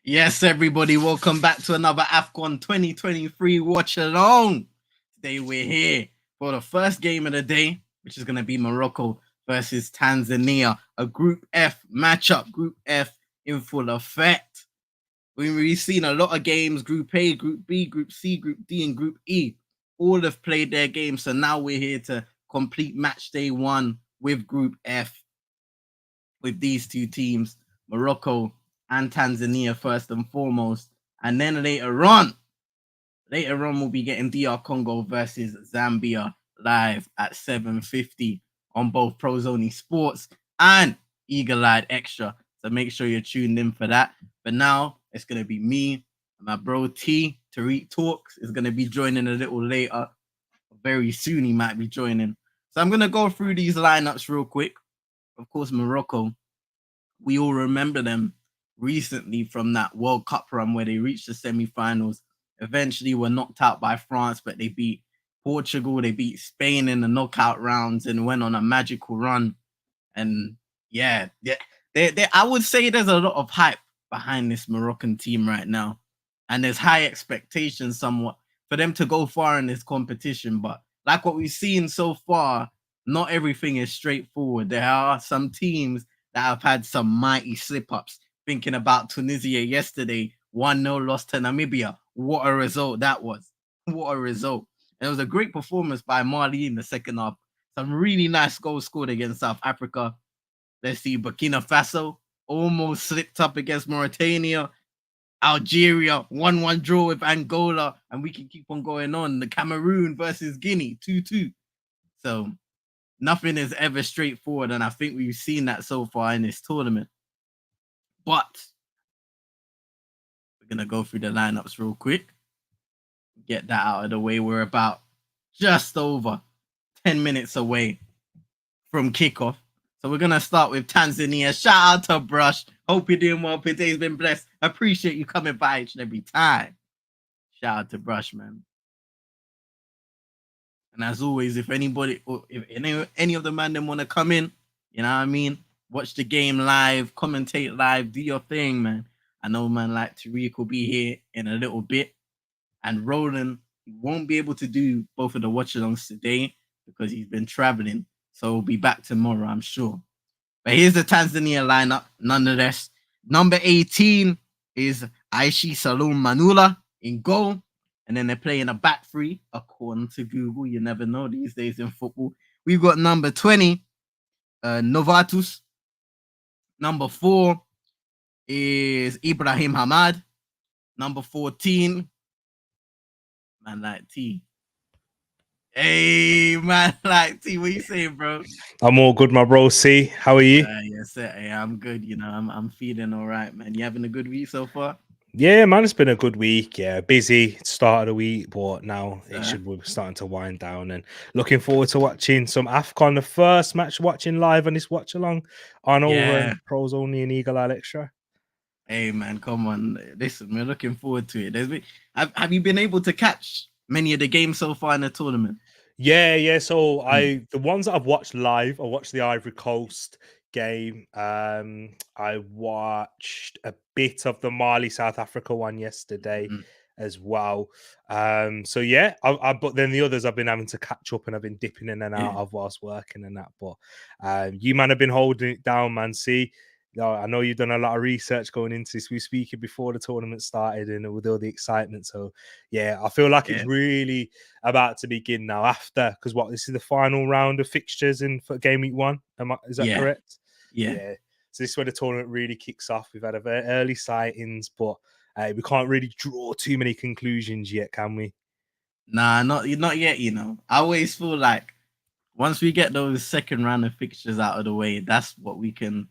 Yes, everybody, welcome back to another Afcon 2023 Watchalong. Today we're here for the first game of the day, which is going to be Morocco versus Tanzania, a Group F matchup, Group F in full effect. We've seen a lot of games, Group A, Group B, Group C, Group D, and Group E. All have played their games, so now we're here to complete match day one with Group F, with these two teams, Morocco and Tanzania first and foremost. And then later on we'll be getting DR Congo versus Zambia live at 7:50 on both Prozoni Sports and Eagle Eyed Extra. So make sure you're tuned in for that. But now it's gonna be me and my bro T. Tariq Talks is gonna be joining a little later. Very soon he might be joining. So I'm gonna go through these lineups real quick. Of course, Morocco, we all remember them recently from that World Cup run where they reached the semi-finals. Eventually were knocked out by France, but they beat Portugal, they beat Spain in the knockout rounds and went on a magical run. And yeah, I would say there's a lot of hype behind this Moroccan team right now. And there's high expectations somewhat for them to go far in this competition. But like what we've seen so far, not everything is straightforward. There are some teams that have had some mighty slip-ups. Thinking about Tunisia yesterday, 1-0 loss to Namibia. What a result that was. What a result. And it was a great performance by Mali in the second half. Some really nice goals scored against South Africa. Let's see, Burkina Faso almost slipped up against Mauritania. Algeria, 1-1 draw with Angola, and we can keep on going on. The Cameroon versus Guinea, 2-2. So nothing is ever straightforward, and I think we've seen that so far in this tournament. But we're going to go through the lineups real quick. Get that out of the way. We're about just over 10 minutes away from kickoff. So we're going to start with Tanzania. Shout out to Brush. Hope you're doing well. Today's been blessed. Appreciate you coming by each and every time. Shout out to Brush, man. And as always, if anybody, or if any of the man them want to come in, you know what I mean? Watch the game live, commentate live, do your thing, man. I know man like Tariq will be here in a little bit. And Roland, he won't be able to do both of the watch-alongs today because he's been traveling. So we'll be back tomorrow, I'm sure. But here's the Tanzania lineup, nonetheless. Number 18 is Aishi Salum Manula in goal. And then they're playing a back three, according to Google. You never know these days in football. We've got number 20, Novatus. Number 4 is Ibrahim Hamad. Number 14, man like T. Hey, man like T, what you saying, bro? I'm all good, my bro. C, how are you? Yes, sir. Hey, I'm good. You know, I'm feeling all right, man. You having a good week so far? Yeah, man, it's been a good week. Yeah, busy start of the week, but now it should be starting to wind down. And looking forward to watching some Afcon, the first match watching live on this watch along on over Pros Only and Eagle Eye Extra. Hey, man, come on. Listen, we're looking forward to it. Have you been able to catch many of the games so far in the tournament? Yeah. So the ones that I've watched live, I watched the Ivory Coast game. I watched a bit of the Mali South Africa one yesterday as well. So yeah, but then the others I've been having to catch up and I've been dipping in and out of whilst working and that. But you man have been holding it down, man. See. I know you've done a lot of research going into this. We were speaking before the tournament started and with all the excitement. So, yeah, I feel like it's really about to begin now after, because this is the final round of fixtures for game week 1. Is that correct? Yeah. So this is where the tournament really kicks off. We've had a very early sightings, but we can't really draw too many conclusions yet, can we? Nah, not yet, you know. I always feel like once we get those second round of fixtures out of the way, that's what we can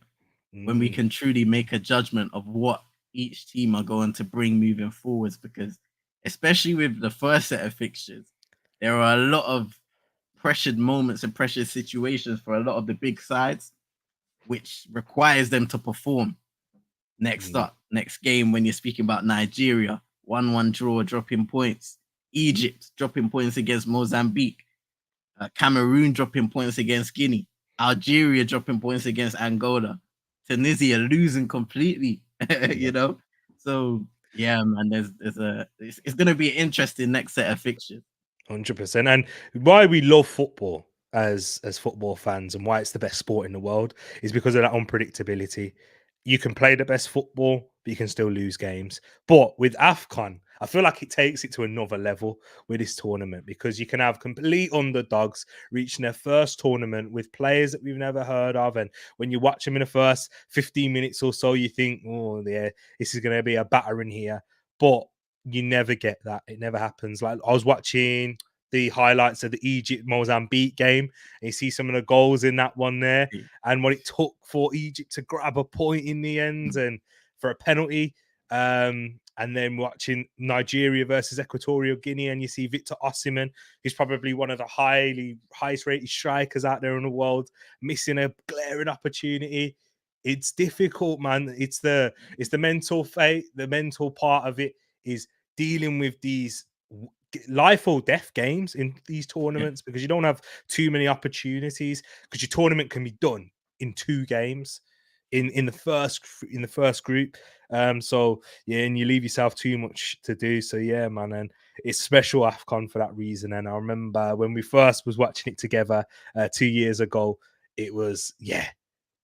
when we can truly make a judgment of what each team are going to bring moving forwards. Because especially with the first set of fixtures, there are a lot of pressured moments and pressured situations for a lot of the big sides, which requires them to perform. Next game, when you're speaking about Nigeria, 1-1 draw, dropping points. Egypt dropping points against Mozambique. Cameroon dropping points against Guinea. Algeria dropping points against Angola. Tunisia losing completely, you know. So yeah, man, it's gonna be an interesting next set of fixtures. 100%. And why we love football as football fans and why it's the best sport in the world is because of that unpredictability. You can play the best football, but you can still lose games. But with Afcon, I feel like it takes it to another level with this tournament because you can have complete underdogs reaching their first tournament with players that we've never heard of. And when you watch them in the first 15 minutes or so, you think, oh, yeah, this is going to be a battering here. But you never get that. It never happens. Like I was watching the highlights of the Egypt Mozambique game, and you see some of the goals in that one there, and what it took for Egypt to grab a point in the end and for a penalty. And then watching Nigeria versus Equatorial Guinea, and you see Victor Osimhen, who's probably one of the highest rated strikers out there in the world, missing a glaring opportunity. It's difficult, man. It's the mental fate, the mental part of it is dealing with these life or death games in these tournaments because you don't have too many opportunities because your tournament can be done in 2 games in the first group. So yeah, and you leave yourself too much to do. So yeah, man, and it's special Afcon for that reason. And I remember when we first was watching it together 2 years ago, it was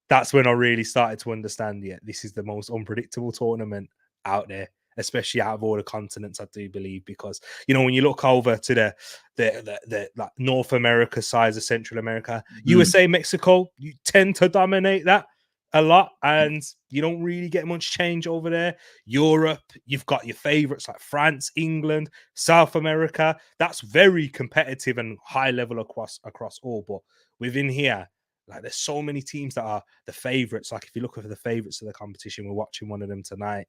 that's when I really started to understand. Yeah, this is the most unpredictable tournament out there, especially out of all the continents. I do believe because when you look over to the like North America size of Central America, USA, Mexico, you tend to dominate that a lot, and you don't really get much change over there. Europe, you've got your favorites like France, England, South America. That's very competitive and high level across all. But within here, like there's so many teams that are the favorites. Like if you look for the favorites of the competition, we're watching one of them today.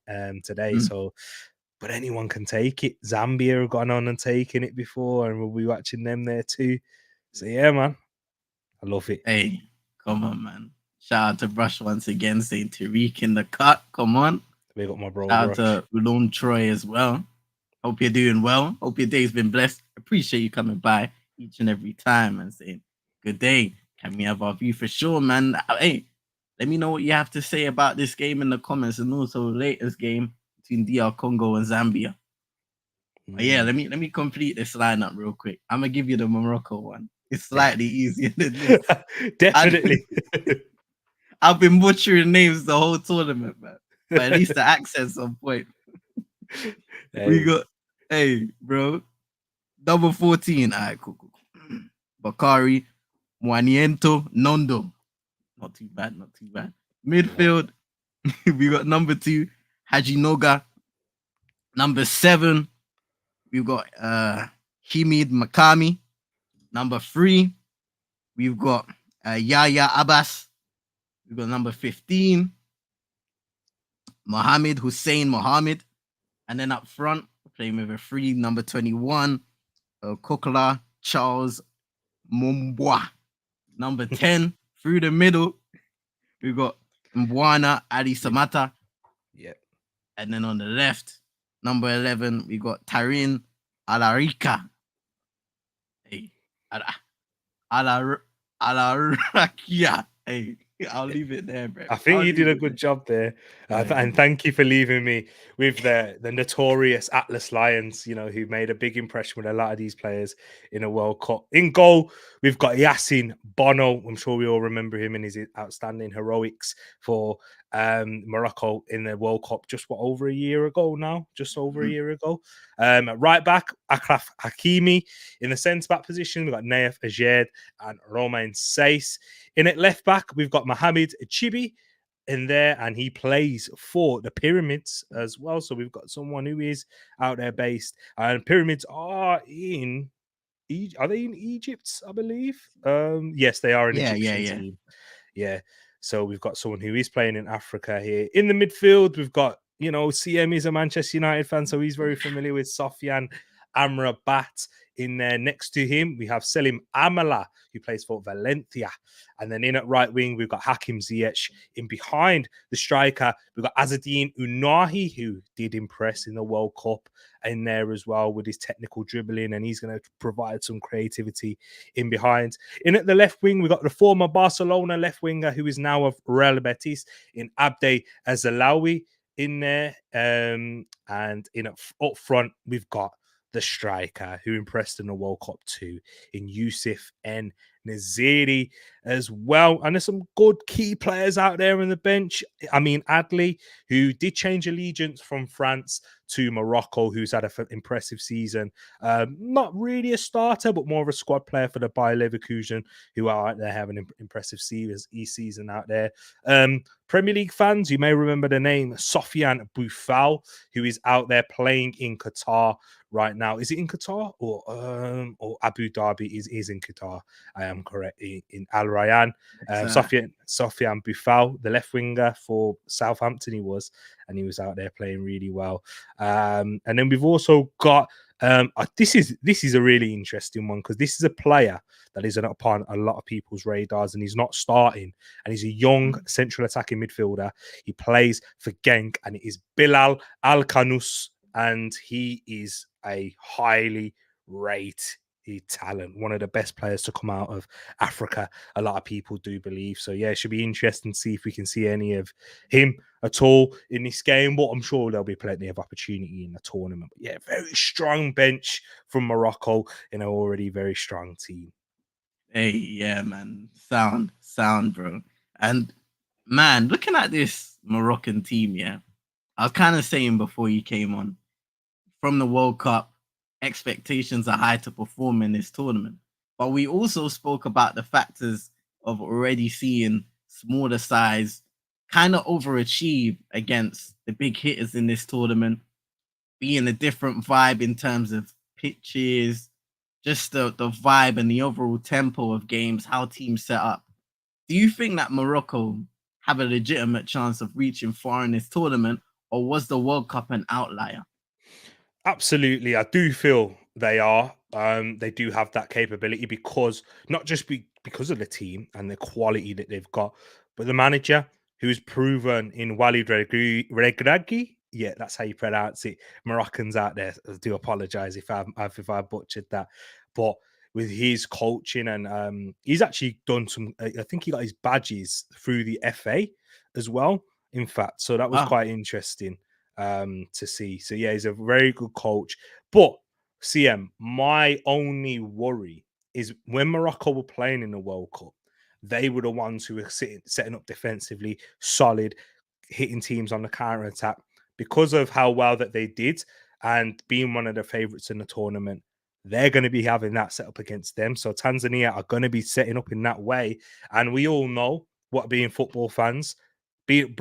So, but anyone can take it. Zambia have gone on and taken it before, and we'll be watching them there too. So yeah, man, I love it. Hey, come on, man. Shout out to Brush once again, saying Tariq in the cut. Come on. We got my bro. Shout out to Ulon Troy as well. Hope you're doing well. Hope your day's been blessed. Appreciate you coming by each and every time and saying, good day. Can we have our view for sure, man? Hey, let me know what you have to say about this game in the comments and also the latest game between DR Congo and Zambia. But yeah, let me complete this lineup real quick. I'm gonna give you the Morocco one. It's slightly easier than this. Definitely. I've been butchering names the whole tournament, man. But at least the accent's on point. We got, bro, number 14. All right, cool. Bakari, Mwaniento, Nondo. Not too bad. Midfield, we got number 2, Hajinoga. Number 7, we've got Himid Makami. Number 3, we've got Yaya Abbas. We've got number 15, Mohammed Hussein Mohammed. And then up front, playing with a 3, number 21, Kokla Charles Mumbwa. Number 10, through the middle, we've got Mbwana Ali Samata. Yeah. And then on the left, number 11, we got Tarin Alarika. Hey, Alarakia. Hey, I'll leave it there, bro. I think you did a good job there. And thank you for leaving me with the notorious Atlas Lions, who made a big impression with a lot of these players in a World Cup. In goal, we've got Yassine Bono. I'm sure we all remember him and his outstanding heroics for Morocco in the World Cup just over a year ago now, just over a year ago. Right back, Akraf Hakimi. In the centre-back position, we've got Naif Ajed and Romain Saiss. In at left back, we've got Mohamed Chibi in there, and he plays for the Pyramids as well. So we've got someone who is out there based. And Pyramids are in Egypt. Are they in Egypt, I believe? Yes, they are an Egyptian team. Yeah. So we've got someone who is playing in Africa here. In the midfield, we've got, CM is a Manchester United fan, so he's very familiar with Sofiane Amrabat. In there next to him, we have Selim Amala, who plays for Valencia. And then in at right wing, we've got Hakim Ziyech. In behind the striker, we've got Azzedine Unahi, who did impress in the World Cup in there as well with his technical dribbling, and he's going to provide some creativity in behind. In at the left wing, we've got the former Barcelona left winger, who is now of Real Betis, in Abde Azalawi. in there. And up front, we've got the striker who impressed in the World Cup too, in Yusuf N. Naziri as well. And there's some good key players out there on the bench. I mean, Adli, who did change allegiance from France to Morocco, who's had an impressive season. Not really a starter, but more of a squad player for the Bayer Leverkusen, who are out there having an impressive season out there. Premier League fans, you may remember the name Sofiane Boufal, who is out there playing in Qatar right now. Is it in Qatar or Abu Dhabi? Is in Qatar. I am correct, in Al Rayyan. Sofiane Boufal, the left winger for Southampton, he was out there playing really well. And then we've also got this is a really interesting one, because this is a player that isn't upon a lot of people's radars, and he's not starting, and he's a young central attacking midfielder. He plays for Genk, and it is Bilal Al-Kanous, and he is a highly rated talent, one of the best players to come out of Africa, a lot of people do believe. So yeah, it should be interesting to see if we can see any of him at all in this game, but I'm sure there'll be plenty of opportunity in the tournament. But yeah, very strong bench from Morocco in an already very strong team. Hey, yeah, man. Sound, bro. And man, looking at this Moroccan team, yeah, I was kind of saying before you came on, from the World Cup, expectations are high to perform in this tournament. But we also spoke about the factors of already seeing smaller size kind of overachieve against the big hitters in this tournament, being a different vibe in terms of pitches, just the vibe and the overall tempo of games, how teams set up. Do you think that Morocco have a legitimate chance of reaching far in this tournament, or was the World Cup an outlier? Absolutely, I do feel they are. They do have that capability, because not just because of the team and the quality that they've got, but the manager, who's proven in Walid Regragui. Yeah, that's how you pronounce it. Moroccans out there, I do apologize if I butchered that, but with his coaching, and he's actually done some. I think he got his badges through the FA as well. In fact, so that was Wow. quite interesting to see. So yeah, he's a very good coach. But CM, my only worry is when Morocco were playing in the World Cup, they were the ones who were setting up defensively, solid, hitting teams on the counter attack, because of how well that they did and being one of the favourites in the tournament. They're going to be having that set up against them. So Tanzania are going to be setting up in that way. And we all know what, being football fans, being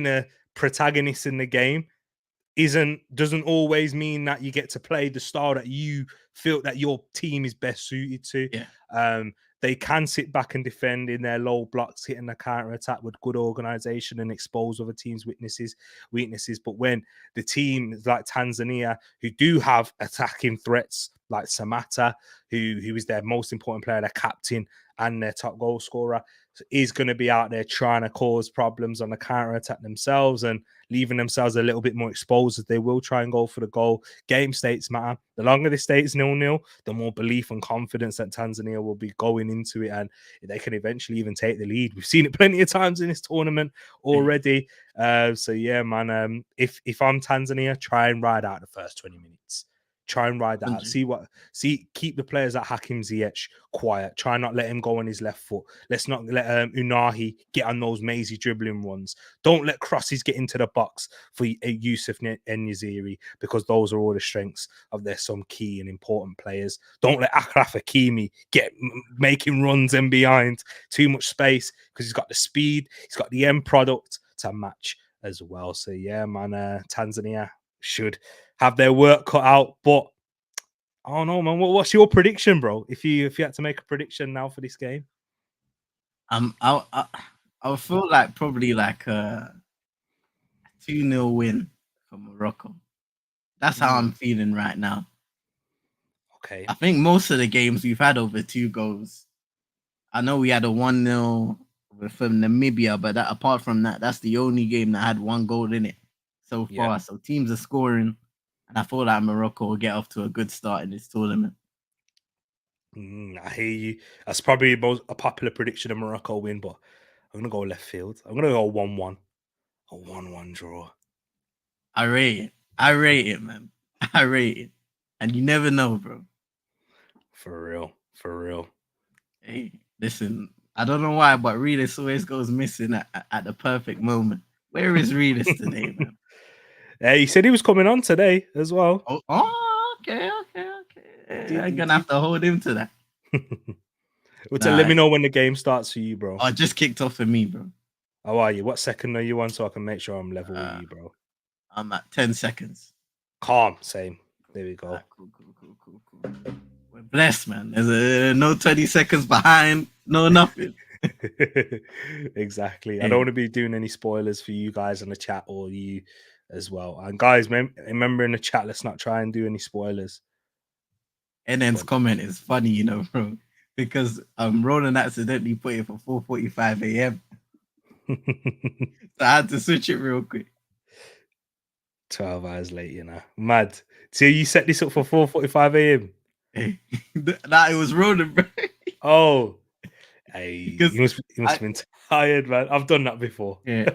a protagonist in the game doesn't always mean that you get to play the style that you feel that your team is best suited to. Yeah. They can sit back and defend in their low blocks, hitting the counter attack with good organization and expose other teams' weaknesses. But when the team like Tanzania, who do have attacking threats like Samata, who is their most important player, their captain and their top goal scorer, is going to be out there trying to cause problems on the counter attack themselves and leaving themselves a little bit more exposed, as they will try and go for the goal. Game states matter. The longer the states 0-0, the more belief and confidence that Tanzania will be going into it, and they can eventually even take the lead. We've seen it plenty of times in this tournament already. So yeah, man. If I'm Tanzania, try and ride out the first 20 minutes. Try and ride that out. Keep the players like Hakim Ziyech quiet. Try not let him go on his left foot. Let's not let Unahi get on those mazy dribbling runs. Don't let crosses get into the box for Yusuf N-Yaziri, because those are all the strengths of their some key and important players. Don't let Akraf Hakimi get making runs and behind too much space, because he's got the speed, he's got the end product to match as well. So yeah, man, Tanzania should have their work cut out. But I don't know, man. What's your prediction, bro? If you had to make a prediction now for this game, I feel like probably like a 2-0 win for Morocco. That's how I'm feeling right now. Okay. I think most of the games we've had over 2 goals. I know we had a 1-0 from Namibia, but apart from that, that's the only game that had 1 goal in it so far. Yeah. So teams are scoring, and I feel like Morocco will get off to a good start in this tournament. I hear you. That's probably a popular prediction of Morocco win, but I'm gonna go left field. I'm gonna go 1-1, a 1-1 draw. I rate it. I rate it, man. I rate it. And you never know, bro. For real. For real. Hey, listen, I don't know why, but Reedus always goes missing at the perfect moment. Where is Reedus today, man? Yeah, he said he was coming on today as well. Okay. He did. I'm He gonna have did. to hold him to that. Well, let Nah, me know when the game starts for you, bro. I just kicked off for me, bro. How are you? What second are you on so I can make sure I'm level with Uh, you, bro? I'm at 10 seconds. Calm. Same. There we go. Cool. We're blessed, man. There's no 20 seconds behind, no nothing. Exactly. I don't Hey, want to be doing any spoilers for you guys in the chat or you as well. And guys, remember in the chat, let's not try and do any spoilers. NN's comment is funny, you know, bro, because Roland accidentally put it for 4:45 a.m. So I had to switch it real quick. 12 hours late, you know. Mad. So you set this up for 4:45 a.m. Hey, nah, it was Roland, bro. Oh, hey, Because you must have been tired, man. I've done that before. yeah,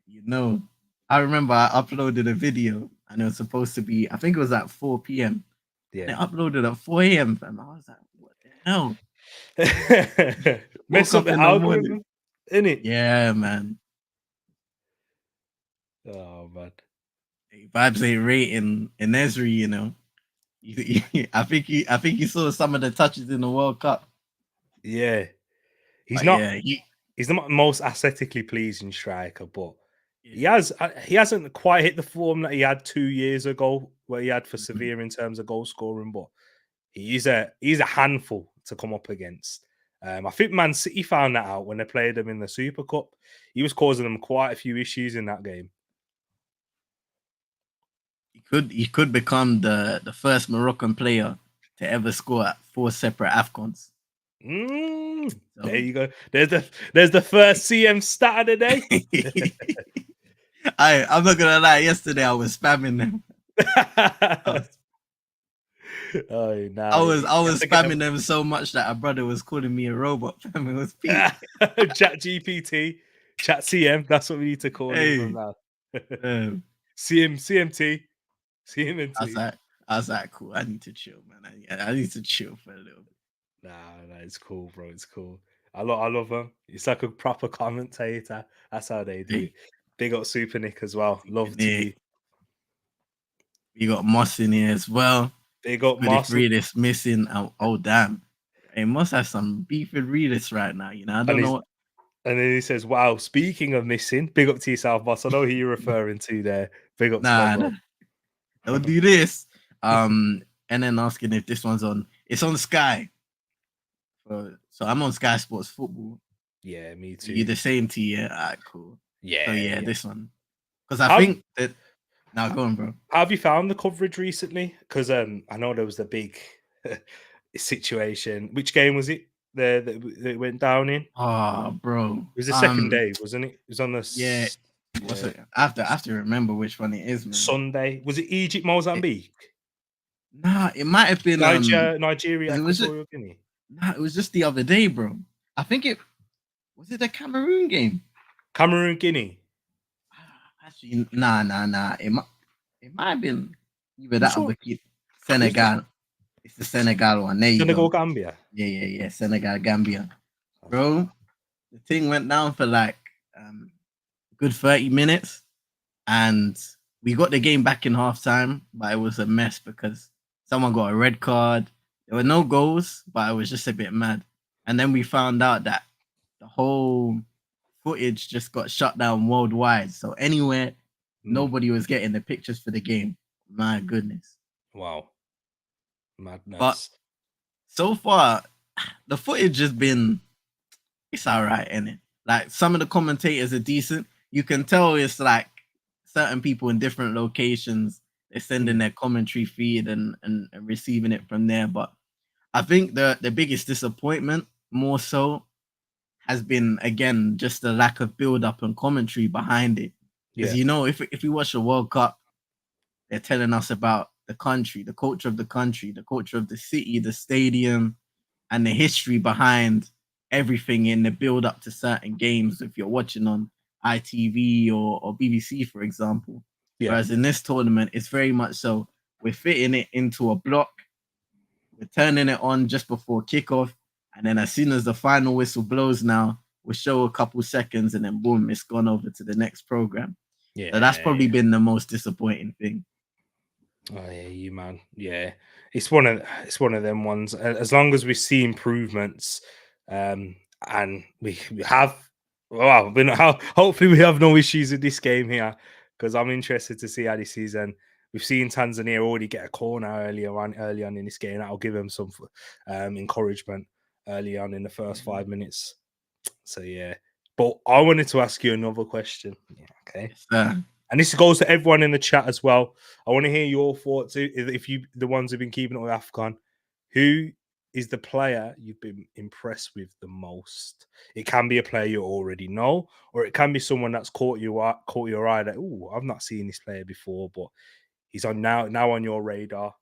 you know, I remember I uploaded a video and it was supposed to be, I think it was at 4 p.m. And Yeah. it uploaded at 4 a.m. Fam. I was like, what the hell? Mess Woke up up the in the morning. algorithm, innit? Yeah, man. Oh man. Hey, vibes ain't rating in Esri, you know. I think you saw some of the touches in the World Cup. Yeah. He's But not yeah, he's the most aesthetically pleasing striker, but yeah. he hasn't quite hit the form that he had 2 years ago, where he had for Mhm. Sevilla in terms of goal scoring. But he's a handful to come up against. I think Man City found that out when they played him in the Super Cup. He was causing them quite a few issues in that game. He could become the first Moroccan player to ever score at 4 separate Afcons. There So you go. There's the first CM stat of the day. I'm not gonna lie. Yesterday I was spamming them. Oh, I nah, was you I have was to get spamming them so much that our brother was calling me a robot. It was peak. Chat GPT, Chat CM. That's what we need to call him from Hey, now. um, CMT, I was CMNT. like, I was like, cool. I need to chill, man. I need to chill for a little bit. Nah, it's cool, bro. It's cool. I love him. It's like a proper commentator. That's how they do it. Hey, Big up Super Nick as well. Super Love to Nick. you. We got Moss in here as well. Big It's up good if Marcel. Reed is missing. Oh damn. Hey, Moss has some beef with Reedus right now. You know, I don't And know he's what. and then he says, "Wow, speaking of missing, big up to yourself, boss. I know who you're referring to there. Big up to my Nah, bro." don't do this. And then asking if this one's on. It's on Sky. So I'm on Sky Sports Football. Yeah, me You too. the same to you? Alright, cool. So Yeah, yeah, yeah. this one. Because I How think that now go on, bro. how have you found the coverage recently? Because I know there was the big situation. Which game was it? That it went down in? Oh, bro. It was the second day, wasn't it? It was on the Yeah. What's yeah, it? I have to remember which one it is, man. Sunday. Was it Egypt, It, Mozambique? nah, it might have been Nigeria, 'cause Equatorial Guinea. it was just the other day, bro. I think it was it the Cameroon game. Cameroon, Guinea. Actually, nah. It might have been either I'm that or sure the kid was it Senegal. It's the Senegal one. There you Senegal, go. Gambia. Yeah. Senegal, Gambia. Bro, the thing went down for like good 30 minutes and we got the game back in halftime, but it was a mess because someone got a red card. There were no goals, but I was just a bit mad. And then we found out that the whole footage just got shut down worldwide. So anywhere, Mm, nobody was getting the pictures for the game. My goodness. wow, But madness. so far, the footage has been it's all right, isn't it? Like some of the commentators are decent. You can tell it's like certain people in different locations. They're sending Mm, their commentary feed and receiving it from there. But I think the biggest disappointment more so has been again just the lack of build up and commentary behind it. Because yeah, if we watch the World Cup, they're telling us about the country, the culture of the country, the culture of the city, the stadium, and the history behind everything in the build up to certain games. If you're watching on ITV or BBC, for example, Yeah. Whereas in this tournament, it's very much so we're fitting it into a block, we're turning it on just before kickoff, and then as soon as the final whistle blows now, we'll show a couple seconds and then boom, it's gone over to the next program. So that's Yeah. probably been the most disappointing thing. Oh yeah, you man. Yeah, it's one of them ones. As long as we see improvements, and we have, well, hopefully we have no issues with this game here, because I'm interested to see how this season. We've seen Tanzania already get a corner early on in this game. That'll give them some encouragement early on in the first 5 minutes. So yeah, but I wanted to ask you another question. Yeah, okay. Yes, And this goes to everyone in the chat as well. I want to hear your thoughts. If you, the ones who've been keeping it with Afcon, who is the player you've been impressed with the most? It can be a player you already know, or it can be someone that's caught your eye. That, oh, I've not seen this player before, but he's on now on your radar.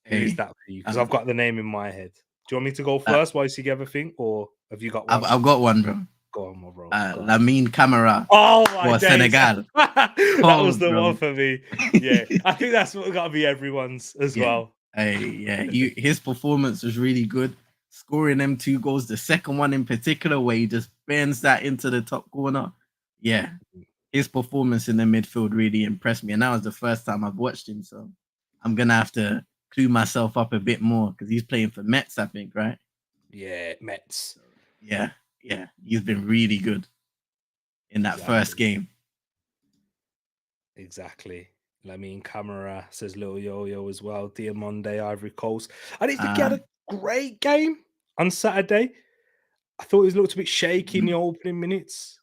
Who is hey, that for you? Because I've got the name in my head. Do you want me to go uh, first while you give a think, or have you got one? I've got one, bro. Go on, my bro. Go on. Lamine Camara Oh my for days! Senegal. That was Cold, the one bro. for me. Yeah, I think that's what got to be everyone's as Yeah. well. His performance was really good. Scoring them 2 goals, the second one in particular, where he just bends that into the top corner. Yeah, his performance in the midfield really impressed me. And that was the first time I've watched him. So I'm going to have to clue myself up a bit more because he's playing for Mets, I think, right? Yeah, Mets. So, yeah. He's been really good in that first game. Exactly. Lamine Camara says Little Yo-Yo as well. Diamonde, Ivory Coast. I didn't think he had a great game on Saturday. I thought he looked a bit shaky in the opening minutes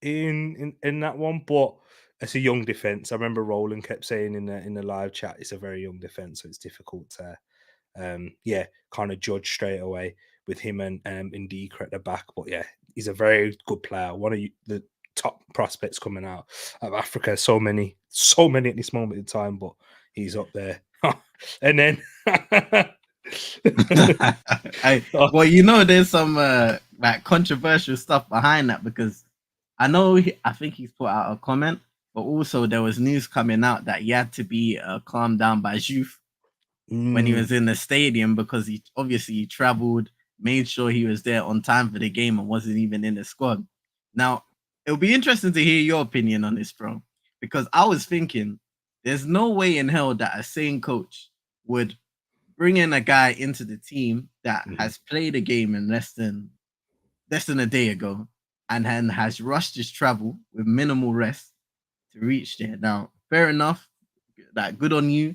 in that one, but it's a young defense. I remember Roland kept saying in the live chat, it's a very young defense, so it's difficult to kind of judge straight away with him and Ndika at the back. But yeah, he's a very good player. One of the top prospects coming out of Africa. So many at this moment in time, but he's up there. And then there's some like controversial stuff behind that because I think he's put out a comment, but also there was news coming out that he had to be calmed down by Juve when he was in the stadium because he obviously traveled, made sure he was there on time for the game and wasn't even in the squad. Now, it'll be interesting to hear your opinion on this, bro, because I was thinking there's no way in hell that a sane coach would bring in a guy into the team that has played a game in less than a day ago and then has rushed his travel with minimal rest to reach there. Now, fair enough. That good on you.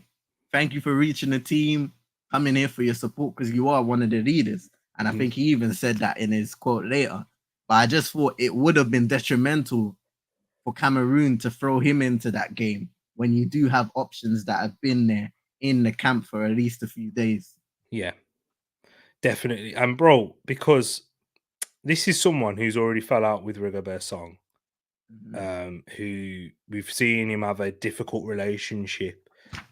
Thank you for reaching the team, coming here for your support because you are one of the leaders. And I think he even said that in his quote later. But I just thought it would have been detrimental for Cameroon to throw him into that game when you do have options that have been there in the camp for at least a few days. Yeah, definitely. And bro, because this is someone who's already fell out with Rigobert Song, who we've seen him have a difficult relationship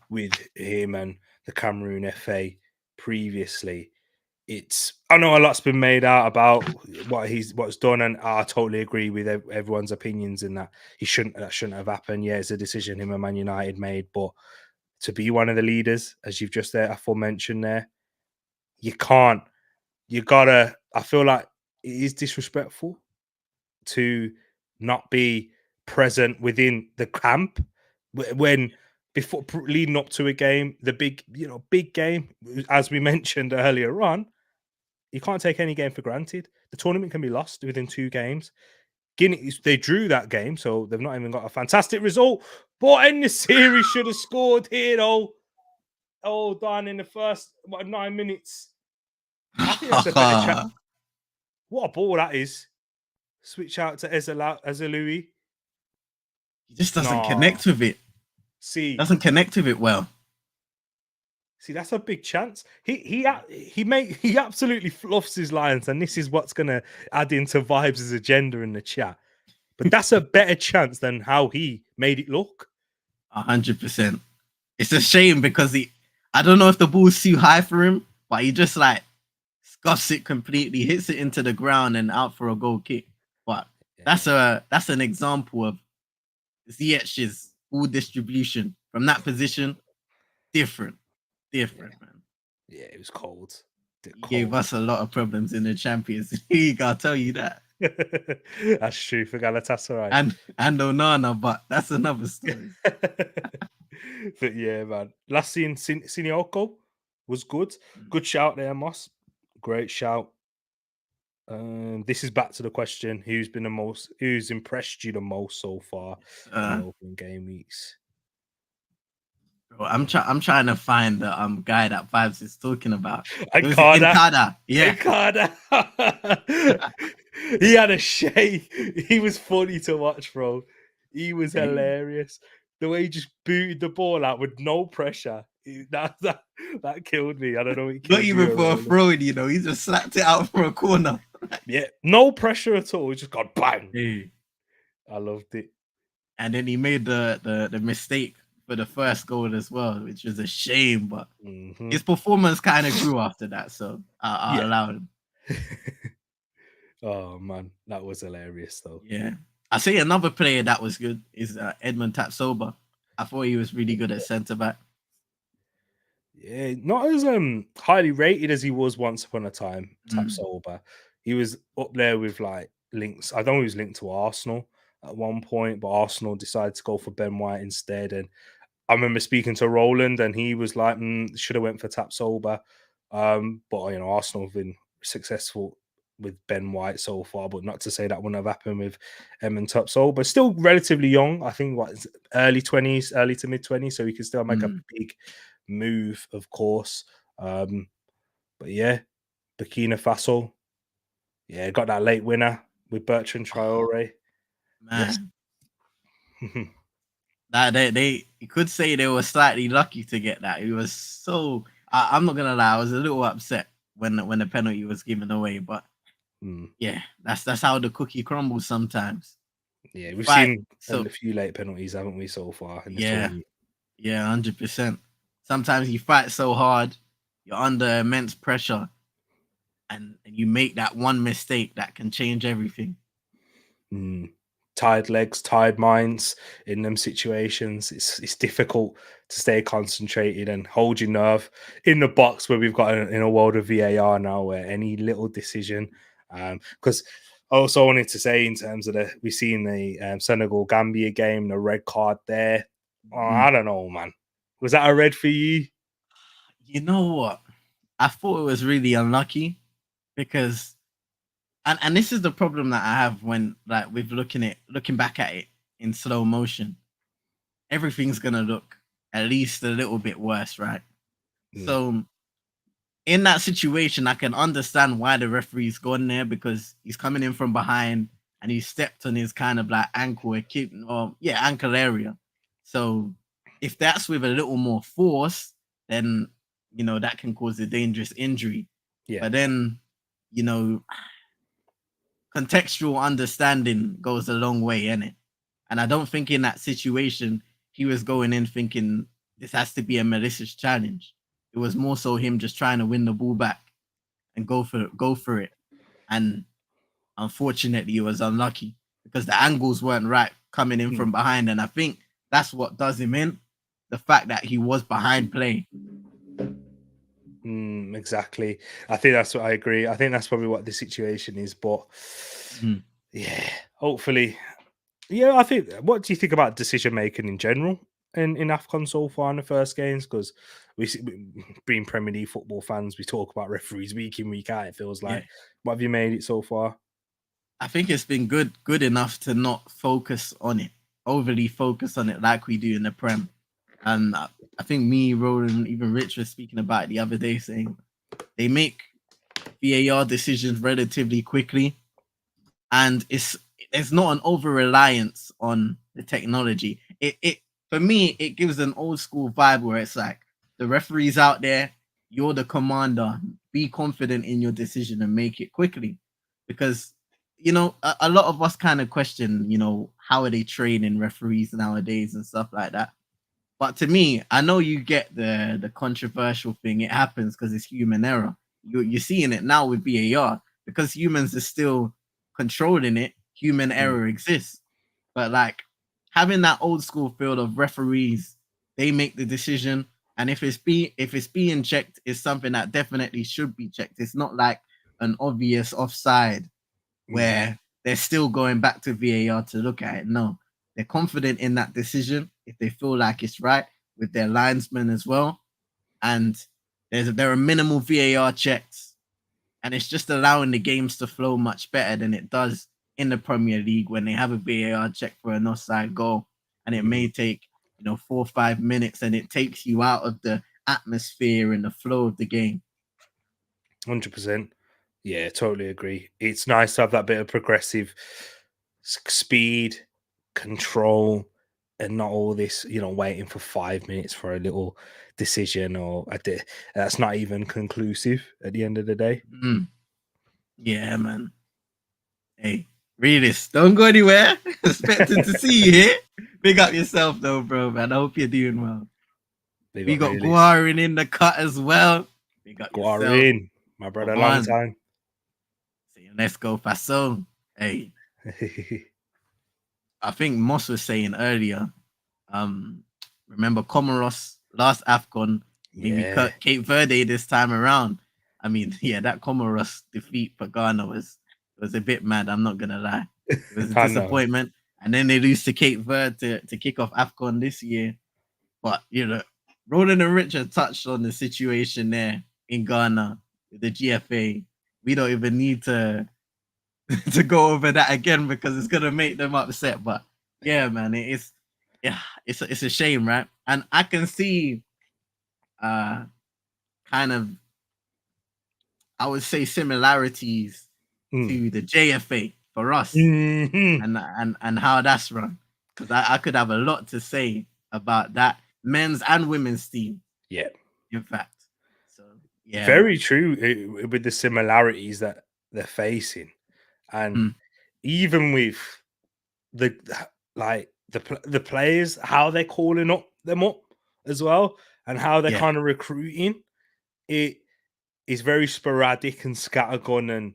with him and the Cameroon FA previously. I know a lot's been made out about what's done, and I totally agree with everyone's opinions in that that shouldn't have happened. Yeah, it's a decision him and Man United made, but to be one of the leaders, as you've just aforementioned there, you gotta. I feel like it is disrespectful to not be present within the camp when before leading up to a game, the big game, as we mentioned earlier on. You can't take any game for granted. The tournament can be lost within 2 games. Guinea, they drew that game, so they've not even got a fantastic result. But in the series, should have scored here, though. Oh, darn, in the first 9 minutes. I think that's a better chance. What a ball that is. Switch out to Ezeloui. He just doesn't connect with it. Doesn't connect with it well. See, that's a big chance. He absolutely fluffs his lines, and this is what's going to add into Vibes' agenda in the chat. But that's a better chance than how he made it look. 100%. It's a shame because I don't know if the ball's too high for him, but he just like scuffs it completely, hits it into the ground and out for a goal kick. But that's an example of Ziyech's full distribution from that position. Different, Yeah, man. yeah, it was cold. He gave Cold. us a lot of problems in the Champions League. I'll tell you that. That's true for Galatasaray. And Onana, but that's another story. But yeah, man. Last seen Sinioko was good. Mm. Good shout there, Moss. Great shout. This is back to the question: who's impressed you the most so far in the opening game weeks? Bro, I'm trying to find the guy that Vibes is talking about. It was Ankada. Inkada. Yeah. Ankada. He had a shake. He was funny to watch, bro. He was hilarious. The way he just booted the ball out with no pressure. That killed me. I don't know. It Not killed even you, for a throw, he just slapped it out for a corner. Yeah, no pressure at all. He just got bang. Hey. I loved it. And then he made the mistake for the first goal as well, which was a shame. But his performance kind of grew after that, so I'll allow him. Oh man, that was hilarious though. Yeah, I say another player that was good is Edmund Tapsoba. I thought he was really good at centre back. Yeah, not as highly rated as he was once upon a time. Tapsoba, he was up there with like links. I know he was linked to Arsenal at one point, but Arsenal decided to go for Ben White instead. And I remember speaking to Roland, and he was like, "Should have went for Tapsoba." But you know, Arsenal have been successful with Ben White so far, but not to say that wouldn't have happened with Edmund Tapsoba. Still relatively young, I think, what early 20s, early to mid 20s, so he can still make a big move, of course. But yeah, Burkina Faso, yeah, got that late winner with Bertrand Traore. Man, Yes. that they you could say they were slightly lucky to get that. It was so I'm not gonna lie, I was a little upset when the penalty was given away, but yeah, that's how the cookie crumbles sometimes. Yeah, we've seen a few late penalties, haven't we, so far in this tournament? Yeah, 100%. Sometimes you fight so hard, you're under immense pressure, and you make that one mistake that can change everything. Tired legs, tired minds in them situations. It's difficult to stay concentrated and hold your nerve in the box where we've got in a world of VAR now, where any little decision. Because I also wanted to say in terms of we've seen the Senegal Gambia game, the red card there. I don't know, man. Was that a red for you? You know what? I thought it was really unlucky because and this is the problem that I have when like with looking back at it in slow motion. Everything's gonna look at least a little bit worse, right? So in that situation, I can understand why the referee's gone there because he's coming in from behind and he stepped on his kind of like ankle ankle area. So if that's with a little more force, then that can cause a dangerous injury. Yeah. But then, contextual understanding goes a long way, innit? And I don't think in that situation he was going in thinking this has to be a malicious challenge. It was more so him just trying to win the ball back and go for it. And unfortunately, it was unlucky because the angles weren't right coming in from behind. And I think that's what does him in. The fact that he was behind play. Exactly. I think that's what I agree. I think that's probably what the situation is. But yeah, hopefully. Yeah, I think. What do you think about decision making in general in Afcon so far in the first games? Because being Premier League football fans, we talk about referees week in, week out. It feels like. Yeah. What have you made it so far? I think it's been good enough to not overly focus on it like we do in the Prem. And I think me, Roland, even Rich was speaking about it the other day, saying they make VAR decisions relatively quickly, and there's not an over reliance on the technology. It for me, it gives an old school vibe where it's like the referee's out there, you're the commander, be confident in your decision and make it quickly, because a lot of us kind of question, how are they training referees nowadays and stuff like that. But to me, I know you get the controversial thing. It happens because it's human error. You're seeing it now with VAR because humans are still controlling it. Human error exists, but like having that old school feel of referees, they make the decision, and if it's being checked, it's something that definitely should be checked. It's not like an obvious offside where they're still going back to VAR to look at it. No, they're confident in that decision if they feel like it's right with their linesmen as well. And there are minimal VAR checks, and it's just allowing the games to flow much better than it does in the Premier League when they have a VAR check for an offside goal, and it may take 4 or 5 minutes, and it takes you out of the atmosphere and the flow of the game. 100%. Yeah, totally agree. It's nice to have that bit of progressive speed, control, and not all this, waiting for 5 minutes for a little decision or that's not even conclusive at the end of the day. Yeah, man. Hey, realist, don't go anywhere. Expecting to see you here. Big up yourself, though, bro, man. I hope you're doing well. We got Guarin in the cut as well. Big up yourself. Guarin, my brother, long time. See you. Let's go, Fason. Hey. I think Moss was saying earlier, remember Comoros last Afcon, maybe Cape Verde this time around. I mean, yeah, that Comoros defeat for Ghana was a bit mad. I'm not gonna lie, it was a disappointment. And then they lose to Cape Verde to kick off Afcon this year. But Roland and Richard touched on the situation there in Ghana with the GFA. We don't even need to go over that again because it's gonna make them upset. But yeah, man, it's a shame, right? And I can see kind of, I would say, similarities to the JFA for us and how that's run. Because I could have a lot to say about that men's and women's team. Yeah. In fact. So yeah. Very true with the similarities that they're facing. And even with the players, how they're calling them up as well, and how they're kind of recruiting, it is very sporadic and scattergun, and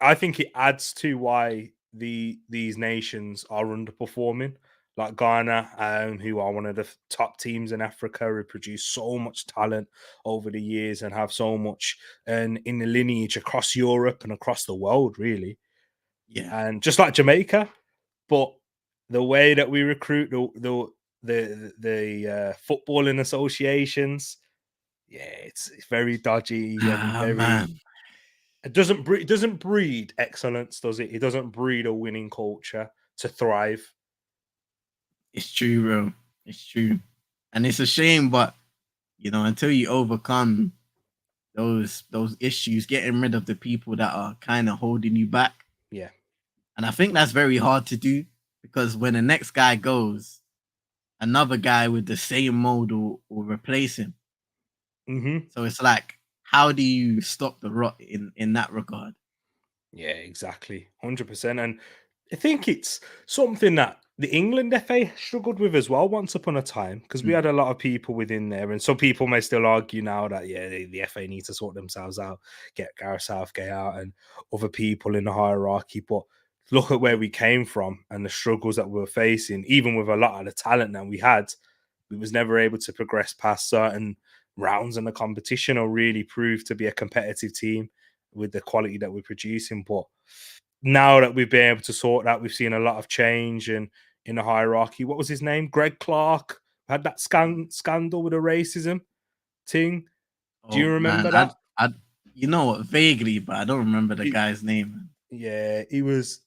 I think it adds to why these nations are underperforming. Like Ghana, who are one of the top teams in Africa, who produce so much talent over the years and have so much in the lineage across Europe and across the world, really. Yeah, and just like Jamaica, but the way that we recruit the footballing associations, it's very dodgy and very. Man. It doesn't breed excellence, does it? It doesn't breed a winning culture to thrive. It's true, bro. It's true, and it's a shame, but until you overcome those issues, getting rid of the people that are kind of holding you back. Yeah. And I think that's very hard to do because when the next guy goes, another guy with the same mold will replace him. So it's like, how do you stop the rot in that regard? Yeah, exactly. 100%. And I think it's something that the England FA struggled with as well once upon a time, because we had a lot of people within there, and some people may still argue now that the FA needs to sort themselves out, get Gareth Southgate out and other people in the hierarchy. But look at where we came from and the struggles that we were facing. Even with a lot of the talent that we had, we was never able to progress past certain rounds in the competition or really prove to be a competitive team with the quality that we're producing. But now that we've been able to sort that, we've seen a lot of change and in the hierarchy. What was his name? Greg Clark had that scandal with the racism thing. Do you remember that? Vaguely, but I don't remember the guy's name. Yeah, he was.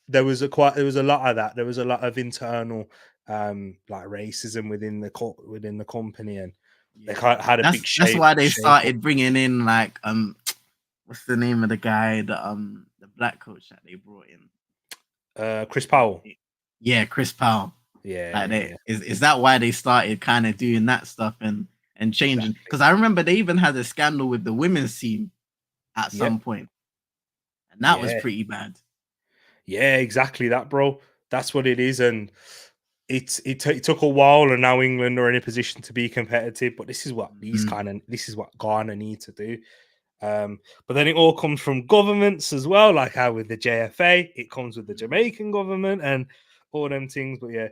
There was a lot of that. There was a lot of internal like racism within the company, and they had a big shape. That's why they started bringing in like what's the name of the guy, the black coach that they brought in? Chris Powell. Yeah, Chris Powell. Yeah, Is that why they started kind of doing that stuff and changing? Because I remember they even had a scandal with the women's team at some point, and that was pretty bad. Yeah, exactly that, bro. That's what it is, and it took a while, and now England are in a position to be competitive. But this is what this is what Ghana need to do. But then it all comes from governments as well, like how with the JFA, it comes with the Jamaican government, and all them things. But yeah,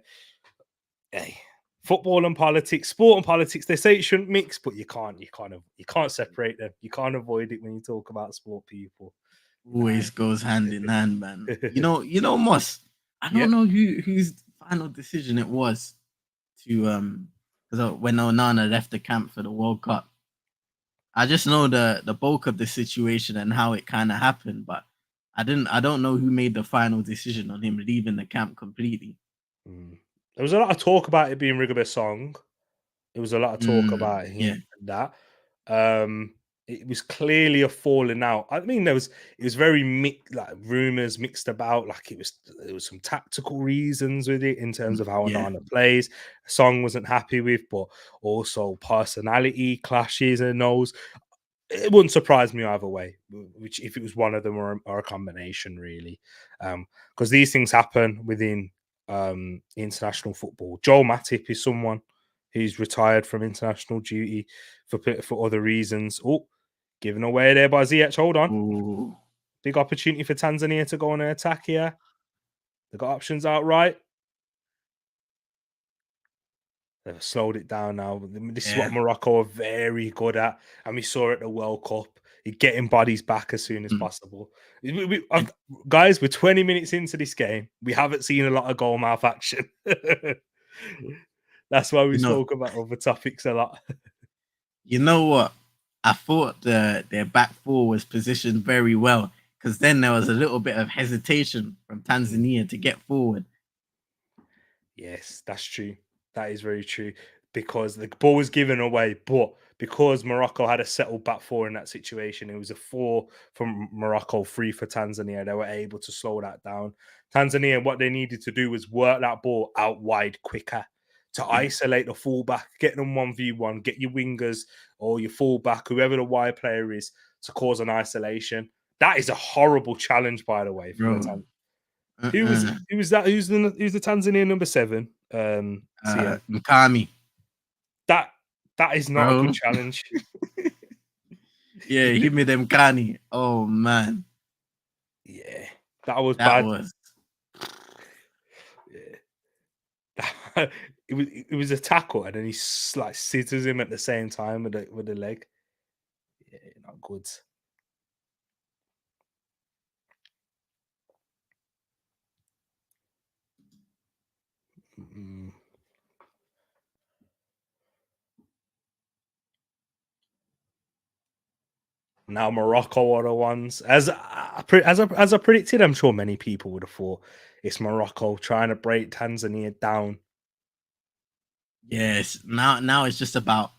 hey, football and politics, sport and politics, they say it shouldn't mix, but you can't separate them. You can't avoid it when you talk about sport, people. Always goes hand in hand, man. Moss. I Yeah. don't know whose final decision it was to because when Onana left the camp for the World Cup. I just know the bulk of the situation and how it kind of happened, but I don't know who made the final decision on him leaving the camp completely. There was a lot of talk about it being Rigobert Song. There was a lot of talk about Yeah. him and that. It was clearly a falling out. I mean, it was very like rumors mixed about. Like there was some tactical reasons with it in terms of how Yeah. Onana plays. Song wasn't happy with, but also personality clashes and those. It wouldn't surprise me either way, which if it was one of them or a combination, really, because these things happen within international football. Joel Matip is someone who's retired from international duty for other reasons. Oh, given away there by Ziyech. Hold on, Ooh. big opportunity for Tanzania to go on an attack here. They got options outright. They've slowed it down now. This is what Morocco are very good at, and we saw at the World Cup. You're getting bodies back as soon as possible. Guys, we're 20 minutes into this game. We haven't seen a lot of goal mouth action. That's why we spoke about other topics a lot. You know what? I thought their back four was positioned very well because then there was a little bit of hesitation from Tanzania to get forward. Yes, that's true. That is very true because the ball was given away, but because Morocco had a settled back four in that situation, it was a 4 from Morocco, 3 for Tanzania. They were able to slow that down. Tanzania, what they needed to do was work that ball out wide quicker to isolate the fullback, get them 1v1, get your wingers or your fullback, whoever the wide player is, to cause an isolation. That is a horrible challenge, by the way, for the Tanzania. Who was that? Who's the Tanzanian number 7? Mkami. That is not a good challenge. Yeah, give me them Kani. Oh man. Yeah, that was bad. Yeah. it was a tackle, and then he like scissors him at the same time with the leg. Yeah, not good. Now Morocco are the ones, as I predicted. I'm sure many people would have thought it's Morocco trying to break Tanzania down. Yes, now it's just about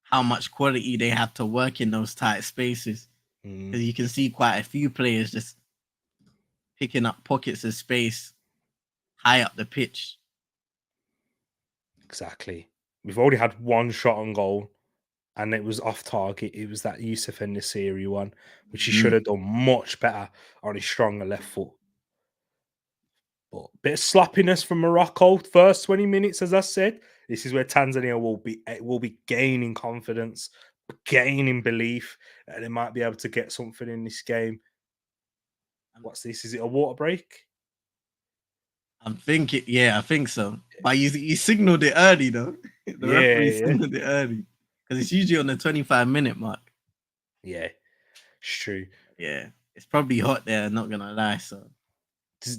how much quality they have to work in those tight spaces. Because you can see quite a few players just picking up pockets of space high up the pitch. Exactly. We've already had one shot on goal, and it was off target. It was that Youssef Nesiri one, which he should have done much better on his stronger left foot. But bit of sloppiness from Morocco. First 20 minutes, as I said, this is where Tanzania will be gaining confidence, gaining belief that they might be able to get something in this game. What's this? Is it a water break? I'm thinking, yeah, I think so. But you signaled it early though. The referee signaled it early because it's usually on the 25-minute mark. Yeah, it's true. Yeah, it's probably hot there. Not gonna lie. So,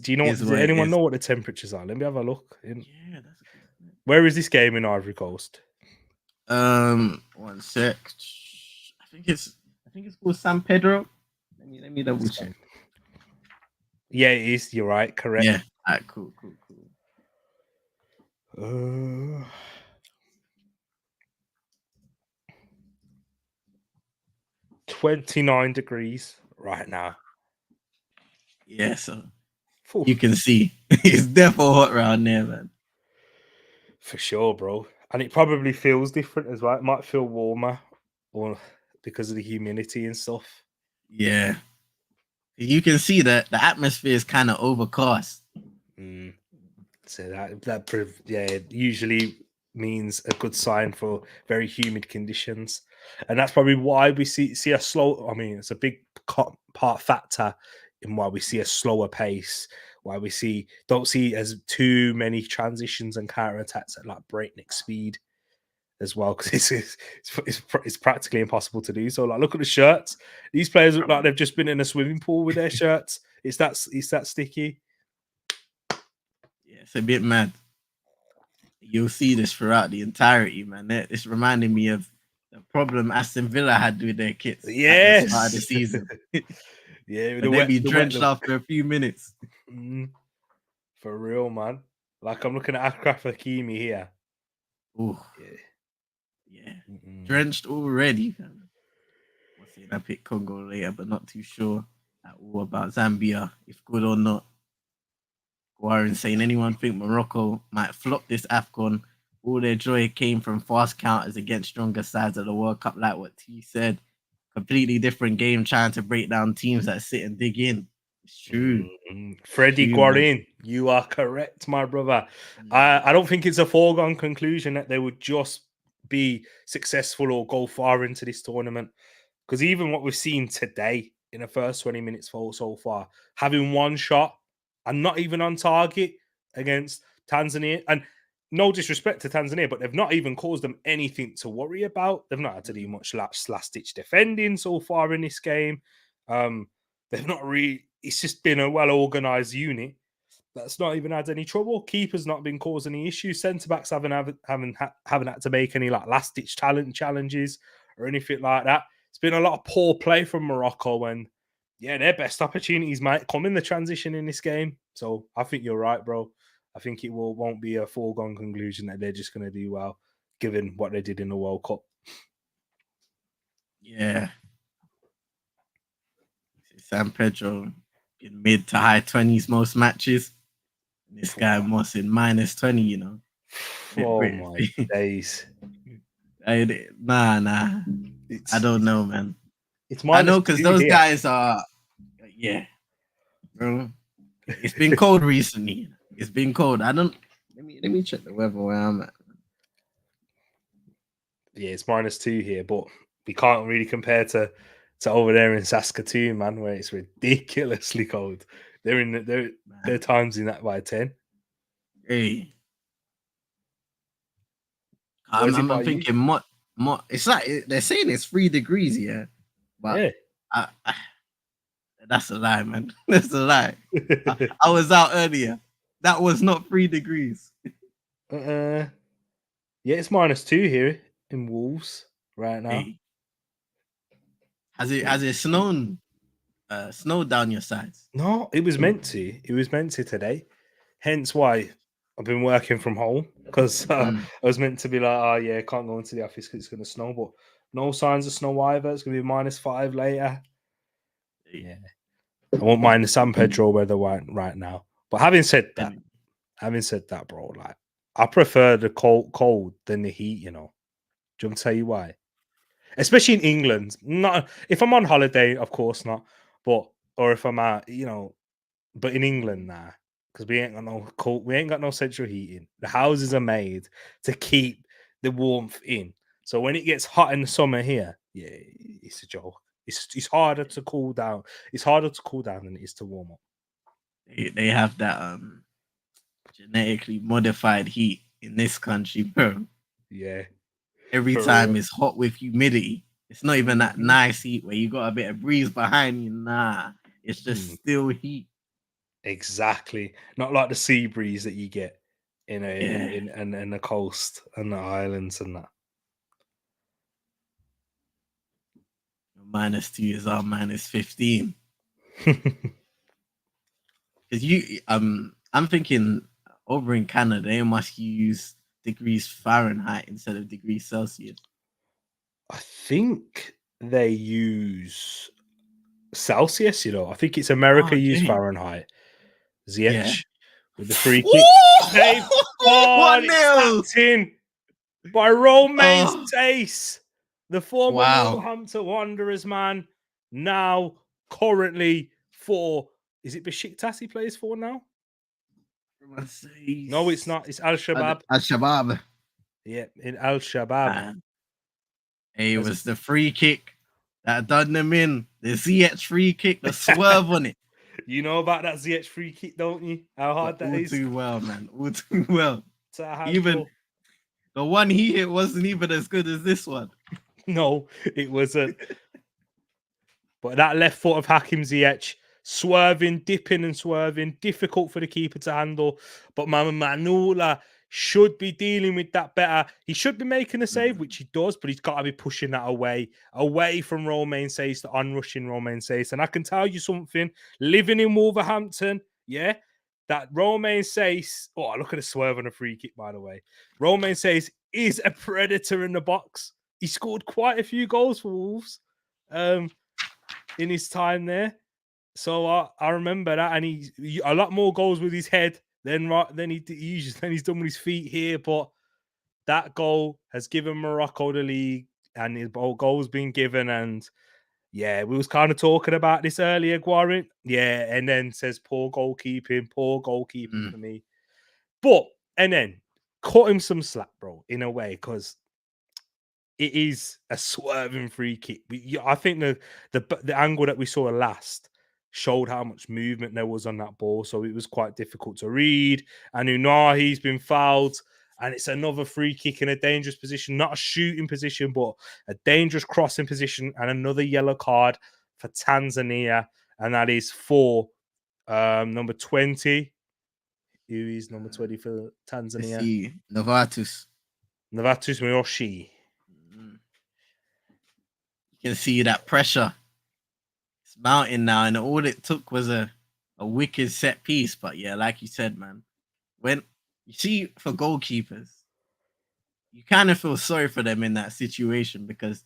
do you know? Does anyone know what the temperatures are? Let me have a look. Yeah, that's a good point. Where is this game in Ivory Coast? 1 sec. I think it's called San Pedro. Let me double check. Yeah, it is. You're right. Correct. Yeah. All right, cool. 29 degrees right now. Yeah, so you can see it's definitely hot around there, man. For sure, bro. And it probably feels different as well. It might feel warmer or because of the humidity and stuff. Yeah. You can see that the atmosphere is kind of overcast. So that usually means a good sign for very humid conditions, and that's probably why we see a slow. I mean, it's a big part factor in why we see a slower pace why we don't see as too many transitions and counter attacks at like breakneck speed as well, because it's practically impossible to do. So like, look at the shirts. These players look like they've just been in a swimming pool with their shirts. It's that sticky. Yeah, it's a bit mad. You'll see this throughout the entirety, man. It's reminding me of the problem Aston Villa had with their kits at the start of the season. Yeah, But they'd be drenched after a few minutes. For real, man. Like, I'm looking at Achraf Hakimi here. Oh, yeah. Drenched already. What's it? I pick Congo later, but not too sure at all about Zambia, if good or not. Warren saying anyone think Morocco might flop this Afcon? All their joy came from fast counters against stronger sides of the World Cup, like what T said. Completely different game trying to break down teams that sit and dig in. It's true. Freddie Guarin, you are correct, my brother. I don't think it's a foregone conclusion that they would just be successful or go far into this tournament. Because even what we've seen today in the first 20 minutes so far, having one shot and not even on target against Tanzania, and no disrespect to Tanzania, but they've not even caused them anything to worry about. They've not had to do much last-ditch defending so far in this game. They've not really. It's just been a well-organised unit that's not even had any trouble. Keeper's not been causing any issues. Centre-backs haven't had to make any like last-ditch talent challenges or anything like that. It's been a lot of poor play from Morocco, and their best opportunities might come in the transition in this game. So I think you're right, bro. I think it won't be a foregone conclusion that they're just going to do well, given what they did in the World Cup. Yeah. San Pedro in mid to high 20s most matches. This guy Moss in minus 20, you know. Oh my days. Nah. I don't know, man. I know because those guys are, bro. It's been cold recently. It's been cold. Let me check the weather where I'm at. Yeah, it's -2 here, but we can't really compare to over there in Saskatoon, man, where it's ridiculously cold. They're times in that by 10. Hey, I'm thinking more. It's like they're saying it's 3 degrees, yeah, but that's a lie, man. That's a lie. I was out earlier. That was not 3 degrees. Yeah, it's -2 here in Wolves right now. Hey. Has it snowed down your sides? No, it was meant to. It was meant to today. Hence why I've been working from home, because I was meant to be like, can't go into the office because it's going to snow, but no signs of snow either. It's going to be -5 later. Yeah. I won't mind the San Pedro weather right now. But having said that, bro, like, I prefer the cold than the heat, you know. Do you want to tell you why? Especially in England. Not if I'm on holiday, of course not. But if I'm out, but in England now, because we ain't got no central heating. The houses are made to keep the warmth in. So when it gets hot in the summer here, it's a joke. It's harder to cool down. It's harder to cool down than it is to warm up. They have that genetically modified heat in this country, bro. Yeah. Every time it's hot with humidity. It's not even that nice heat where you got a bit of breeze behind you. Nah, it's just still heat. Exactly. Not like the sea breeze that you get in the coast and the islands and that. -2 is our -15. Because I'm thinking over in Canada they must use degrees Fahrenheit instead of degrees Celsius. I think they use Celsius, I think it's America use Fahrenheit. Ziyech with the free kick. They've tapped in by Romain Tace, the former Wolverhampton Wanderers man, now currently for, is it Besiktas he plays for now? No, it's not. It's Al-Shabaab. Al-Shabaab. Yeah, in Al-Shabaab. Hey, it was the free kick that done them in. The Ziyech free kick, the swerve on it. You know about that ZH free kick, don't you? How hard that All is too well, man. All too well. to Even handle. the one he hit wasn't even as good as this one. No, it wasn't. But that left foot of Hakim Ziyech, swerving, dipping and swerving, difficult for the keeper to handle. But Mama Manula should be dealing with that better. He should be making a save, which he does, but he's got to be pushing that away from Romain Saiss to onrushing Romain Saiss. And I can tell you something, living in Wolverhampton, yeah, that Romain Saiss, oh, look at the swerve on a free kick, by the way. Romain Saiss is a predator in the box. He scored quite a few goals for Wolves. In his time there. So I remember that, and he's a lot more goals with his head than he's done with his feet here. But that goal has given Morocco the league, and his goal's been given. And yeah, we was kind of talking about this earlier, Guarin. Yeah, and then says poor goalkeeping for me. But and then cut him some slack, bro, in a way, because it is a swerving free kick. I think the angle that we saw last showed how much movement there was on that ball, so it was quite difficult to read. And Unahi's been fouled, and it's another free kick in a dangerous position, not a shooting position, but a dangerous crossing position, and another yellow card for Tanzania, and that is for number 20. Who is number 20 for Tanzania? Let's see, Novatus Miyoshi. You can see that pressure. It's mounting now, and all it took was a wicked set piece. But yeah, like you said, man, when you see for goalkeepers, you kind of feel sorry for them in that situation because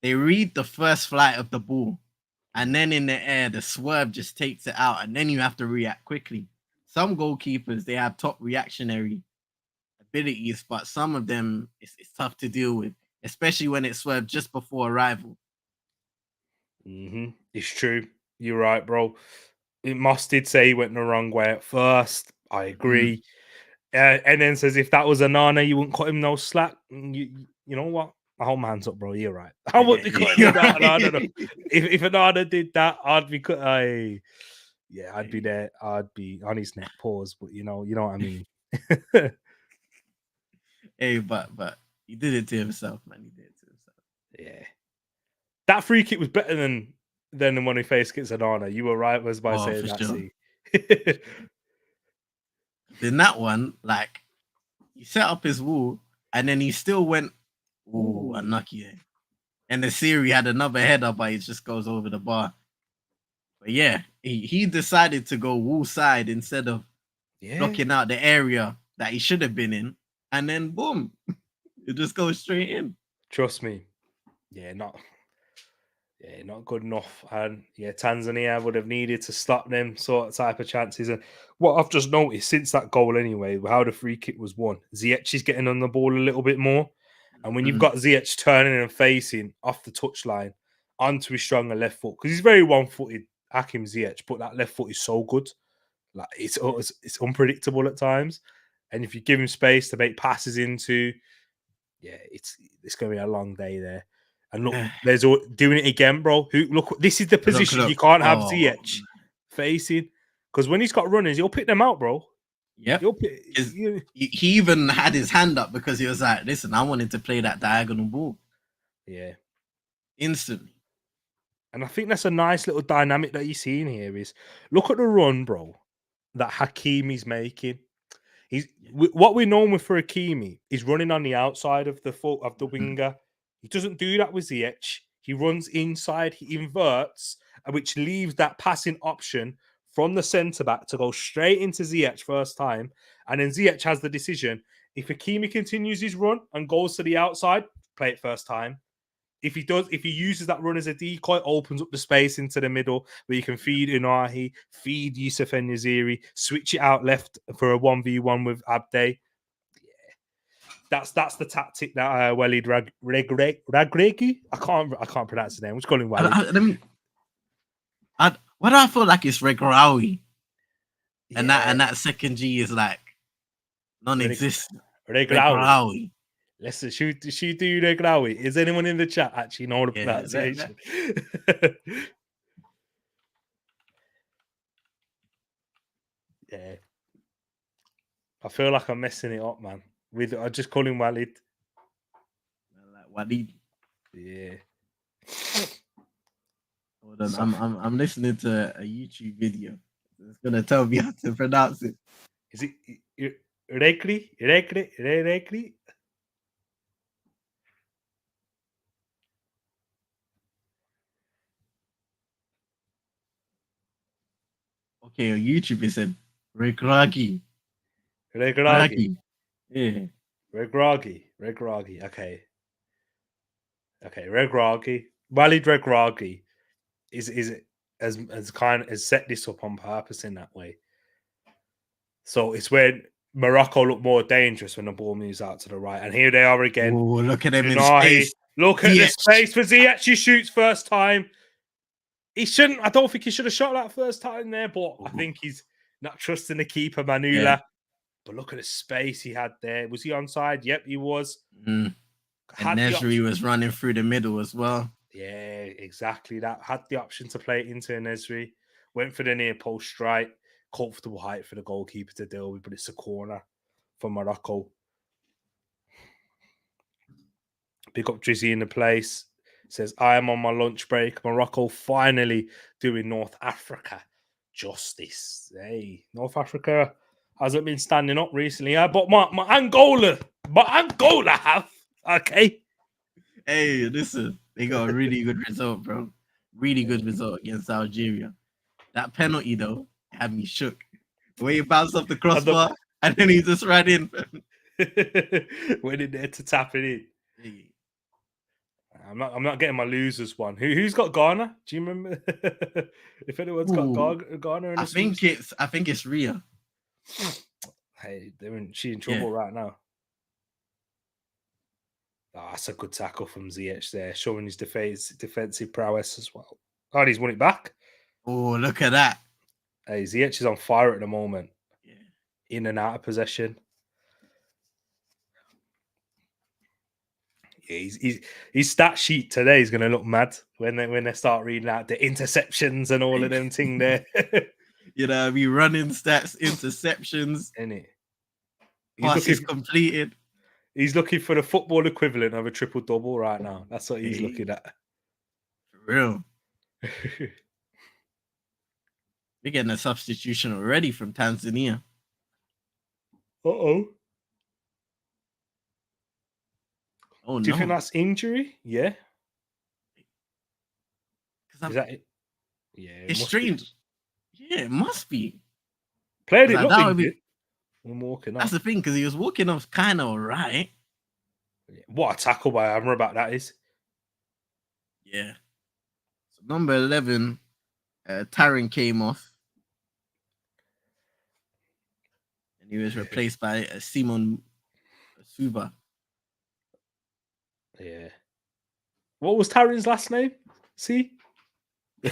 they read the first flight of the ball, and then in the air, the swerve just takes it out, and then you have to react quickly. Some goalkeepers, they have top reactionary abilities, but some of them, it's tough to deal with, especially when it swerved just before arrival. It's true. You're right, bro. Moss did say he went the wrong way at first. I agree. And then says if that was a Nana, you wouldn't cut him no slack. You know what? My whole man's up, bro. You're right. I wouldn't be cutting him that. I don't know. If a Nana did that, I'd be cut. I'd be there. I'd be on his neck. Pause. But you know what I mean. Hey, but he did it to himself, man. He did it to himself. Yeah. That free kick was better than the one he faced against Anana. You were right, was by saying that. Sure. In that one, like he set up his wall and then he still went, unlucky. And the Siri had another header, but it just goes over the bar. But yeah, he decided to go wall side instead of blocking out the area that he should have been in, and then boom, it just goes straight in. Trust me, not good enough. And Tanzania would have needed to stop them sort of type of chances. And what I've just noticed since that goal, anyway, how the free kick was won, Ziyech is getting on the ball a little bit more. And when you've got Ziyech turning and facing off the touchline onto his stronger left foot, because he's very one-footed, Hakim Ziyech, but that left foot is so good. Like it's unpredictable at times. And if you give him space to make passes into, it's going to be a long day there. And look, there's doing it again, bro. Look, this is the position you can't have Ziyech facing, because when he's got runners, he'll pick them out, bro. Yep. He even had his hand up because he was like, listen, I wanted to play that diagonal ball. Yeah. Instantly. And I think that's a nice little dynamic that you're seeing here is, look at the run, bro, that Hakimi's making. What we know for Hakimi is running on the outside of the foot of the winger. He doesn't do that with Ziyech. He runs inside, he inverts, which leaves that passing option from the centre-back to go straight into Ziyech first time. And then Ziyech has the decision. If Hakimi continues his run and goes to the outside, play it first time. If he uses that run as a decoy, opens up the space into the middle where you can feed Unahi, feed Yusuf and Naziri, switch it out left for a 1v1 with Abde. That's the tactic that Walid Ragregi. I can't pronounce his name. We're just calling Walid. What do I feel like it's Regraoui? And that second G is like non-existent. Regraoui. Listen, should do Regraoui? Is anyone in the chat actually know the pronunciation? Yeah. I feel like I'm messing it up, man. I just call him Walid. Like Waleed. Yeah. Hold on, Soft. I'm listening to a YouTube video. It's gonna tell me how to pronounce it. Is it Rekri? Okay, on YouTube it said Regragi. Regragi. Ragi. Yeah. Regragi. Okay. Regragi. Walid Regragi is as kind as set this up on purpose in that way. So it's when Morocco look more dangerous when the ball moves out to the right. And here they are again. Oh, look at them in Unahi, space. look at the Ziyech. space for Ziyech. He shoots first time. He shouldn't. I don't think he should have shot that first time there, but I think he's not trusting the keeper, Manula. Yeah. But look at the space he had there. Was he onside? Yep, he was. Mm. And Nesri was running through the middle as well. Yeah, exactly that. Had the option to play it into Nesri. Went for the near post strike. Comfortable height for the goalkeeper to deal with, but it's a corner for Morocco. Pick up Drizzy in the place. Says, I am on my lunch break. Morocco finally doing North Africa justice. Hey, North Africa hasn't been standing up recently, but my Angola have. Okay. Hey, listen, they got a really good result, bro. Really good result against Algeria. That penalty, though, had me shook. The way he bounced off the crossbar, and then he just ran in. Went in there to tap it in. Hey. I'm not getting my losers one. Who's got Ghana? Do you remember if anyone's got Ghana in the I think it's Ria. Hey, she's in trouble right now. Oh, that's a good tackle from Ziyech there, showing his defensive prowess as well. Oh, and he's won it back. Oh, look at that. Hey, Ziyech is on fire at the moment. Yeah. In and out of possession. Yeah, his stat sheet today is going to look mad when they start reading out the interceptions and all of them thing there. You know, running stats, interceptions, Innit? passes completed. He's looking for the football equivalent of a triple double right now. That's what he's looking at. For real. We're getting a substitution already from Tanzania. Uh-oh. Oh, do you think that's injury? Yeah. Is that it? Yeah. It's strange. Yeah, it must be. Played it not injured. I'm walking off. That's the thing, because he was walking off kind of right. What a tackle by Amrabat that is. Yeah. So number 11, Taran came off. And he was replaced by Simon Suba. Yeah. What was Taran's last name? See?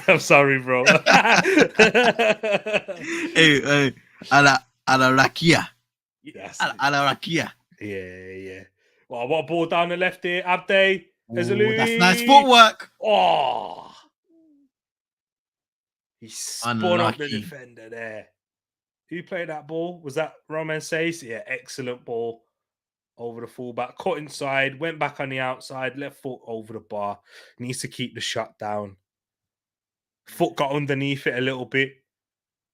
I'm sorry, bro. Hey, Alarakia. Yes. Alarakia. Yeah. Well, what ball down the left here? Abde. That's nice footwork. Oh. He spun up the defender there. Who played that ball? Was that Roman Sace? Yeah, excellent ball over the fullback. Cut inside, went back on the outside, left foot over the bar. Needs to keep the shot down. Foot got underneath it a little bit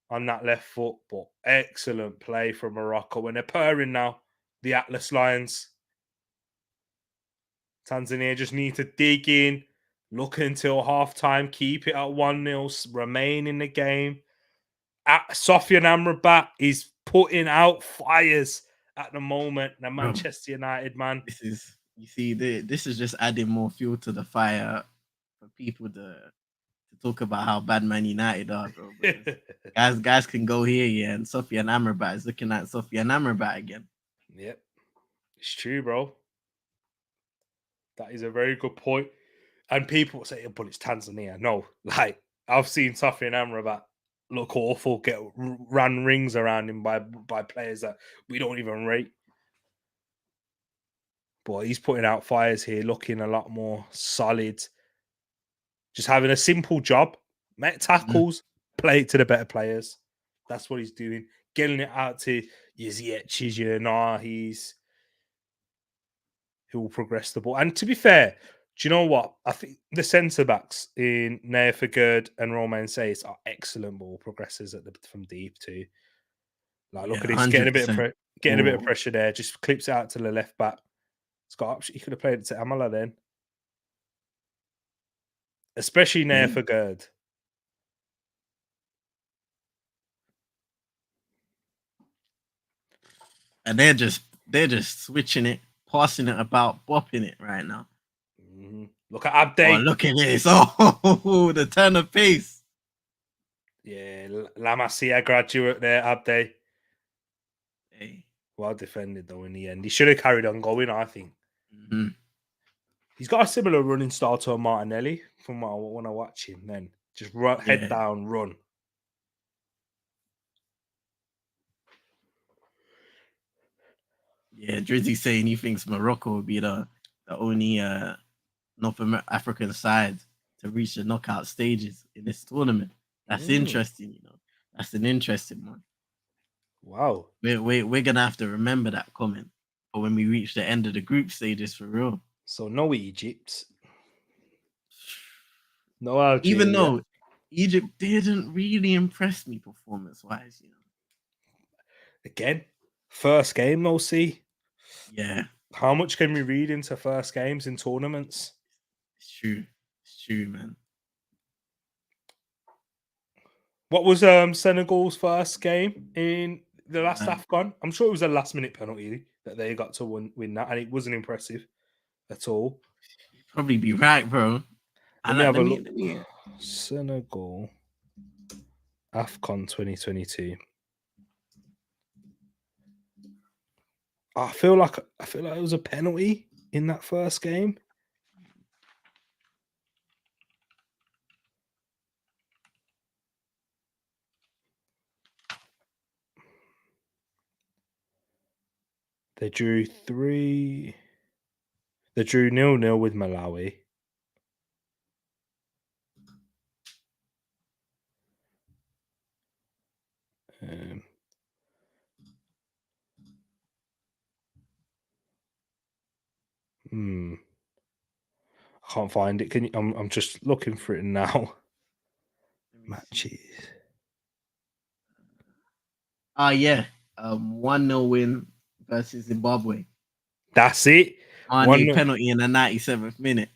on that left foot, but excellent play from Morocco. And they're purring now, the Atlas Lions. Tanzania just need to dig in, look until half-time, keep it at 1-0, remain in the game. Sofian Amrabat is putting out fires at the moment. The Manchester United man. This is just adding more fuel to the fire for people to talk about how bad Man United are, bro. guys can go here, yeah, and Sofian Amrabat is looking at Sofian Amrabat again. Yep, it's true, bro. That is a very good point. And people say, but it's Tanzania. No, like I've seen Sofian Amrabat look awful, get ran rings around him by players that we don't even rate. But he's putting out fires here, looking a lot more solid. Just having a simple job, make tackles, play it to the better players. That's what he's doing. getting it out to your Ziyech's, your Nahis, who will progress the ball. And to be fair, do you know what? I think the centre backs in Neafagerd and Romain Says are excellent ball progressors from deep too. Like, look Yeah, at this, getting a bit 100%. of pressure there. Just clips it out to the left back. It's got. He could have played it to Amala then, especially Yeah. Neafagerd. And they're just switching it, passing it about, bopping it right now. Look at Oh, Abde. look at this. Oh, the turn of pace. Yeah, La Masia graduate there, Abde. Hey. Well defended though in the end. He should have carried on going, I think. Mm-hmm. He's got a similar running style to a Martinelli from when I watch him then. Just run, head down, run. Yeah, Drizzy's saying he thinks Morocco will be the only North African side to reach the knockout stages in this tournament. That's interesting, you know. That's an interesting one. Wow. We're gonna have to remember that comment for when we reach the end of the group stages for real. So no Egypt. No Algeria. Even though Egypt didn't really impress me performance-wise, you know. Again, first game, they'll see. Yeah. How much can we read into first games in tournaments? It's true. It's true, man. What was Senegal's first game in the last Afcon? I'm sure it was a last-minute penalty that they got to win that, and it wasn't impressive at all. You'd probably be right, bro. Let me have a look. Senegal Afcon 2022. I feel like it was a penalty in that first game. They drew 0-0 with Malawi. I can't find it. Can you? I'm just looking for it now. Matches. Yeah. 1-0 win versus Zimbabwe. That's it. One penalty in the 97th minute.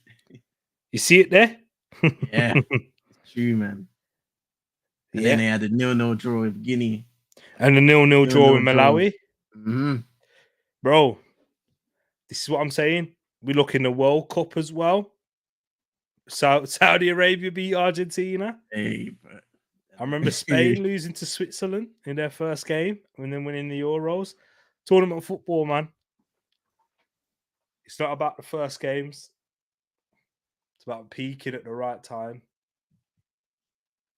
You see it there? Yeah. It's true, man. And then they had a 0-0 draw with Guinea. And a 0-0 draw with Malawi. Mm-hmm. Bro, this is what I'm saying. We look in the World Cup as well. Saudi Arabia beat Argentina. Hey, bro. I remember Spain losing to Switzerland in their first game and then winning the Euros. Tournament football, man. It's not about the first games. It's about peaking at the right time.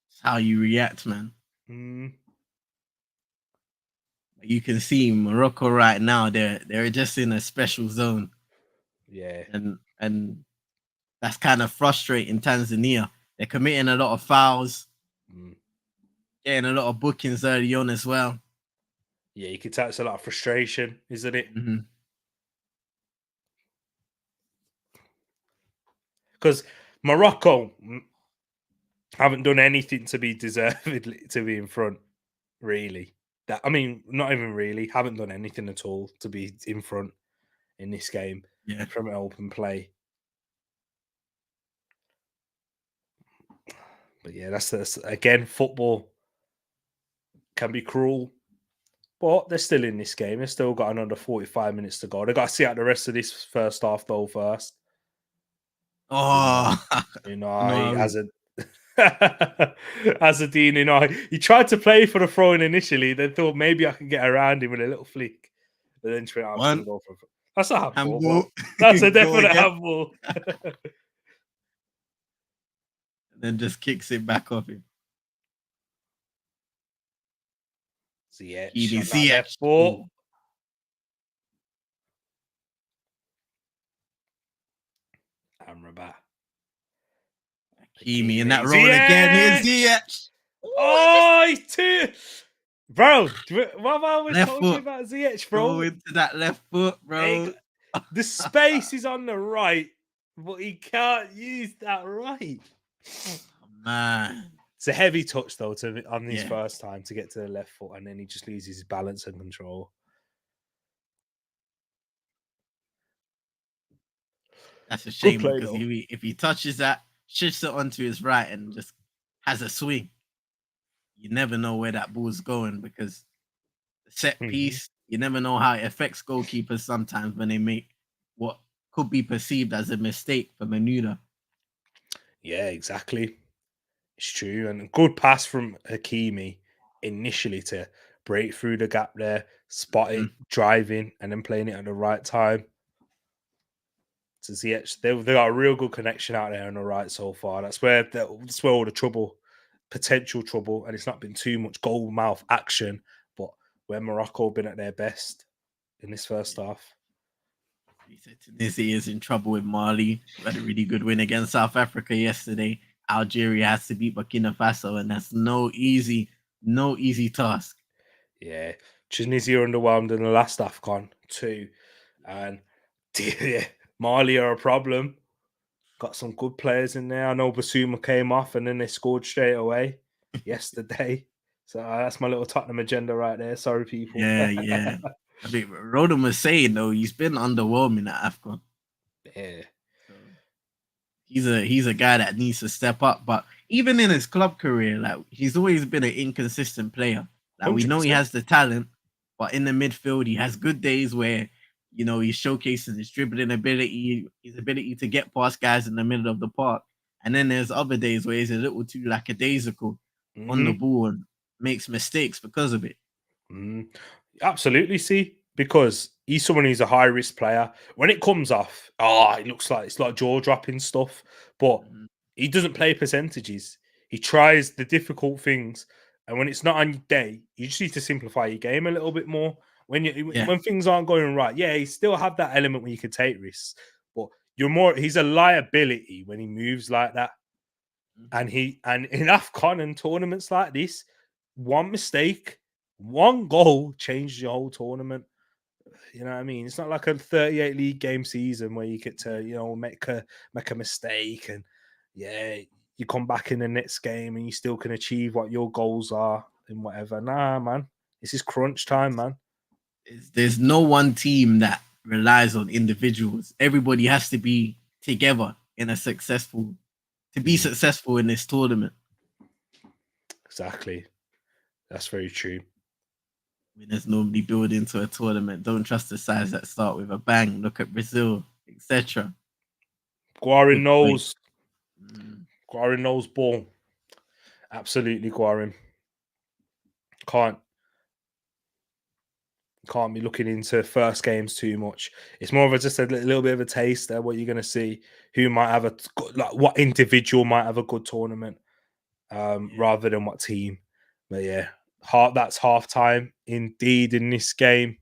It's how you react, man. You can see Morocco right now. They're just in a special zone. Yeah. And that's kind of frustrating Tanzania. They're committing a lot of fouls. Getting a lot of bookings early on as well. Yeah, you can tell it's a lot of frustration, isn't it? Because Morocco haven't done anything to be deservedly to be in front, really. Not even really. Haven't done anything at all to be in front in this game from an open play. But yeah, that's again, football can be cruel. But they're still in this game. They've still got another 45 minutes to go. They've got to see out the rest of this first half, though, first. Oh, as a Dean, he tried to play for the throw-in initially. Then thought maybe I could get around him with a little flick. But then I'm going to go for it. That's a handball. That's a definite handball. Then just kicks it back off him. Ziyech. Amrabat. Hakimi in that role again. Here's Ziyech. Oh, he's too. Bro, what have I always Left told you foot. about ZH, Go bro? into that left foot, bro. The space is on the right, but he can't use that right. Man. It's a heavy touch though on his Yeah. first time to get to the left foot, and then he just loses his balance and control. That's a Good shame play because though. if he touches that, shifts it onto his right and just has a swing, you never know where that ball's going because the set Mhm. piece, you never know how it affects goalkeepers sometimes when they make what could be perceived as a mistake for Menuda. Yeah, exactly. It's true. And a good pass from Hakimi initially to break through the gap there, spot Mhm. it, driving, and then playing it at the right time. To ZH, they got a real good connection out there on the right so far. That's where all the trouble, potential trouble, and it's not been too much goal mouth action, but where Morocco been at their best in this first half. He said Tunisia is in trouble with Mali, who had a really good win against South Africa yesterday. Algeria has to beat Burkina Faso, and that's no easy task. Yeah, Tunisia underwhelmed in the last Afcon too, and yeah, Mali are a problem. Got some good players in there. I know Basuma came off and then they scored straight away yesterday. So that's my little Tottenham agenda right there. Sorry, people. Yeah, yeah. I think Rodham was saying though he's been underwhelming at Afcon. Yeah. So he's a guy that needs to step up. But even in his club career, like he's always been an inconsistent player. Like we know he 100%. has the talent, but in the midfield, he has good days where he's showcasing his dribbling ability, his ability to get past guys in the middle of the park. And then there's other days where he's a little too lackadaisical on the Hmm. ball and makes mistakes because of it. Mm. Absolutely, see, because he's someone who's a high risk player. When it comes off, it looks like it's like jaw dropping stuff, but Mhm. he doesn't play percentages. He tries the difficult things, and when it's not on your day, you just need to simplify your game a little bit more. Yeah. When things aren't going right, yeah, he still have that element where you can take risks, but you're more. He's a liability when he moves like that, Mhm. and in Afcon and tournaments like this, one mistake, one goal changed your whole tournament. You know what I mean? It's not like a 38 league game season where you get to, make a mistake and yeah, you come back in the next game and you still can achieve what your goals are and whatever. Nah, man. This is crunch time, man. There's no one team that relies on individuals. Everybody has to be together in a successful to be Mm, successful in this tournament. exactly. That's very true. Winners normally build into a tournament. Don't trust the sides that start with a bang. Look at Brazil, etc. Guarin Good point. knows. Mm, Guarin knows ball. Absolutely, Guarin. Can't can't be looking into first games too much. It's more of just a little bit of a taste of what you're going to see. Who might have like what individual might have a good tournament, yeah. rather than what team. But yeah, that's half time indeed in this game,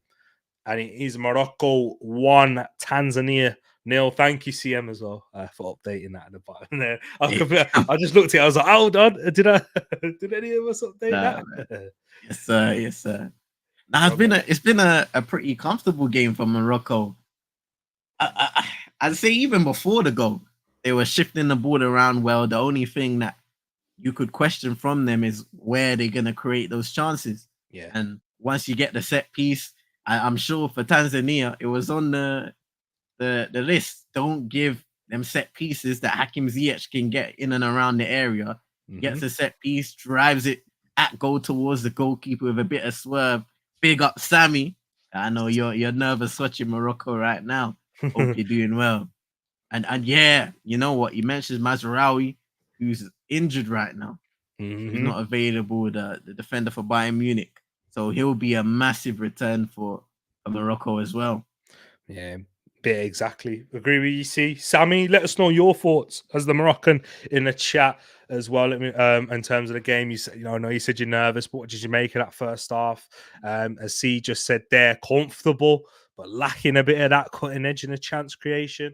and it is Morocco 1, Tanzania 0. Thank you, CM, as well, for updating that at the bottom there. I just looked at it. I was like, hold on, did I? Did any of us update Nah, that? man. Yes, sir. Yes, sir. Now Well, man. it's been a pretty comfortable game for Morocco. I'd say even before the goal, they were shifting the ball around well. The only thing that you could question from them is where they're going to create those chances. Yeah. And once you get the set piece, I'm sure for Tanzania, it was on the list. Don't give them set pieces that Hakim Ziyech can get in and around the area. He Hmm. gets a set piece, drives it at goal towards the goalkeeper with a bit of swerve. Big up Sammy. I know you're nervous watching Morocco right now. Hope you're doing well. And yeah, you know what? You mentioned Mazraoui, who's injured right now. So he's Hmm. not available, the defender for Bayern Munich. So he'll be a massive return for Morocco as well. Yeah, bit exactly. Agree with you. See, Sammy, let us know your thoughts as the Moroccan in the chat as well. Let me, in terms of the game, you said, I know you said you're nervous, but what did you make of that first half? As C just said, they're comfortable, but lacking a bit of that cutting edge and a chance creation.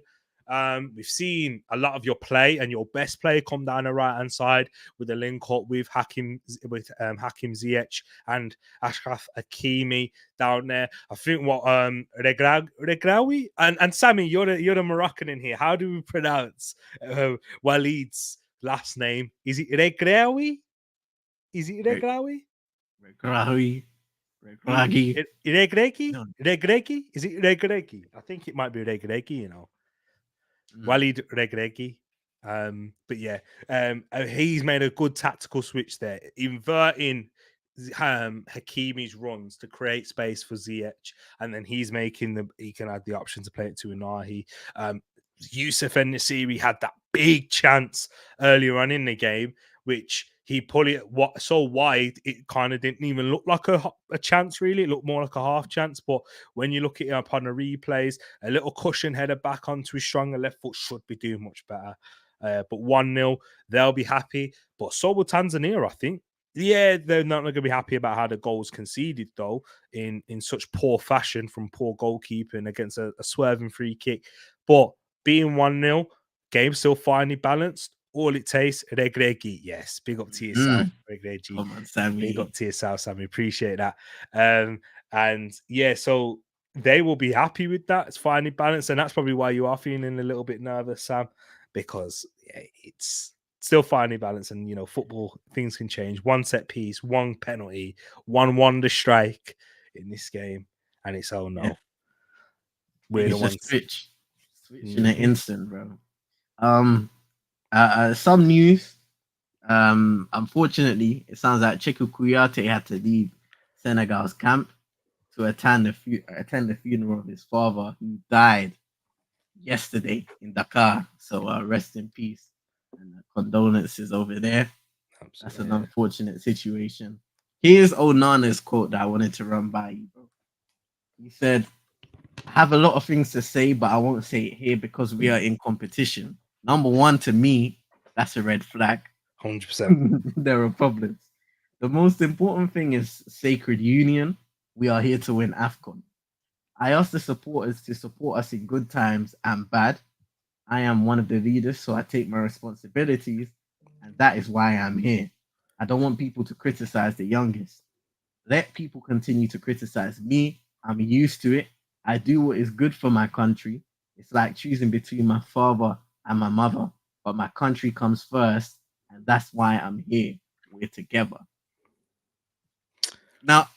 We've seen a lot of your play and your best player come down the right hand side with a link up with Hakim Ziyech and Ashraf Hakimi down there. I think what Regraoui and Sammy, you're the Moroccan in here. How do we pronounce Walid's last name? Is it Regraoui? Is it Regraoui? Regrahi. Regragi. Regregi? No. Regregi? Is it Regregi? I think it might be Regregi, you know. Walid Regregi. But yeah, he's made a good tactical switch there, inverting Hakimi's runs to create space for Ziyech, and then he can add the option to play it to Inahi. Yusuf En-Nesyri had that big chance earlier on in the game, which he pulled it so wide it kind of didn't even look like a chance, really. It looked more like a half chance. But when you look at it upon the replays, a little cushion header back onto his stronger left foot should be doing much better. But 1-0, they'll be happy. But so will Tanzania, I think. Yeah, they're not going to be happy about how the goals conceded, though, in such poor fashion from poor goalkeeping against a swerving free kick. But being 1-0, game still finely balanced. All it takes, Regregi. Yes, big up to yourself, Regregi. Come on, Sammy. Big up to yourself, Sammy. Appreciate that. And yeah, so they will be happy with that. It's finely balanced, and that's probably why you are feeling a little bit nervous, Sam, because it's still finely balanced, and football, things can change. One set piece, one penalty, one wonder strike in this game, and it's we're the ones switch in an instant, bro. Some news. Unfortunately, it sounds like Cheku Kouyaté had to leave Senegal's camp to attend the funeral of his father, who died yesterday in Dakar. So rest in peace and condolences over there. Absolutely. That's an unfortunate situation. Here's Onana's quote that I wanted to run by you, bro. He said, "I have a lot of things to say, but I won't say it here because we are in competition. Number one, to me, that's a red flag. 100%. There are problems. The most important thing is sacred union. We are here to win Afcon. I ask the supporters to support us in good times and bad. I am one of the leaders, so I take my responsibilities, and that is why I'm here. I don't want people to criticize the youngest. Let people continue to criticize me. I'm used to it. I do what is good for my country. It's like choosing between my father and my mother, but my country comes first, and that's why I'm here. We're together." Now,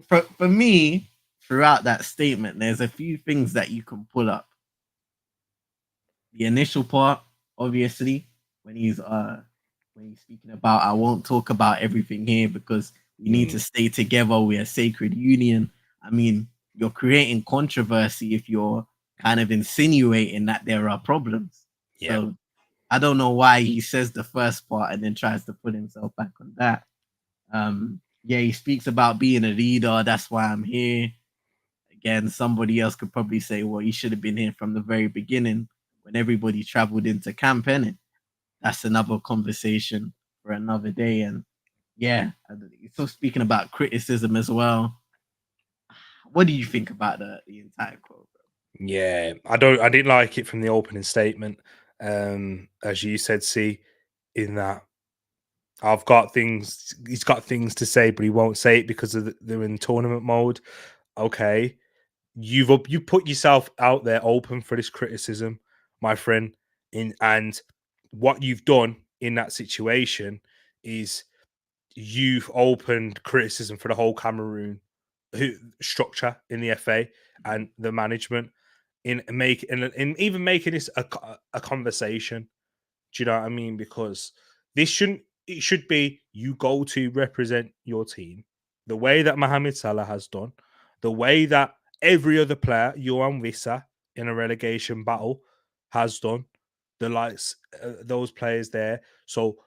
for me, throughout that statement, there's a few things that you can pull up. The initial part, obviously, when he's speaking about, I won't talk about everything here because we need to stay together. We're a sacred union. I mean, you're creating controversy if you're kind of insinuating that there are problems. Yeah. So I don't know why he says the first part and then tries to put himself back on that. Yeah, he speaks about being a leader. That's why I'm here. Again, somebody else could probably say, well, he should have been here from the very beginning when everybody traveled into camp, innit? That's another conversation for another day. And yeah, so speaking about criticism as well, what do you think about the entire quote, bro? Yeah, I didn't like it from the opening statement. As you said, see, in that he's got things to say, but he won't say it because they're in tournament mode. Okay, you put yourself out there open for this criticism, my friend, and what you've done in that situation is you've opened criticism for the whole Cameroon structure in the FA and the management in even making this a conversation. Do you know what I mean? Because it should be you go to represent your team the way that Mohamed Salah has done, the way that every other player, Johan Wissa, in a relegation battle has done, the likes those players there. So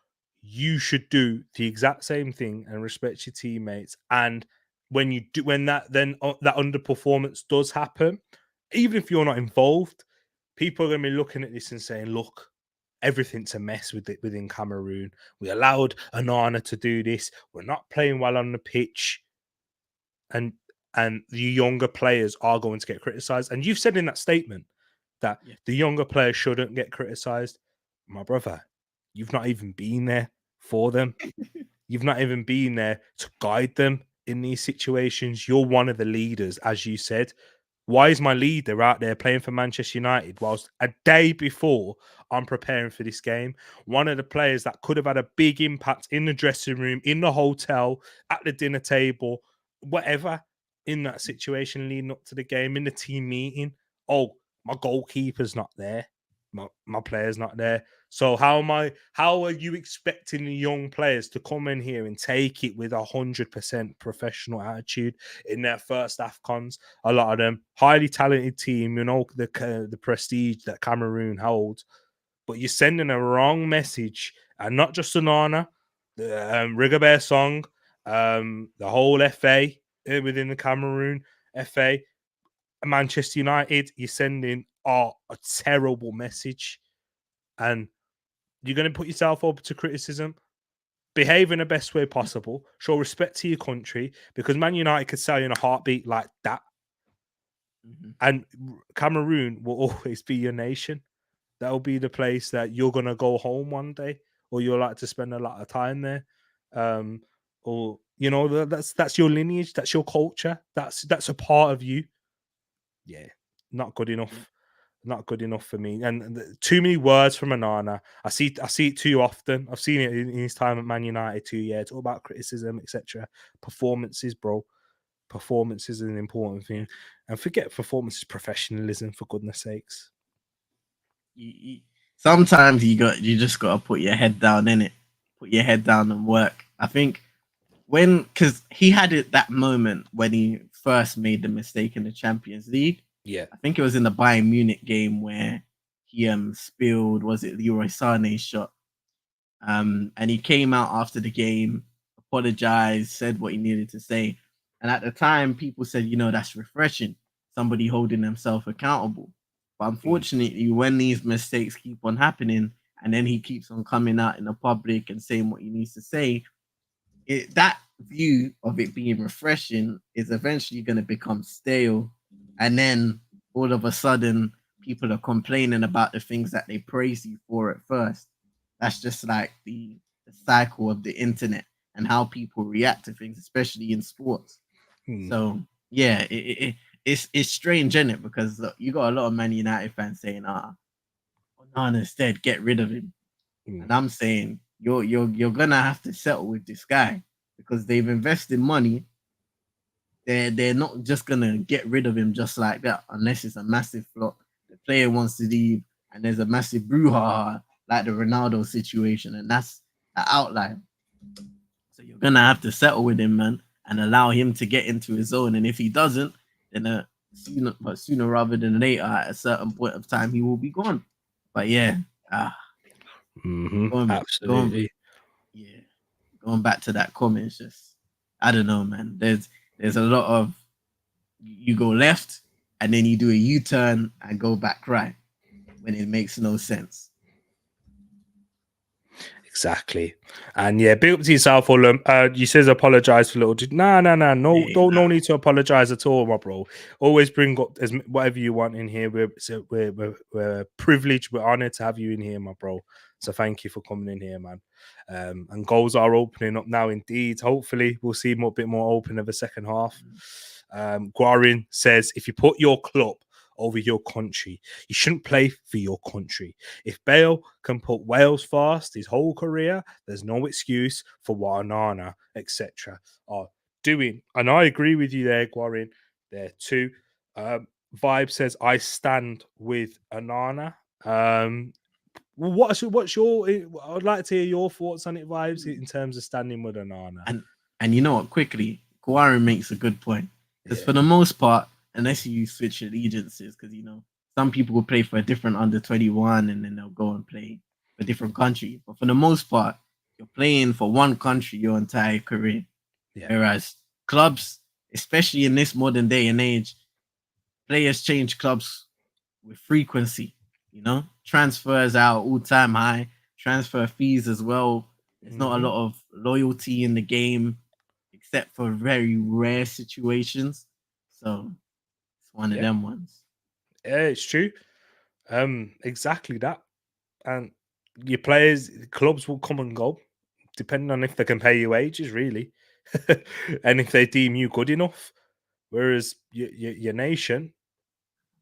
you should do the exact same thing and respect your teammates. And when that underperformance does happen, even if you're not involved, people are going to be looking at this and saying, look, everything's a mess within Cameroon. We allowed Onana to do this. We're not playing well on the pitch. And the younger players are going to get criticised. And you've said in that statement, that Yeah. the younger players shouldn't get criticised. My brother, you've not even been there for them. You've not even been there to guide them in these situations. You're one of the leaders, as you said. Why is my leader out there playing for Manchester United whilst a day before I'm preparing for this game? One of the players that could have had a big impact in the dressing room, in the hotel, at the dinner table, whatever, in that situation leading up to the game, in the team meeting. Oh, my goalkeeper's not there. My player's not there. So how are you expecting the young players to come in here and take it with 100% professional attitude in their first Afcons? A lot of them highly talented team, you know, the prestige that Cameroon holds, but you're sending a wrong message, and not just Onana, the Rigobert song, the whole FA within the Cameroon FA, Manchester United. You're sending a terrible message, and you're going to put yourself open to criticism. Behave in the best way possible. Show respect to your country, because Man United could sell you in a heartbeat like that. Mm-hmm. And Cameroon will always be your nation. That'll be the place that you're gonna go home one day, or you'll like to spend a lot of time there. Or you know, that's your lineage, that's your culture, that's a part of you. Yeah, not good Yeah. enough. Not good enough for me. And too many words from Onana. I see it too often. I've seen it in his time at Man United 2 years. It's all about criticism, etc. Performances, bro. Performance is an important Yeah. thing. And forget performance is professionalism, for goodness sakes. Sometimes you just gotta put your head down in it. Put your head down and work. I think because he had it that moment when he first made the mistake in the Champions League. Yeah. I think it was in the Bayern Munich game where he spilled, was it Leroy Sané's shot? And he came out after the game, apologized, said what he needed to say. And at the time, people said, that's refreshing. Somebody holding themselves accountable. But unfortunately, when these mistakes keep on happening, and then he keeps on coming out in the public and saying what he needs to say, that view of it being refreshing is eventually going to become stale. And then all of a sudden, people are complaining about the things that they praise you for at first. That's just like the cycle of the internet and how people react to things, especially in sports. Mm. So yeah, it's strange, isn't it? Because look, you got a lot of Man United fans saying, Onana instead, get rid of him. Mm. And I'm saying you're gonna have to settle with this guy because they've invested money. They're not just gonna get rid of him just like that unless it's a massive flop. The player wants to leave and there's a massive brouhaha like the Ronaldo situation, and that's an outlier. So you're gonna have to settle with him, man, and allow him to get into his zone. And if he doesn't, then sooner rather than later, at a certain point of time, he will be gone. But yeah, going going Absolutely. yeah, going back to that comment, it's just I don't know, man. There's a lot of you go left and then you do a U-turn and go back right when it makes no sense. Exactly. And yeah, big up to yourself, Fulham. You says apologize for little. No, Hey, don't nah. no need to apologize at all, my bro. Always bring up whatever you want in here. We're privileged. We're honored to have you in here, my bro. So thank you for coming in here, man. And goals are opening up now. Indeed, hopefully we'll see a bit more open of the second half. Guarin says, if you put your club over your country, you shouldn't play for your country. If Bale can put Wales first his whole career, there's no excuse for what Onana, etc. are doing. And I agree with you there, Guarin, there too. Vibe says, I stand with Onana. What's your? I'd like to hear your thoughts on it, Vibes, in terms of standing with Onana. And you know what? Quickly, Guarin makes a good point because Yeah, for the most part, unless you switch allegiances, because some people will play for a different under 21 and then they'll go and play for a different country. But for the most part, you're playing for one country your entire career. yeah, Whereas clubs, especially in this modern day and age, players change clubs with frequency. Transfers are all time high, transfer fees as well. There's not a mm-hmm. lot of loyalty in the game except for very rare situations. So it's one of Yeah. them ones. Yeah, it's true. Exactly that. And your players, clubs will come and go, depending on if they can pay you wages, really, and if they deem you good enough. Whereas your nation,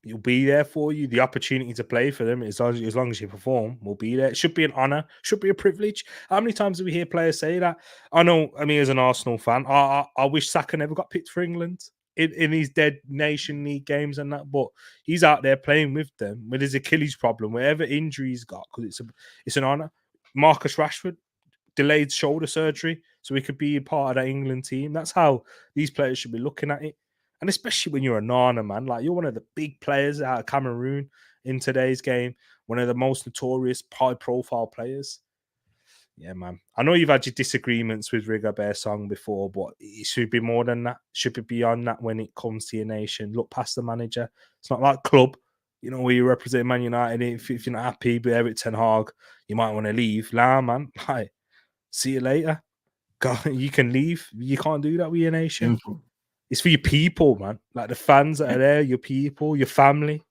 you'll be there for you. The opportunity to play for them, as long as you perform, will be there. It should be an honor, should be a privilege. How many times do we hear players say that? I know. I mean, as an Arsenal fan, I wish Saka never got picked for England in these dead Nation League games and that. But he's out there playing with them with his Achilles problem, whatever injury he's got, because it's an honor. Marcus Rashford delayed shoulder surgery so he could be a part of that England team. That's how these players should be looking at it. And especially when you're a Nana, man, like you're one of the big players out of Cameroon in today's game, one of the most notorious high profile players. Yeah, man. I know you've had your disagreements with Rigobert Song before, but it should be more than that. It should be beyond that when it comes to your nation. Look past the manager. It's not like club, where you represent Man United. If you're not happy with Eric Ten Hag, you might want to leave. Nah, man. Hi. See you later. God, you can leave. You can't do that with your nation. Simple. It's for your people, man. Like the fans that are there, your people, your family.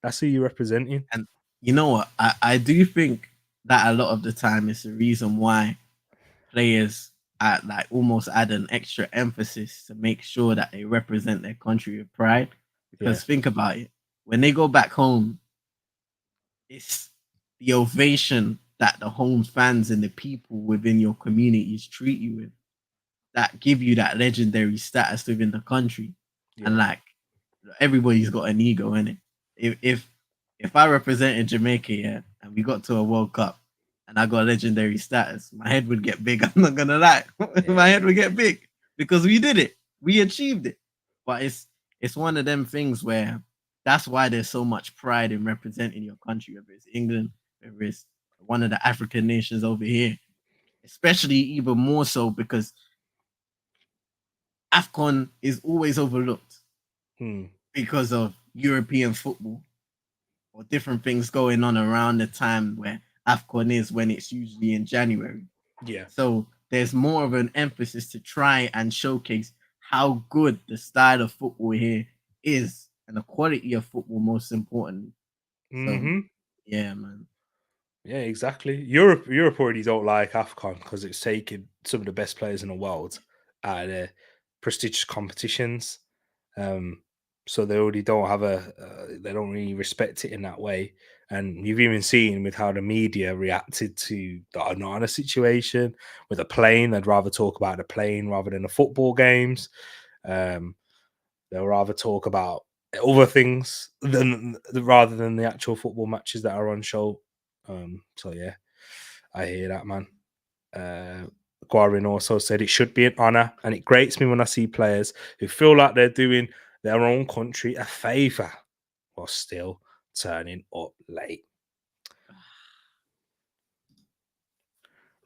That's who you're representing. And you know what? I do think that a lot of the time it's the reason why players like almost add an extra emphasis to make sure that they represent their country with pride. Because think about it, when they go back home, it's the ovation that the home fans and the people within your communities treat you with that give you that legendary status within the country. And like everybody's got an ego in it. If I represented Jamaica, yeah, and we got to a World Cup and I got legendary status, my head would get big. I'm not gonna lie. My head would get big because we did it. We achieved it. But it's one of them things where that's why there's so much pride in representing your country, whether it's England, whether it's one of the African nations over here, especially even more so because Afcon is always overlooked because of European football or different things going on around the time where Afcon is, when it's usually in January. Yeah. So there's more of an emphasis to try and showcase how good the style of football here is and the quality of football, most importantly. So, yeah, man. Yeah, exactly. Europe already don't like Afcon because it's taken some of the best players in the world out of their prestigious competitions. So they already don't have they don't really respect it in that way. And you've even seen with how the media reacted to the Onana situation with a plane. They'd rather talk about the plane rather than the football games. They'll rather talk about other things rather than the actual football matches that are on show. So yeah, I hear that, man. Guarin also said it should be an honor, and it grates me when I see players who feel like they're doing their own country a favor while still turning up late.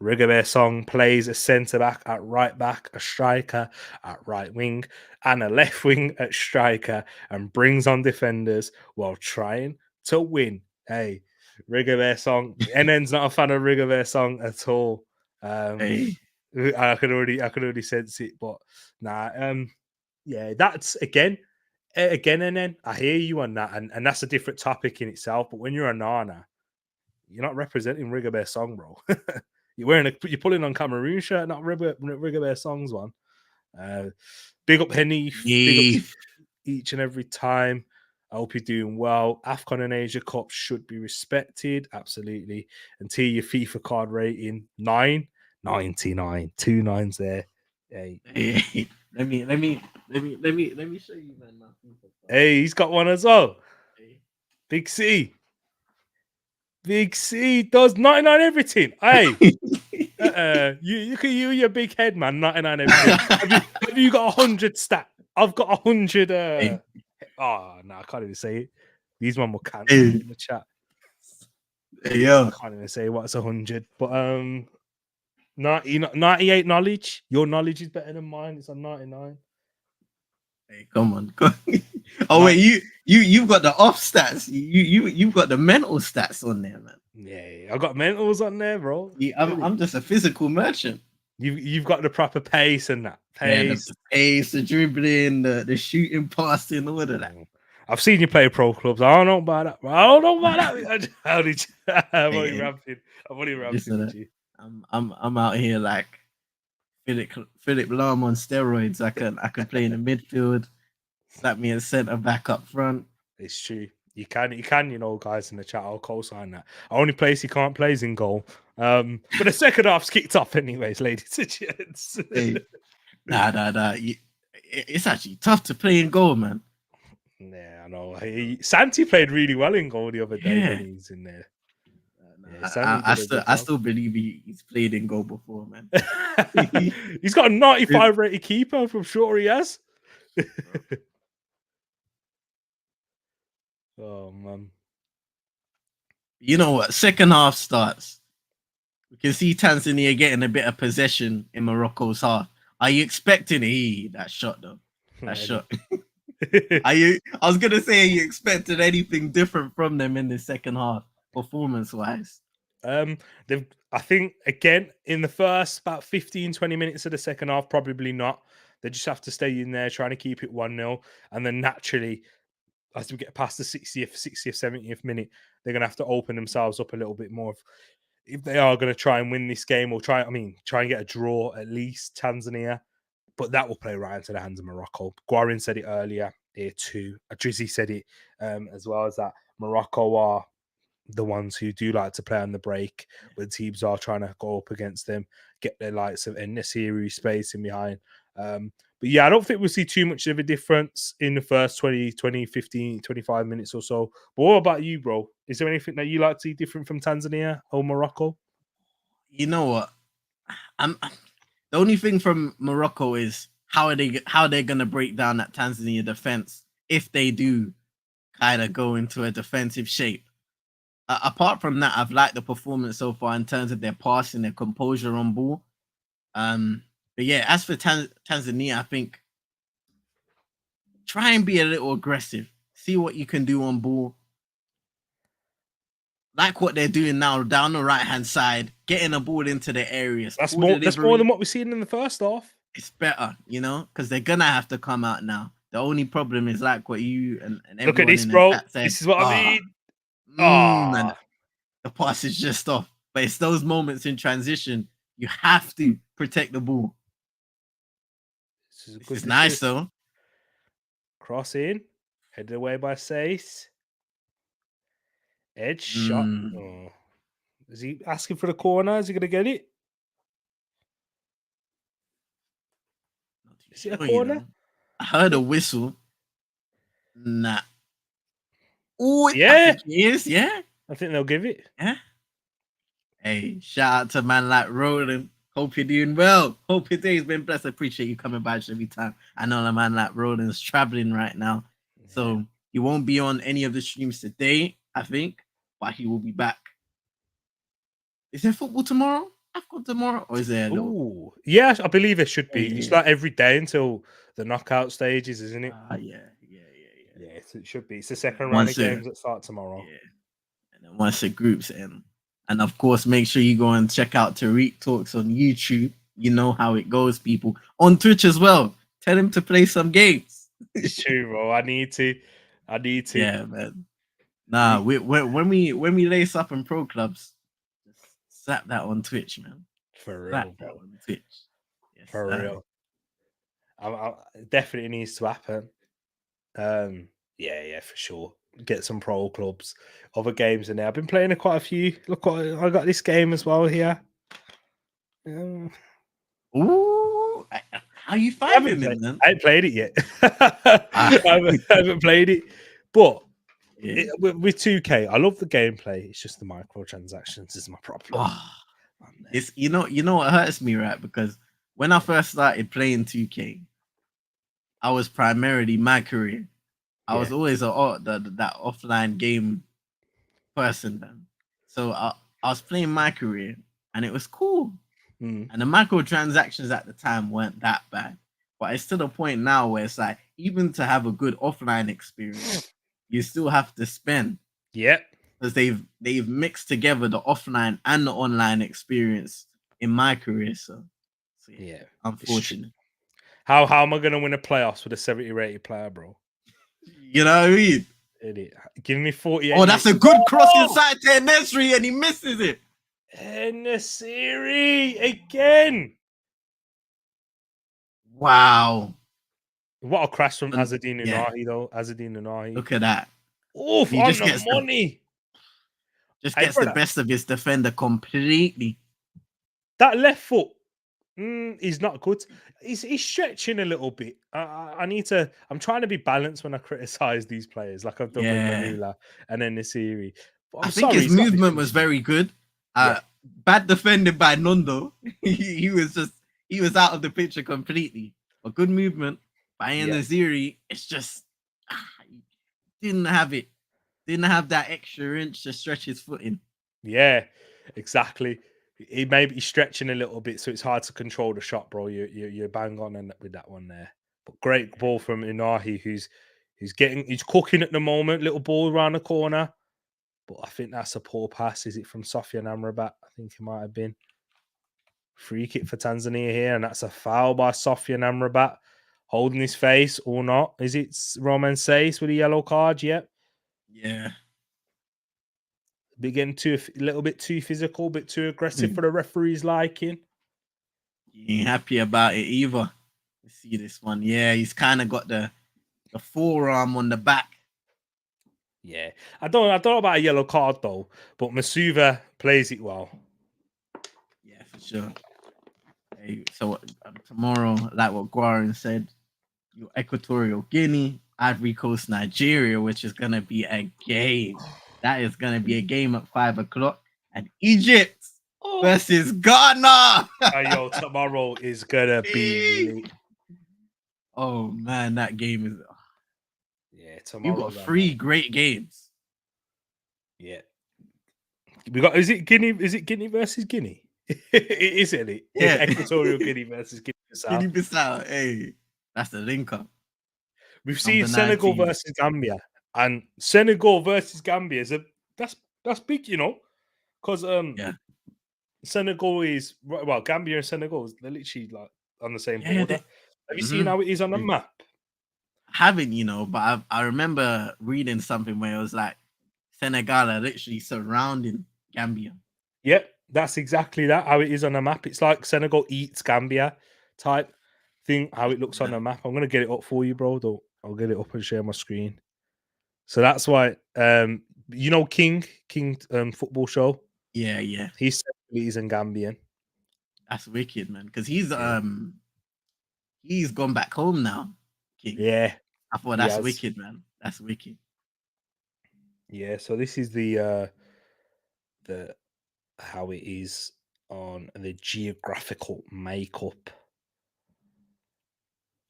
Rigobert Song plays a centre back at right back, a striker at right wing, and a left wing at striker, and brings on defenders while trying to win. Hey, Rigobert Song. NN's not a fan of Rigobert Song at all. Hey. I could already sense it, but nah. Yeah, that's again, NN. I hear you on that, and that's a different topic in itself. But when you're a Nana, you're not representing Rigobert Song, bro. You're pulling on Cameroon shirt, not Rigobert Song's one. Big up Henny, big up each and every time. I hope you're doing well. Afcon and Asia Cup should be respected, absolutely. Until your FIFA card rating 9.99, 2 9s there. Hey. Let me show you, man. Hey, he's got one as well. Hey. Big C does 99 everything. Hey, you can use your big head, man. 99 everything. have you got 100 stat? I've got 100. Oh no, I can't even say it. These one will cancel in the chat. Hey, yo. I can't even say what's 100, but 98 knowledge. Your knowledge is better than mine. It's on 99. Hey, come on. Oh wait, you've got the off stats. You've got the mental stats on there, man. Yeah, I got mentals on there, bro. Yeah, I'm just a physical merchant. You've got the proper pace and that. Pace. Yeah, the pace, the dribbling, the shooting, passing, all of that. I've seen you play pro clubs. I don't know about that. I don't know about that. How did you? I'm only Hey, ramping. I'm only ramping listen, with you. I'm out here like Philip Lahm on steroids. I can play in the midfield. Slap me a centre back up front. It's true. You know, guys in the chat, I'll co-sign that. Only place he can't play is in goal. But the second half's kicked off anyways, ladies and gents. Hey, nah. It's actually tough to play in goal, man. Yeah, I know. Santi played really well in goal the other day when Yeah. he was in there. Yeah, I, Santi I did a still good I job. still believe he's played in goal before, man. He's got a 95 rated keeper. I'm sure he has. Oh man. You know what? Second half starts. We can see Tanzania getting a bit of possession in Morocco's half. Are you expecting that shot though? That shot. I was gonna say, are you expected anything different from them in the second half, performance-wise? They've I think again in the first about 15, 20 minutes of the second half, probably not. They just have to stay in there trying to keep it 1-0. And then naturally, as we get past the 60th, 70th minute, they're gonna have to open themselves up a little bit more if they are going to try and win this game or try and get a draw at least, Tanzania. But that will play right into the hands of Morocco. Guarin said it earlier here too. Drizzy said it as well, as that Morocco are the ones who do like to play on the break when teams are trying to go up against them, get their likes of Nesiri space in behind. But yeah, I don't think we'll see too much of a difference in the first 20, 15, 25 minutes or so. But what about you, bro? Is there anything that you like to see different from Tanzania or Morocco? You know what? I'm the only thing from Morocco is how they're gonna break down that Tanzania defense if they do kind of go into a defensive shape. Apart from that, I've liked the performance so far in terms of their passing, their composure on ball. But yeah, as for Tanzania, I think try and be a little aggressive. See what you can do on ball. Like what they're doing now down the right hand side, getting the ball into the areas. That's Ball more. That's more than delivery, what we've seen in the first half. it's better, because they're gonna have to come out now. The only problem is like what you and Look at everyone this, in the bro. chat said. This is what I mean. And Ah, the pass is just off. But it's those moments in transition you have to protect the ball. this is a This good is nice assist. though. Cross in, headed away by Sace. Edge shot. Mm, Oh. Is he asking for the corner? Is he going to get it? not too Is it a sure, corner? I heard a whistle. Nah. Oh, I Yeah, think he is. Yeah. I think they'll give it. Yeah. Hey, shout out to man like Roland. Hope you're doing well. Hope your day's been blessed. Appreciate you coming by every time. I know a man like Roland's traveling right now. Yeah. So he won't be on any of the streams today, I think, but he will be back. Is there football tomorrow? Afcon tomorrow? Or is there a little? Oh, yes, I believe it should be. It's Yeah. like every day until the knockout stages, isn't it? Yeah. Yeah, it should be. It's the And then second round of once games that start tomorrow. yeah, and then once the groups end. And of course, make sure you go and check out Tariq Talks on YouTube. You know how it goes, people. On Twitch as well. Tell him to play some games. It's true, bro. I need to. Yeah, man. Nah, when we lace up in pro clubs, just slap that on Twitch, man. For Slap real, that bro. on Twitch. Yes, For sir. real. It definitely needs to happen. Yeah, for sure. Get some pro clubs, other games in there. I've been playing quite a few. Look what I got this game as well here. Ooh, how you finding it, man? I haven't played it yet. Ah, I haven't played it, but yeah. with 2K, I love the gameplay. It's just the microtransactions is my problem. Oh, it's you know what hurts me, right? Because when I first started playing 2K, I was primarily my career. I Yeah. was always that offline game person then. So I was playing my career and it was cool. Mm. And the microtransactions at the time weren't that bad. But it's to the point now where it's like, even to have a good offline experience, you still have to spend. Yeah. Because they've mixed together the offline and the online experience in my career. So yeah, Yeah. unfortunate. How am I going to win a playoffs with a 70 rated player, bro? You know what I mean? Give me 48 Oh, that's minutes. a good cross inside to Nesri, and he misses it. Nesiri again. Wow. What a crash from And Azadine yeah, Unahi, though. Azadine Unahi. look at that. Oof, He on just the gets the money. Hey, the brother, best of his defender completely. that left foot is not good. He's stretching a little bit. I need to. I'm trying to be balanced when I criticize these players, like I've done with Yeah. Manula and then Nesiri. But I I'm think sorry, his he's not movement missing. was very good. Yeah, Bad defended by Nondo. he was just he was out of the picture completely. But good movement by yeah, Naziri. It's just he didn't have it. Didn't have that extra inch to stretch his foot in. yeah, exactly. He maybe he's stretching a little bit, so it's hard to control the shot, bro. You're bang on with that one there. But great ball from Inahi, he's cooking at the moment. Little ball around the corner. But I think that's a poor pass. Is it from Sofian Amrabat? I think it might have been. Free kick for Tanzania here, and that's a foul by Sofian Amrabat. Holding his face or not. Is it Roman Sace with a yellow card? Yep. Yeah. Begin a little bit too physical, a bit too aggressive for the referee's liking. He ain't happy about it either. Let's see this one. Yeah, he's kind of got the forearm on the back. Yeah. I don't know about a yellow card though, but Masuva plays it well. Yeah, for sure. Hey, so tomorrow, like what Guarin said, your Equatorial Guinea, Ivory Coast, Nigeria, which is gonna be a game. That is gonna be a game at 5 o'clock, and Egypt versus Ghana. Yo, tomorrow is gonna be lit. Oh man, that game is. Yeah, You tomorrow. got 3 great games. Yeah. We got is it Guinea versus Guinea? Isn't it? Yeah, Equatorial Guinea versus Guinea-Bissau. Guinea-Bissau. Hey, that's the link up. We've seen Number Senegal 19. versus Gambia, and Senegal versus Gambia is that's big, you know, because Yeah, Senegal is well, Gambia and Senegal they're literally like on the same yeah. border. Have you seen how it is on the map? Haven't but I remember reading something where it was like Senegal are literally surrounding Gambia. Yep, that's exactly that. How it is on the map. It's like Senegal eats Gambia type thing. How it looks on the map. I'm gonna get it up for you, bro. Though I'll get it up and share my screen. So that's why, you know, King football show. Yeah, yeah. He's Senegalese and Gambian. That's wicked, man. Because he's Yeah. he's gone back home now. King. Yeah, I thought he that's has. wicked, man. That's wicked. Yeah, so this is the how it is on the geographical makeup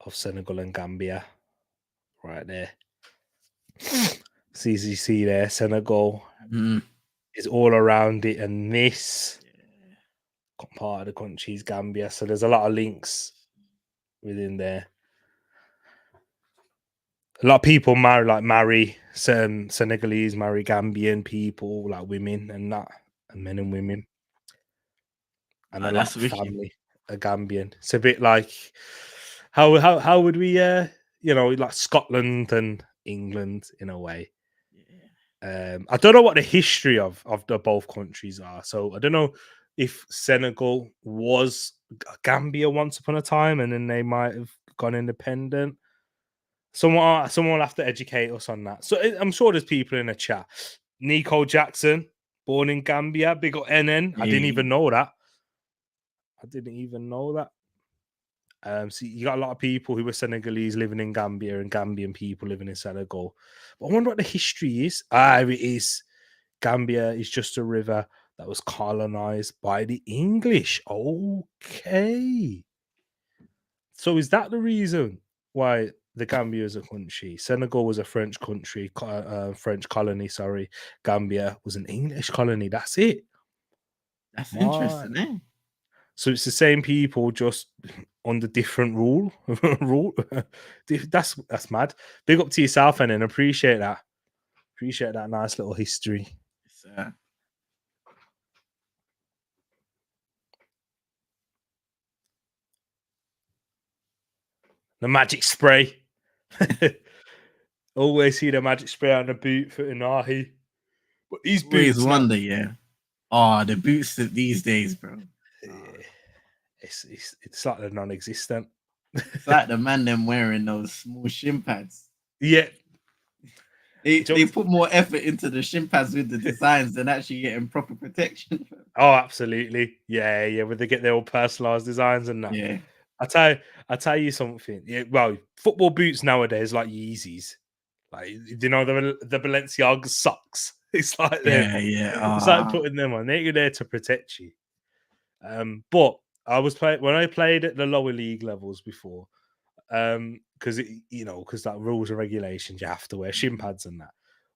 of Senegal and Gambia, right there. See, as you see there, Senegal is all around it, and this part of the country is Gambia. So there's a lot of links within there. A lot of people marry some Senegalese, marry Gambian people, like women and that, and men and women. And a lot of family are Gambian. It's a bit like how would we like Scotland and England in a way. I don't know what the history of the both countries are. So I don't know if Senegal was Gambia once upon a time and then they might have gone independent. Someone will have to educate us on that. So I'm sure there's people in the chat. Nico Jackson, born in Gambia, big up NN. I didn't even know that. So you got a lot of people who were Senegalese living in Gambia and Gambian people living in Senegal. But I wonder what the history is. It is. Gambia is just a river that was colonized by the English. Okay. So is that the reason why the Gambia is a country? Senegal was a French country, French colony, sorry. Gambia was an English colony. That's it. That's interesting, eh? So it's the same people, just under different rule. That's mad. Big up to yourself, and appreciate that. Appreciate that nice little history. The magic spray. Always see the magic spray on the boot for Inahi. But these Always boots now, wonder, yeah. Oh, the boots these days, bro. yeah, it's like they're non-existent. It's like the man them wearing those small shin pads. Yeah. They put more effort into the shin pads with the designs than actually getting proper protection. Oh, absolutely. Yeah, yeah. Where they get their own personalized designs and that. Yeah, I tell you something. Yeah, well, football boots nowadays like Yeezys. Like you know the Balenciaga socks. It's like them. yeah, yeah. It's like putting them on. They're there to protect you. But I was playing when I played at the lower league levels before. Because because that rules and regulations, you have to wear shin pads and that.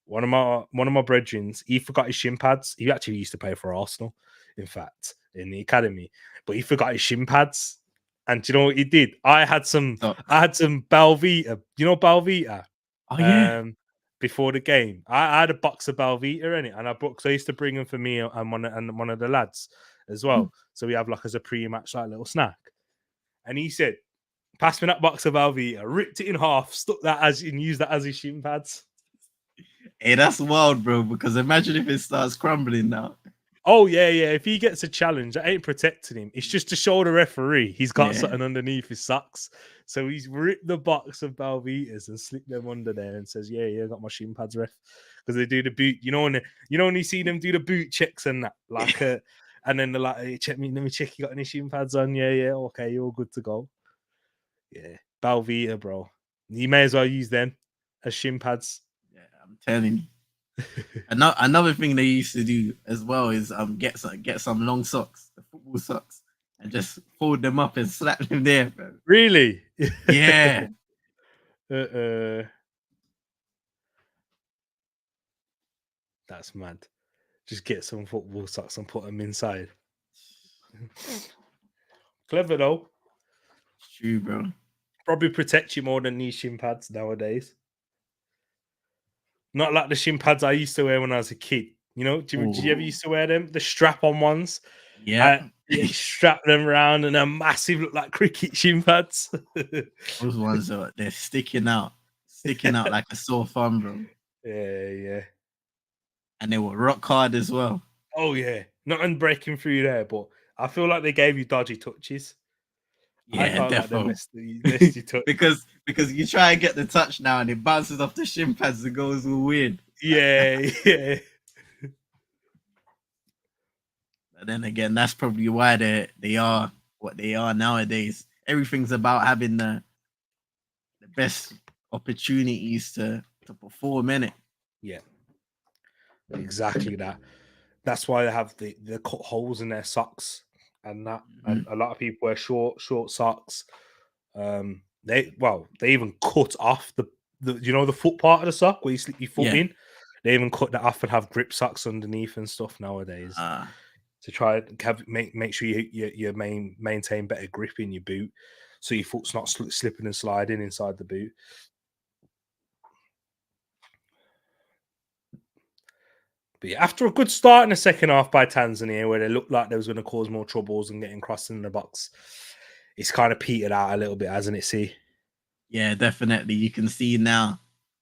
One of my brethren, he forgot his shin pads. He actually used to play for Arsenal, in fact, in the academy, but he forgot his shin pads. And do you know what he did? I had some Belvita. You know Belvita? Oh yeah. Um, before the game, I had a box of Belvita in it, and because I used to bring them for me and one of the lads as well. So we have like as a pre-match like little snack. And he said, "Pass me that box of Velveeta," ripped it in half, stuck that and used that as his shin pads. Hey, that's wild, bro. Because imagine if it starts crumbling now. Oh, yeah, yeah. If he gets a challenge, that ain't protecting him. It's just to show the referee he's got something underneath his socks. So he's ripped the box of Belvitas and slipped them under there and says, "Yeah, yeah, I got my shin pads, ref." Because they do the boot. When you see them do the boot checks and that, like, and then they're like, "Hey, check me, let me check you got any shin pads on." Yeah, yeah, okay, you're good to go. Yeah, Belvita, bro. You may as well use them as shin pads. Yeah, I'm telling you. Another thing they used to do as well is get some long socks, the football socks, and just fold them up and slap them there, bro. Really? Yeah. That's mad. Just get some football socks and put them inside. Clever though. It's true, bro. Probably protect you more than these shin pads nowadays. Not like the shin pads I used to wear when I was a kid. Did you ever used to wear them? The strap-on ones. Yeah. You strap them around and they're massive, look like cricket shin pads. Those ones they're sticking out like a sore thumb, bro. Yeah, yeah. And they were rock hard as well. Oh yeah, nothing breaking through there, but I feel like they gave you dodgy touches. Yeah, I can't like them messed you touch. because you try and get the touch now and it bounces off the shin pads and goes all weird. Yeah, yeah. But then again, that's probably why they are what they are nowadays. Everything's about having the best opportunities to perform in it. Yeah, exactly that. That's why they have the cut holes in their socks and that. And a lot of people wear short socks. They even cut off the the foot part of the sock where you slip your foot in. They even cut that off and have grip socks underneath and stuff nowadays to try and make sure you maintain better grip in your boot, so your foot's not slipping and sliding inside the boot. But yeah, after a good start in the second half by Tanzania, where they looked like they was going to cause more troubles and getting crossed in the box, it's kind of petered out a little bit, hasn't it? See? Yeah, definitely. You can see now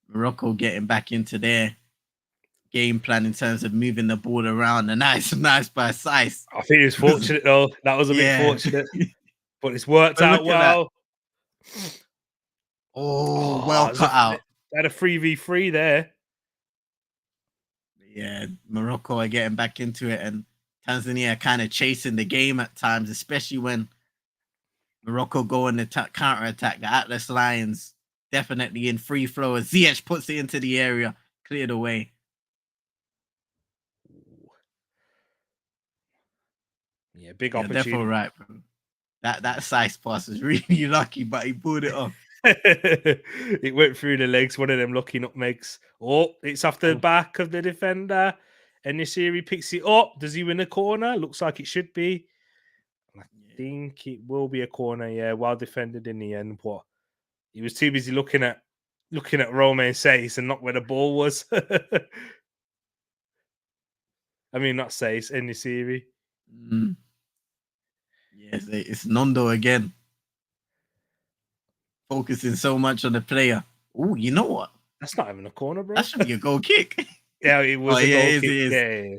Morocco getting back into their game plan in terms of moving the ball around. And nice by Sice. I think it was fortunate though. That was a bit fortunate, but it's worked out well. Well cut out. They had a 3v3 there. Yeah, Morocco are getting back into it, and Tanzania kind of chasing the game at times, especially when Morocco go on the counter attack. The Atlas Lions definitely in free flow. Ziyech puts it into the area, cleared away. Yeah, big opportunity. Definitely right, bro. That size pass was really lucky, but he pulled it off. It went through the legs, one of them lucky nutmegs. Oh, it's off the back of the defender. And Nasiri picks it up. Does he win a corner? Looks like it should be. I think it will be a corner, yeah. Well defended in the end, but he was too busy looking at Romain Says and not where the ball was. I mean, not Says, Nasiri. Yes, it's Nondo again. Focusing so much on the player. Oh, you know what? That's not even a corner, That bro. should be a goal kick. Yeah, it Oh was a yeah, goal it kick. is. Yeah,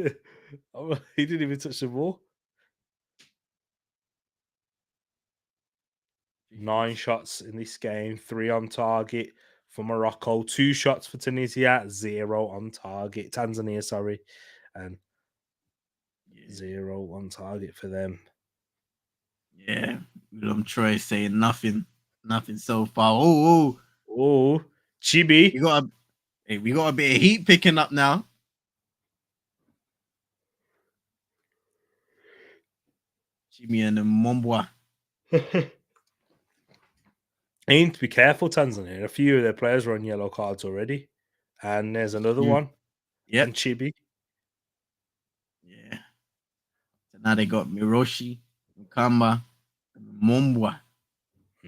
yeah. Oh, he didn't even touch the ball. 9 shots in this game, 3 on target for Morocco, 2 shots for Tunisia, 0 on target. Tanzania, sorry, and Yeah, 0 on target for them. yeah. Troy saying nothing so far. Oh, Oh, we Chibi. got we got a bit of heat picking up now. Jimmy and Mombwa. They need to be careful, Tanzania. A few of their players are on yellow cards already. And there's another one. Yep. And Chibi. Yeah. So now they got Miroshi, Mukamba, and Mombwa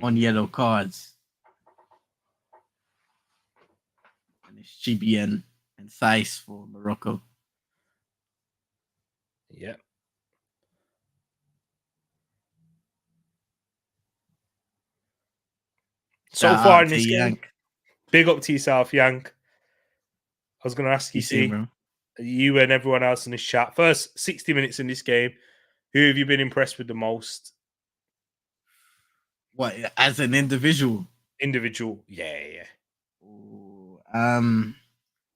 on yellow cards. And it's Chibi and Saiz for Morocco. Yep. So Shout far out in to this game, Yank. big up to yourself, Yank. I was going to ask you, You say, see, bro. you and everyone else in this chat, first 60 minutes in this game, who have you been impressed with the most? What, as an individual? Individual. Yeah. Ooh,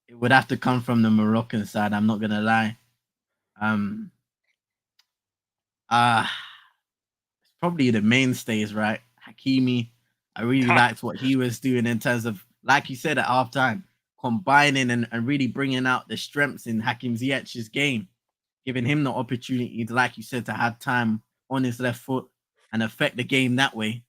it would have to come from the Moroccan side. I'm not gonna lie. Um, uh it's probably the mainstays, right? Hakimi. I really liked what he was doing in terms of, like you said at halftime, combining and really bringing out the strengths in Hakim Ziyech's game, giving him the opportunity, to, like you said, to have time on his left foot and affect the game that way.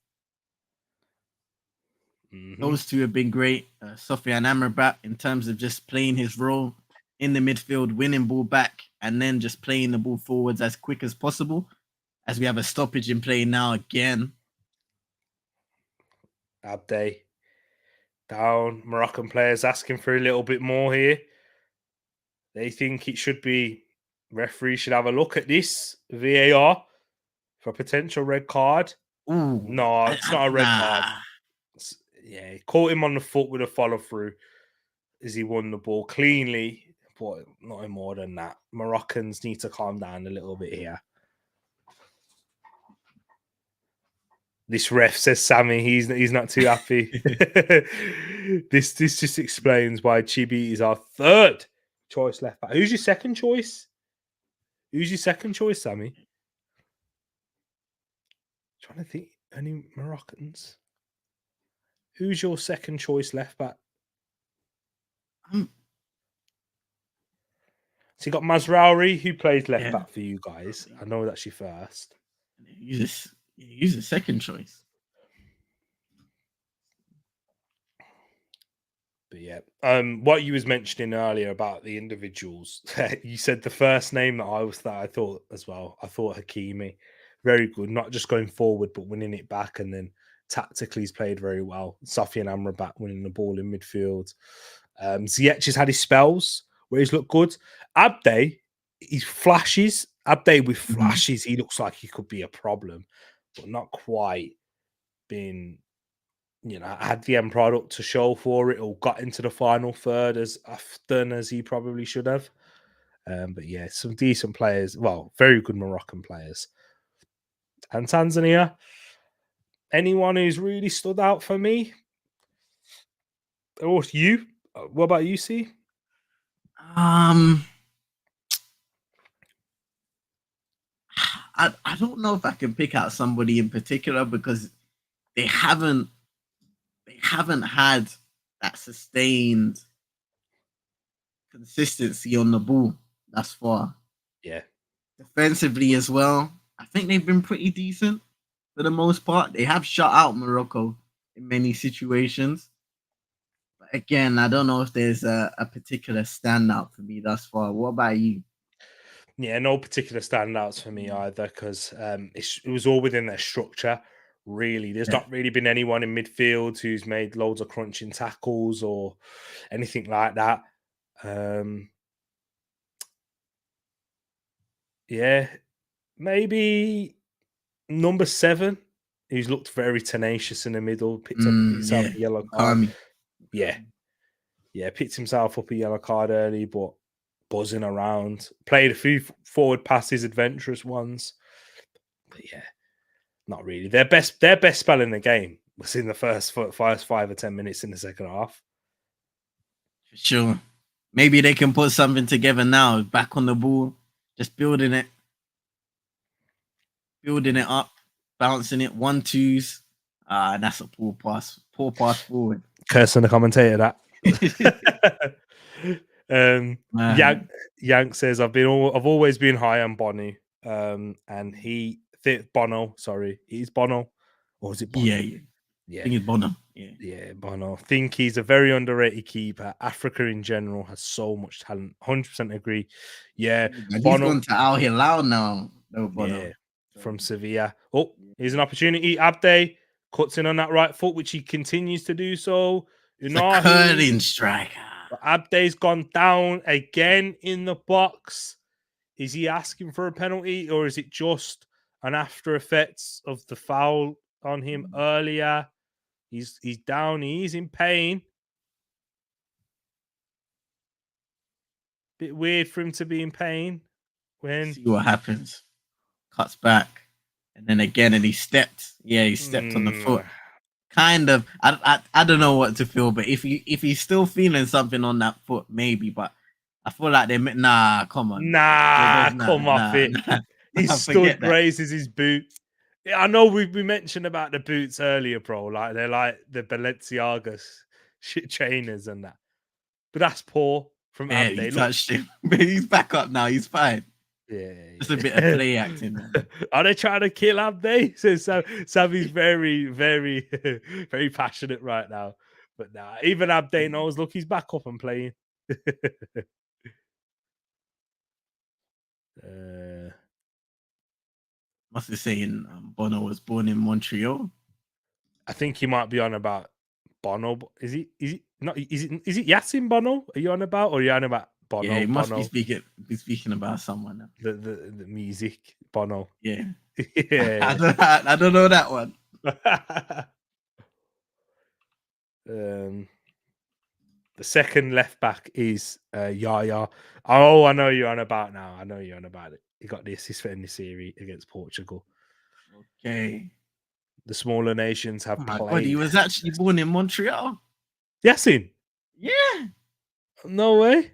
Those two have been great. Sofiane Amrabat, in terms of just playing his role in the midfield, winning ball back, and then just playing the ball forwards as quick as possible. As we have a stoppage in play now again. Abde down. Moroccan players asking for a little bit more here. They think it should be, referee should have a look at this VAR for a potential red card. Ooh, No, it's not a red card. nah. Yeah, he caught him on the foot with a follow through as he won the ball cleanly, but not more than that. Moroccans need to calm down a little bit here. This ref says Sammy, he's not too happy. This just explains why Chibi is our third choice left back. Who's your second choice? Sammy? Trying to think, any Moroccans? Who's your second choice left back? Um, So you got Mazraoui, who plays left yeah. back for you guys. I know that's your first. Use a second choice. But yeah, what you was mentioning earlier about the individuals, you said the first name that I thought as well. I thought Hakimi, very good, not just going forward but winning it back, and then tactically he's played very well. Sofiane Amrabat winning the ball in midfield. Ziyech has had his spells where he's looked good. Abde, he flashes. Abde with flashes, he looks like he could be a problem, but not quite been, had the end product to show for it, or got into the final third as often as he probably should have. But yeah, some decent players. Well, very good Moroccan players. And Tanzania, anyone who's really stood out for me? Or you? What about you, C? I don't know if I can pick out somebody in particular, because they haven't had that sustained consistency on the ball thus far. Yeah. Defensively as well, I think they've been pretty decent for the most part. They have shut out Morocco in many situations. But again, I don't know if there's a particular standout for me thus far. What about you? Yeah, no particular standouts for me either, because it was all within their structure. Really, there's Yeah. not really been anyone in midfield who's made loads of crunching tackles or anything like that. Yeah, maybe number 7, who's looked very tenacious in the middle, picked up himself Yeah. a yellow card. Ukami. Yeah. Yeah, picked himself up a yellow card early, but buzzing around. Played a few forward passes, adventurous ones. But yeah, not really. Their best spell in the game was in the first 5 or 10 minutes in the second half. For sure. Maybe they can put something together now. Back on the ball, just building it up, bouncing it, 1-2s. That's a poor pass. Poor pass forward. Cursing the commentator that. Yank says I've always been high on Bonnie. And Bono, sorry, he's Bono. Or is it Bono? Yeah. I think it's Bono. Yeah, Bono. Think he's a very underrated keeper. Africa in general has so much talent. 100% agree. Yeah, and he's gone to Al Hilal now. No, Bono. Yeah, from Sevilla. Oh, here's an opportunity. Abde cuts in on that right foot, which he continues to do so. It's a curling striker. But Abde's gone down again in the box. Is he asking for a penalty, or is it just an after effects of the foul on him earlier? He's down. He's in pain. Bit weird for him to be in pain. See what happens. Cuts back, and then again, and he stepped. Yeah, he stepped on the foot. Kind of. I don't know what to feel, but if he's still feeling something on that foot, maybe. But I feel like they come on. Come off it. He stood, grazes his boot. I know we mentioned about the boots earlier, bro. Like they're like the Balenciagas trainers and that. But that's poor from Abde. He touched him. But he's back up now. He's fine. Yeah. Just a bit of play acting. Are they trying to kill Abde? So Sammy's very, very, very passionate right now. But nah, even Abde knows, look, he's back up and playing. Must be saying Bono was born in Montreal. I think he might be on about Bono. Is he not? Is it Yasin Bono? Are you on about, or are you on about Bono? Yeah, he must be speaking about someone now. The music Bono. Yeah. Yeah. I don't know that one. The second left back is Yaya. Oh, I know you're on about now. I know you're on about it. He got the assist for the series against Portugal. Okay. The smaller nations have played. God, he was actually born in Montreal. Yasin? Yeah. No way.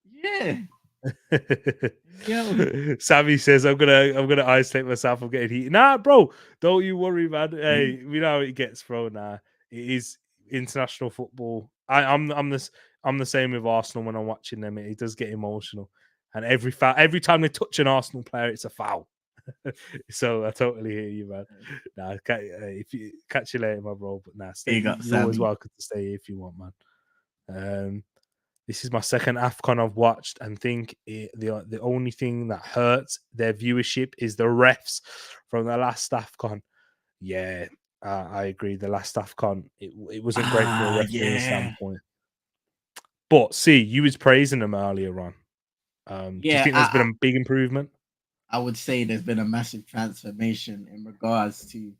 Yeah. Sammy says, I'm gonna isolate myself. I'm getting heated. Nah, bro, don't you worry, man. Hey, we know how it gets, bro. Nah, it is international football. I'm the same with Arsenal when I'm watching them. It does get emotional, and every time they touch an Arsenal player, it's a foul. So I totally hear you, man. Nah, if you catch you later, my bro. But nah, you're always welcome to stay if you want, man. This is my second Afcon I've watched, and think the only thing that hurts their viewership is the refs from the last Afcon. Yeah, I agree. The last Afcon, it wasn't great from a referee standpoint. But see, you was praising them earlier on. Do you think there's been a big improvement? I would say there's been a massive transformation in regards to,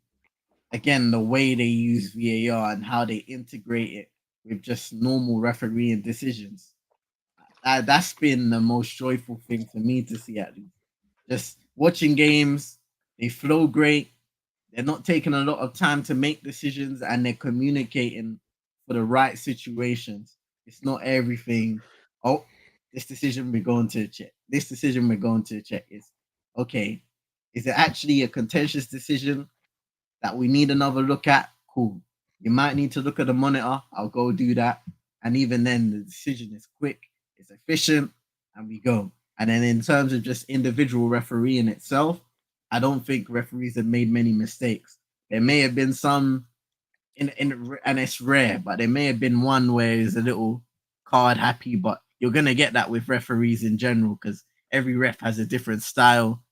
again, the way they use VAR and how they integrate it with just normal refereeing decisions. That's been the most joyful thing for me to see, at least. Just watching games, they flow great. They're not taking a lot of time to make decisions, and they're communicating for the right situations. It's not everything. Oh, this decision we're going to check. This decision we're going to check. Is okay. Is it actually a contentious decision that we need another look at? Cool. You might need to look at the monitor. I'll go do that. And even then, the decision is quick, it's efficient, and we go. And then in terms of just individual refereeing itself, I don't think referees have made many mistakes. There may have been some, and it's rare, but there may have been one where it's a little card happy, but you're going to get that with referees in general because every ref has a different style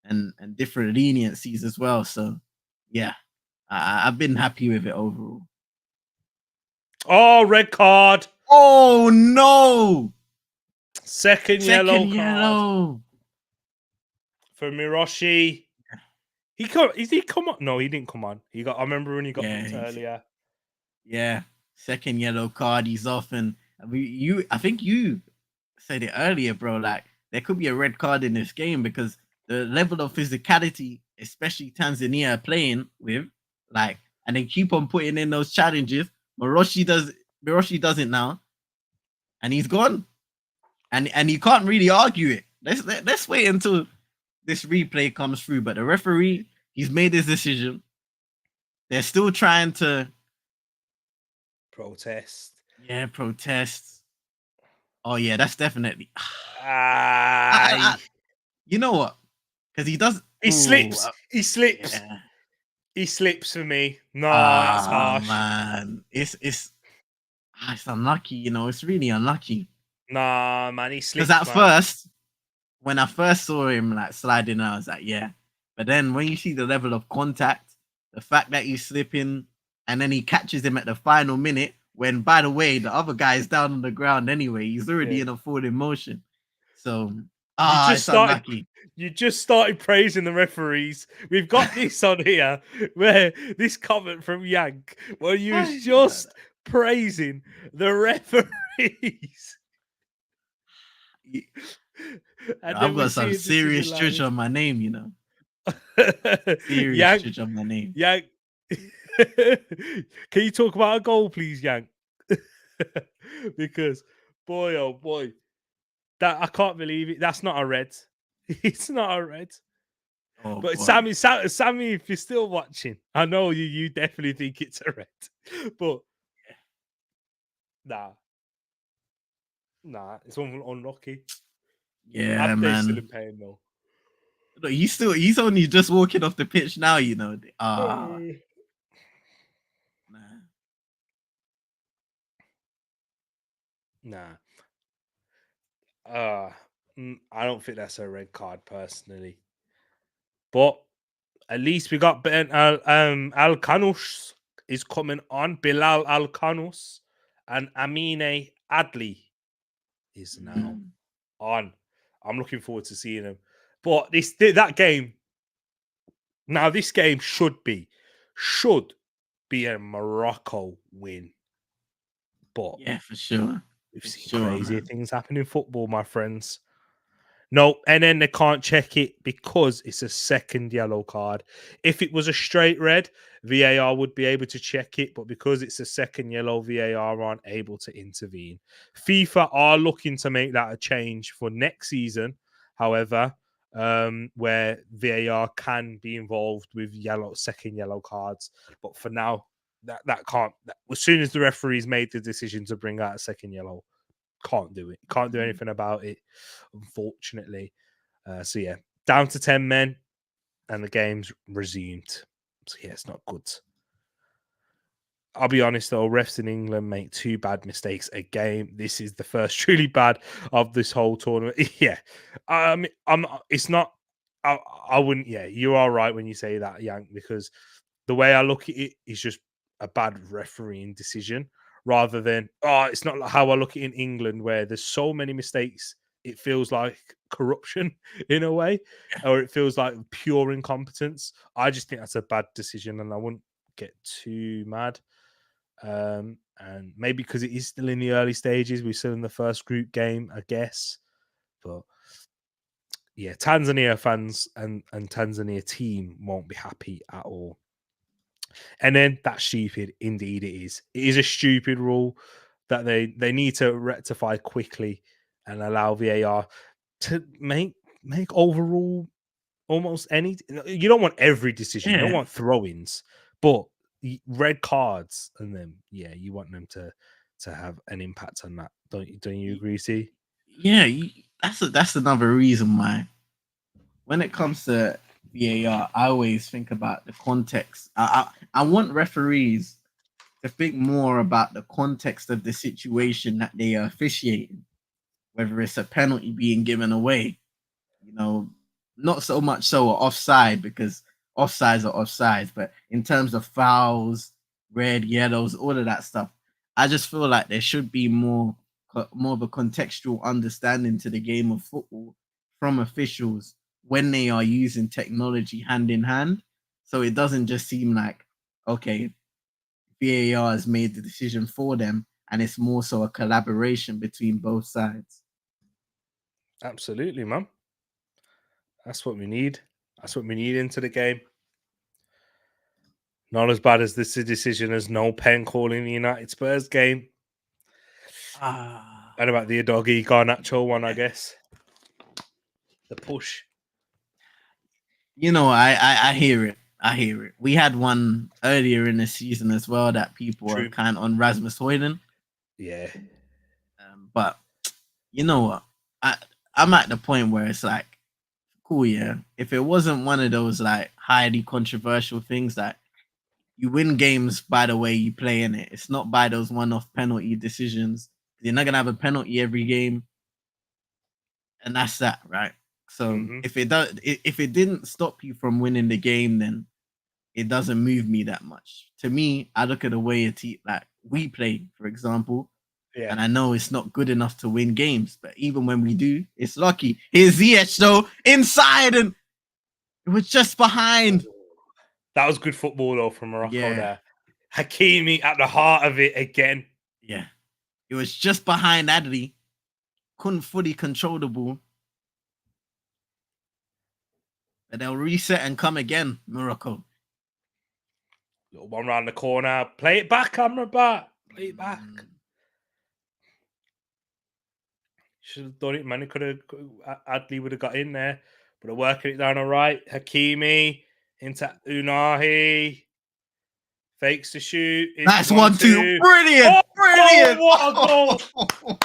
and different leniencies as well. So, yeah, I've been happy with it overall. Oh, red card. Oh, no. Second yellow card for Miroshi. He come on? No, he didn't come on. I remember when he got picked earlier. Yeah. second yellow card, he's off. And I think you said it earlier, bro. Like there could be a red card in this game because the level of physicality, especially Tanzania are playing with, like, and they keep on putting in those challenges. Moroshi does it now, and he's gone, and you can't really argue it. Let's wait until this replay comes through. But the referee, he's made his decision. They're still trying to protest. Yeah, protest. Oh yeah, that's definitely. You know what? Because he does. He slips. He slips. Yeah. He slips for me. No, that's harsh. Man, it's unlucky. You know, it's really unlucky. Nah, man, he slips. Because at first, when I first saw him like sliding, I was like, yeah. But then when you see the level of contact, the fact that he's slipping, and then he catches him at the final minute, when by the way the other guy is down on the ground anyway, he's already in a forward motion. So it's unlucky. You just started praising the referees. We've got this on here where this comment from Yank, where you was just praising the referees. And I've got some serious judge on my name, you know. Serious judge on my name. Yank. Can you talk about a goal, please, Yank? Because boy, oh boy, that I can't believe it. That's not a red. It's not a red. Oh, but boy. Sammy, if you're still watching, I know you definitely think it's a red. But nah, it's unlucky. Yeah, man. Still in pain though. Look, he's only just walking off the pitch now, you know. Nah. I don't think that's a red card personally. But at least we got Ben Al Kanous is coming on. Bilal Al Kanous and Amine Adli is now on. I'm looking forward to seeing him. But that game. Now this game should be a Morocco win. But yeah, for sure. We've seen crazy things happen in football, my friends. No, and then they can't check it because it's a second yellow card. If it was a straight red, VAR would be able to check it, but because it's a second yellow, VAR aren't able to intervene. FIFA are looking to make that a change for next season, however, where VAR can be involved with second yellow cards. But for now, that can't. As soon as the referees made the decision to bring out a second yellow, can't do it. Can't do anything about it, unfortunately. So yeah, down to 10 men, and the game's resumed. So yeah, it's not good. I'll be honest though, refs in England make 2 bad mistakes a game. This is the first truly bad of this whole tournament. Yeah, it's not. I wouldn't. Yeah, you are right when you say that, Yank, because the way I look at it is just a bad refereeing decision, rather than it's not like how I look at it in England, where there's so many mistakes. It feels like corruption in a way, or it feels like pure incompetence. I just think that's a bad decision, and I wouldn't get too mad. And maybe because it is still in the early stages, we're still in the first group game, I guess. But yeah, Tanzania fans and Tanzania team won't be happy at all. And then that's stupid. Indeed, it is. It is a stupid rule that they need to rectify quickly and allow VAR to make overrule almost any. You don't want every decision. You don't want throw-ins, but red cards, and then you want them to have an impact on that. Don't you agree, C? Yeah, that's another reason why when it comes to VAR, I always think about the context. I want referees to think more about the context of the situation that they are officiating, whether it's a penalty being given away, you know, not so much so offside, because offsides are offsides, but in terms of fouls, red, yellows, all of that stuff, I just feel like there should be more of a contextual understanding to the game of football from officials when they are using technology hand in hand. So it doesn't just seem like, okay, if VAR has made the decision for them, and it's more so a collaboration between both sides. Absolutely, man. That's what we need. That's what we need into the game. Not as bad as this decision as no pen calling the United Spurs game. And about the Udogie Garnacho one, I guess. The push. You know, I hear it. I hear it. We had one earlier in the season as well that people were True. kind of on Rasmus Højlund. Yeah. But you know what? I'm at the point where it's like, cool, yeah. If it wasn't one of those like highly controversial things that you win games by the way you play in it, it's not by those one-off penalty decisions. You're not gonna have a penalty every game, and that's that, right? So if it didn't stop you from winning the game, then it doesn't move me that much. To me, I look at the way a team like we play, for example, and I know it's not good enough to win games, but even when we do, it's lucky. Here's Ziyech though, inside, and it was just behind. That was good football though from Morocco there. Hakimi at the heart of it again. Yeah. It was just behind Adli. Couldn't fully control the ball. But they'll reset and come again, Morocco. Little one round the corner. Play it back, Amrabat. Play it back. Should have done it, man. It could have. Adli would have got in there, but they're working it down all right. Hakimi into Unahi. Fakes to shoot. Nice 1-2. Brilliant. Oh, brilliant. Oh, what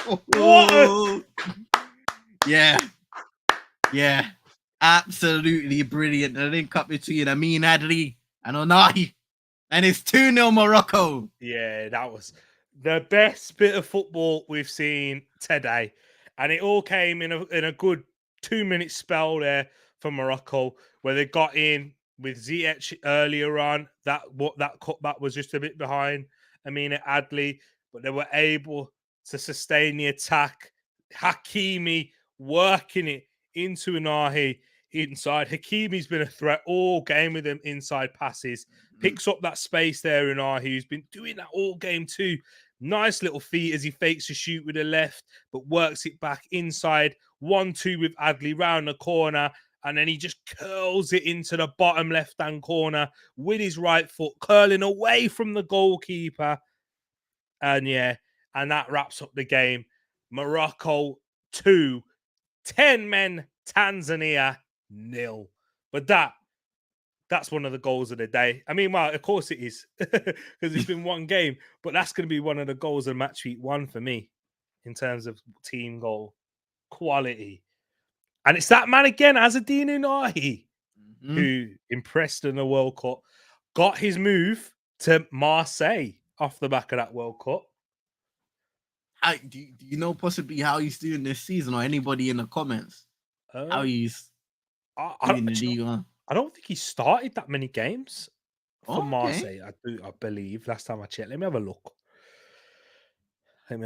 a goal. Yeah. Yeah. Absolutely brilliant. The link up between Amin Adli and Unahi. And it's 2-0 Morocco. Yeah, that was the best bit of football we've seen today. And it all came in a good 2-minute spell there for Morocco, where they got in with Ziyech earlier on. That cutback was just a bit behind Amina Adli, but they were able to sustain the attack. Hakimi working it into Unahi inside. Hakimi's been a threat all game with them inside passes. Picks up that space there, Unahi, who's been doing that all game too. Nice little feet as he fakes a shoot with the left, but works it back inside. 1-2 with Adli round the corner, and then he just curls it into the bottom left-hand corner with his right foot, curling away from the goalkeeper. And that wraps up the game. Morocco 2, 10 men, Tanzania 0. But that's one of the goals of the day. I mean, well, of course it is, because it's been one game, but that's going to be one of the goals of match week 1 for me in terms of team goal quality. And it's that man again, Azadine Unahi, who impressed in the World Cup, got his move to Marseille off the back of that World Cup. Do you know possibly how he's doing this season, or anybody in the comments? How he's doing the league on? I don't think he started that many games for Marseille. I believe last time I checked. Let me have a look. At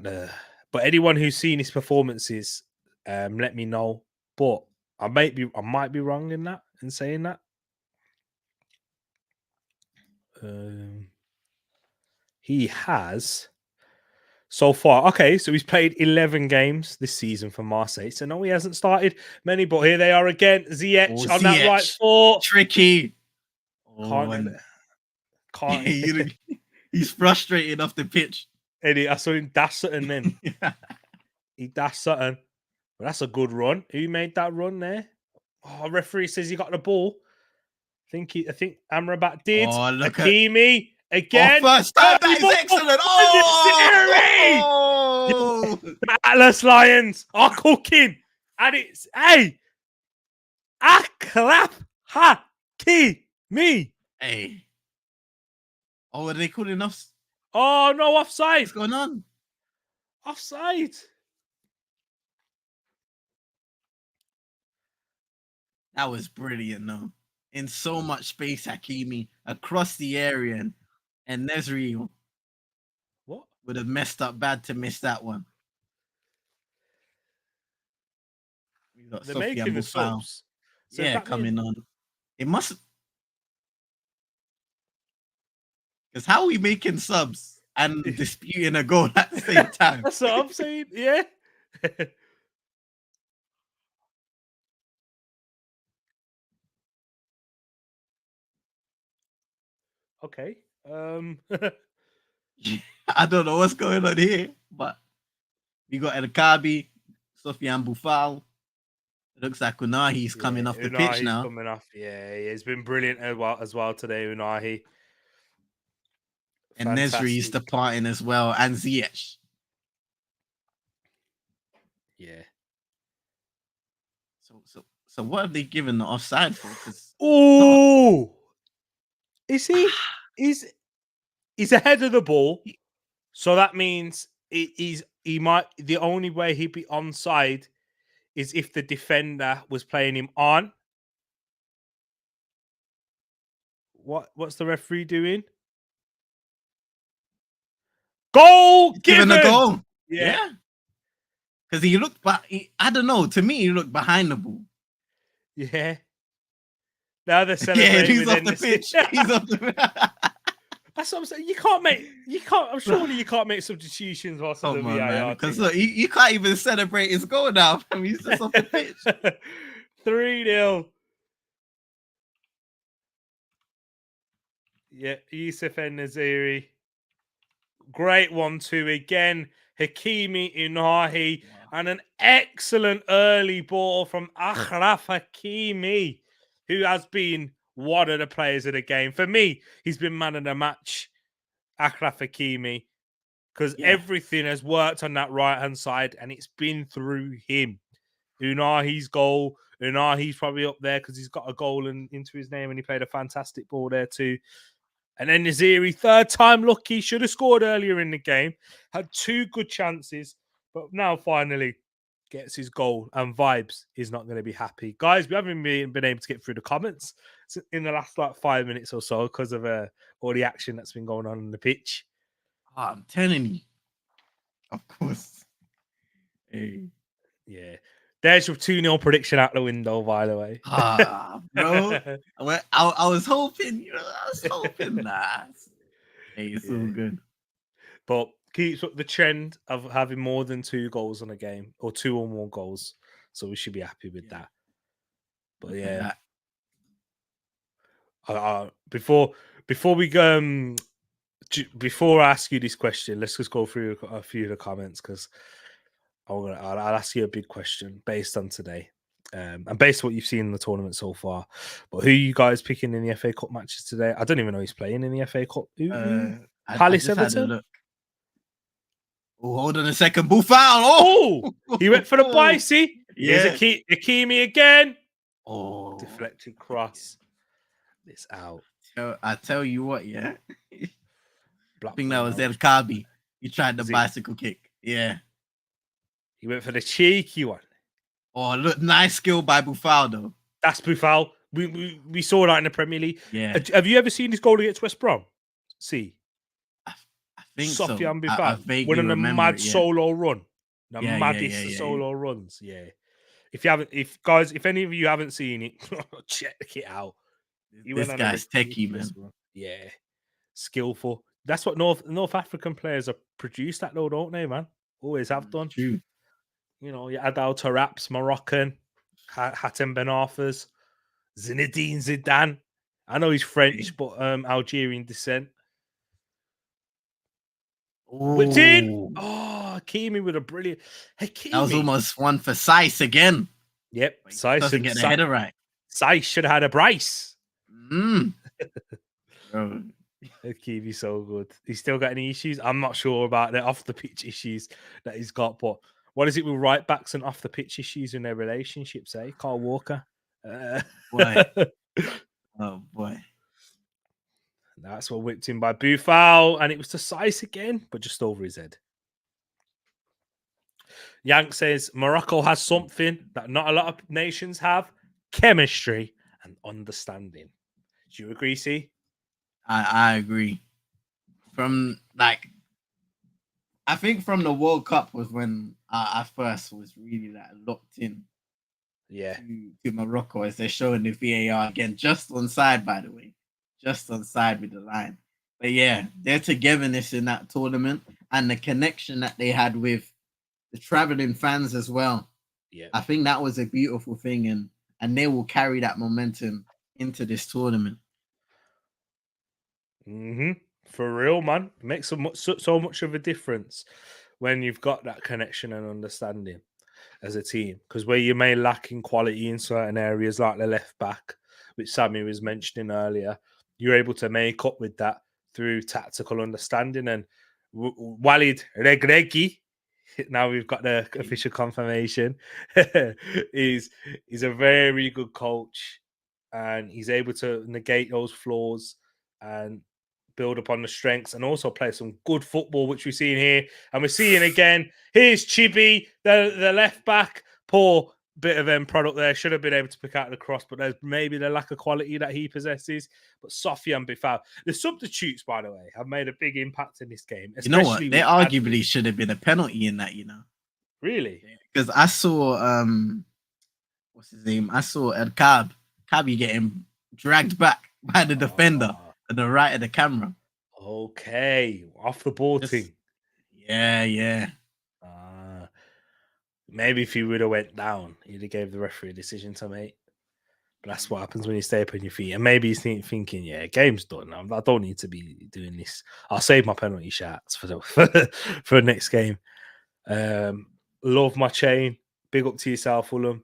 the. But anyone who's seen his performances, let me know. But I might be wrong in saying that. He has so far. Okay, so he's played 11 games this season for Marseille. So no, he hasn't started many. But here they are again. Ziyech on that right foot. Tricky. Can't. He's frustrated off the pitch. Eddie, I saw him dash something then. He dashed something. Well, that's a good run. Who made that run there? Oh, referee says he got the ball. I think Amrabat did. Oh, look Hakimi again. Oh, first time. That is excellent. Oh! The Atlas Lions are cooking. And it's, hey, Aklap Hakimi. Hey. Oh, are they calling us? Oh, no, offside. What's going on? Offside. That was brilliant, though. In so much space, Hakimi across the area, and Nesri would have messed up bad to miss that one. We got They're Sophia making the Boufal. subs. So coming on. It must. Because how are we making subs and disputing a goal at the same time? That's what I'm saying. Yeah. Okay. I don't know what's going on here, but we got El Kabi, Sofiane Boufal. It looks like Unahi's coming off the pitch Unahi's now. coming off. Yeah, he's been brilliant as well today, Unahi. And Nesri is Fantastic. departing as well, and Ziyech. Yeah. So what have they given the offside for? Because Oh, is he? He's ahead of the ball, so that means he might. The only way he'd be onside is if the defender was playing him on. What's the referee doing? Goal given a given. goal. Yeah. Yeah. Because he looked, I don't know. To me, he looked behind the ball. Yeah. Now they're Yeah, celebrating he's with off the Hennessy. pitch. He's off the pitch. That's what I'm saying. Surely you can't make substitutions whilst the Come on, man. VAR. Because look, you can't even celebrate his goal now. I mean, he's just off the pitch. 3-0. Yeah, Yusuf En-Naziri. Great 1-2 again. Hakimi Unahi. And an excellent early ball from Achraf Hakimi, who has been one of the players of the game. For me, he's been man of the match, Achraf Hakimi, because everything has worked on that right-hand side, and it's been through him. Unahi's goal. Unahi's probably up there because he's got a goal into his name, and he played a fantastic ball there too. And then Naziri, third time lucky, should have scored earlier in the game. Had two good chances, but now finally gets his goal. And Vibes is not going to be happy. Guys, we haven't been able to get through the comments in the last 5 minutes or so because of all the action that's been going on the pitch. Oh, I'm telling you. Of course. Hey. Yeah. There's your 2-0 prediction out the window, by the way. Bro. I was hoping, nah. Hey, it's so good. But keeps up the trend of having more than 2 goals in a game, or 2 or more goals. So we should be happy with that. But yeah. Before we go, before I ask you this question, let's just go through a few of the comments because I'll ask you a big question based on today. And based on what you've seen in the tournament so far. But who are you guys picking in the FA Cup matches today? I don't even know who's playing in the FA Cup. Palace Everton? Look. Oh, hold on a second. Boufal. Oh, he went for the bicey. Yeah. Here's Hakimi again. Oh. Deflected cross. This out. I tell you what, yeah. I think that was El Kabi. He tried the bicycle kick. Yeah. He went for the cheeky one. Oh, look, nice skill by Boufal, though. That's Boufal. We saw that in the Premier League. Yeah. Have you ever seen his goal against West Brom? See. I think Sofiane so. Boufal. Winning a mad solo run. The maddest solo runs. Yeah. If any of you haven't seen it, check it out. This guy's techie, man. Yeah. Skillful. That's what North African players are produced at, though, don't they, man? Always have done. True. You know, your Adal Tarap's Moroccan, Hatem Ben Arfa's, Zinedine Zidane. I know he's French, but Algerian descent. Whipped in. Oh, Hakimi with a brilliant. Hakimi. That was almost one for Saiss again. Yep. Saiss doesn't get the header right. Saiss should have had a brace. Bro. Hakimi's so good. He's still got any issues? I'm not sure about the off the pitch issues that he's got, but what is it with right backs and off the pitch issues in their relationships, eh? Carl Walker. Boy. Oh boy. That's what whipped in by Boufal, and it was to Saiss again, but just over his head. Yank says Morocco has something that not a lot of nations have: chemistry and understanding. Do you agree, C? I agree. I think from the World Cup was when I first was really locked in. Yeah. To Morocco as they're showing the VAR again, just on side, by the way. Just on side with the line. But yeah, their togetherness in that tournament and the connection that they had with the traveling fans as well. Yeah. I think that was a beautiful thing, and they will carry that momentum into this tournament. For real, man. It makes so much of a difference when you've got that connection and understanding as a team. Because where you may lack in quality in certain areas, like the left back, which Sammy was mentioning earlier, you're able to make up with that through tactical understanding. And Walid Regregi, now we've got the official confirmation, is a very good coach, and he's able to negate those flaws and build upon the strengths and also play some good football, which we're seeing here. And we're seeing again, here's Chibi, the left back. Poor bit of end product there. Should have been able to pick out the cross, but there's maybe the lack of quality that he possesses. But Sofian Bifal, the substitutes, by the way, have made a big impact in this game, You know especially what? There with arguably Adli. should have been a penalty in that, Really? because I saw what's his name? I saw El Cabi getting dragged back by the defender on the right of the camera. Okay, off the ball thing. Yeah. Maybe if he would have went down, he'd have gave the referee a decision to make. But that's what happens when you stay up on your feet. And maybe he's thinking, yeah, game's done. I don't need to be doing this. I'll save my penalty shots for for next game. Love my chain. Big up to yourself, Fulham.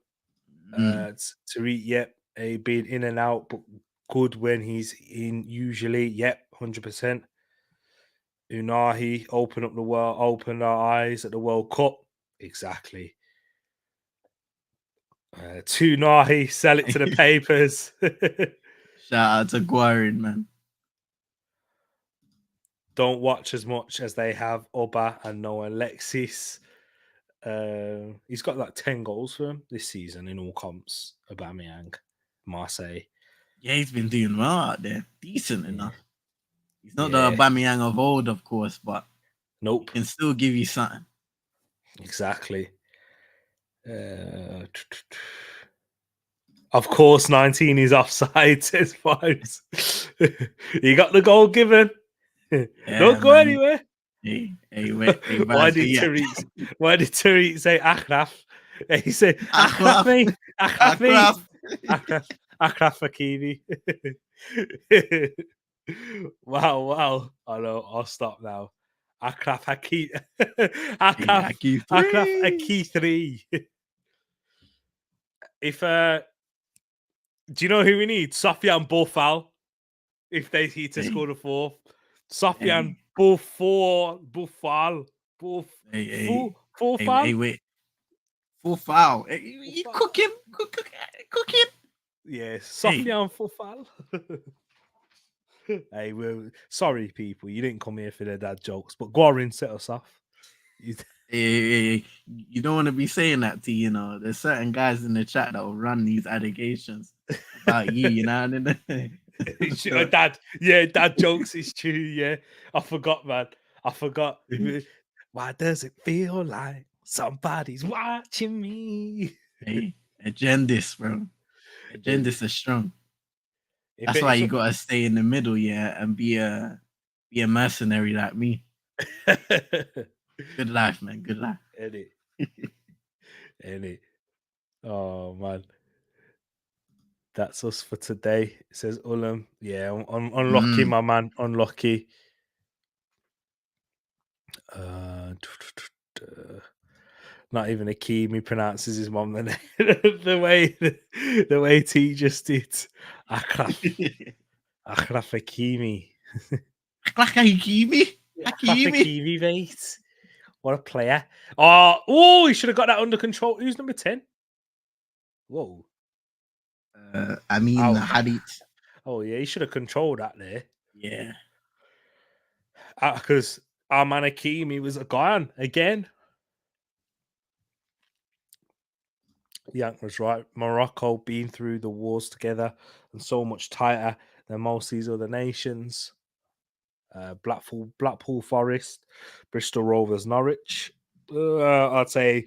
Tariq, yep, he been in and out, but good when he's in. Usually, yep, 100%. Unahi, open our eyes at the World Cup. Exactly. Tunahi, sell it to the papers. Shout out to Guarin, man. Don't watch as much as they have Oba and Noah Alexis. He's got like 10 goals for him this season in all comps. Aubameyang, Marseille. Yeah, he's been doing well out there. Decent enough. He's not Yeah. the Aubameyang of old, of course, but nope, he can still give you something. Exactly. Of course, 19 is offside, says Vibes. He got the goal given. Yeah, Don't go man. anywhere. Hey, Why did Tariq say Akraf? He said Akraf, mate. Akraf, mate. Akraf Hakimi. Wow. I know. I'll stop now. Akraf Hakimi. If do you know who we need? Sofian Bofal. If they need to score the fourth. Sofian Bofal. Hey, wait. Full foul. You cooking? Yeah, Sofian Bofal. Hey, well, sorry, people. You didn't come here for the dad jokes, but Guarin set us off. Hey, you don't want to be saying that to, there's certain guys in the chat that will run these allegations about you, Dad jokes is true. Yeah, I forgot, man. Why does it feel like somebody's watching me? Hey, agendas, bro. Agendas are strong. That's why you gotta stay in the middle, and be a mercenary like me. Good life, man. Good life. Any. Oh man. That's us for today. It says Ulam. Yeah, unlucky, my man. Unlucky. Not even Hakimi pronounces his mom the way T just did. Akraf Hakimi. Hakimi, mate. What a player. Oh, he should have got that under control. Who's number 10? Whoa. I mean, Hadith. Oh, yeah, he should have controlled that there. Yeah. Because our man Hakimi was a guy again. Yank was right. Morocco being through the wars together and so much tighter than most of these other nations. Blackpool Forest, Bristol Rovers, Norwich. I'd say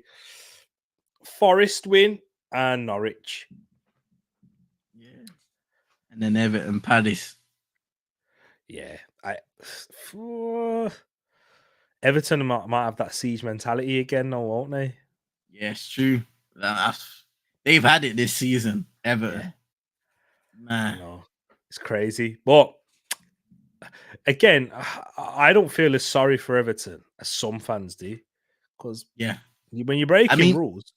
Forest win and Norwich. Yeah. And then Everton Palace. Yeah. Everton might have that siege mentality again, though, won't they? Yeah, it's true. They've had it this season. Everton, Yeah, I man. know. It's crazy. But again, I don't feel as sorry for Everton as some fans do, because Yeah, when you're I breaking mean, rules,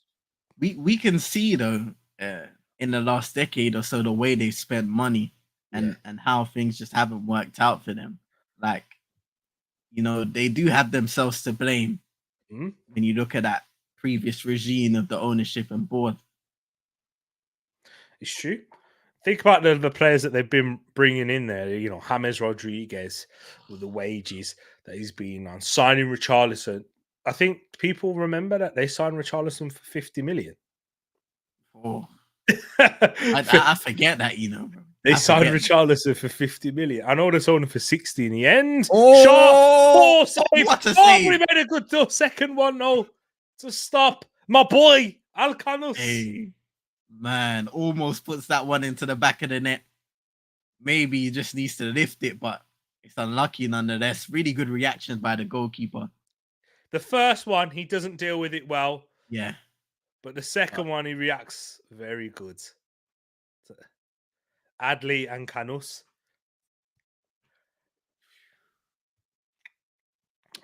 we can see though, in the last decade or so, the way they've spent money yeah. and how things just haven't worked out for them. Like, they do have themselves to blame Hmm? when you look at that previous regime of the ownership and board. It's true. Think about the players that they've been bringing in there. James Rodriguez with the wages that he's been on. Signing Richarlison. I think people remember that they signed Richarlison for 50 million. Oh, I forget that, bro. They I signed forget that. Richarlison for 50 million. I know they sold him for 60 in the end. Sharp. Oh, Oh, save. what a Oh, but he save! made a good second one, no. To stop. My boy, Alcanus. Hey, man, almost puts that one into the back of the net. Maybe he just needs to lift it, but it's unlucky nonetheless. Really good reaction by the goalkeeper. The first one, he doesn't deal with it well. Yeah. But the second But one, he reacts very good. Adley and Canus.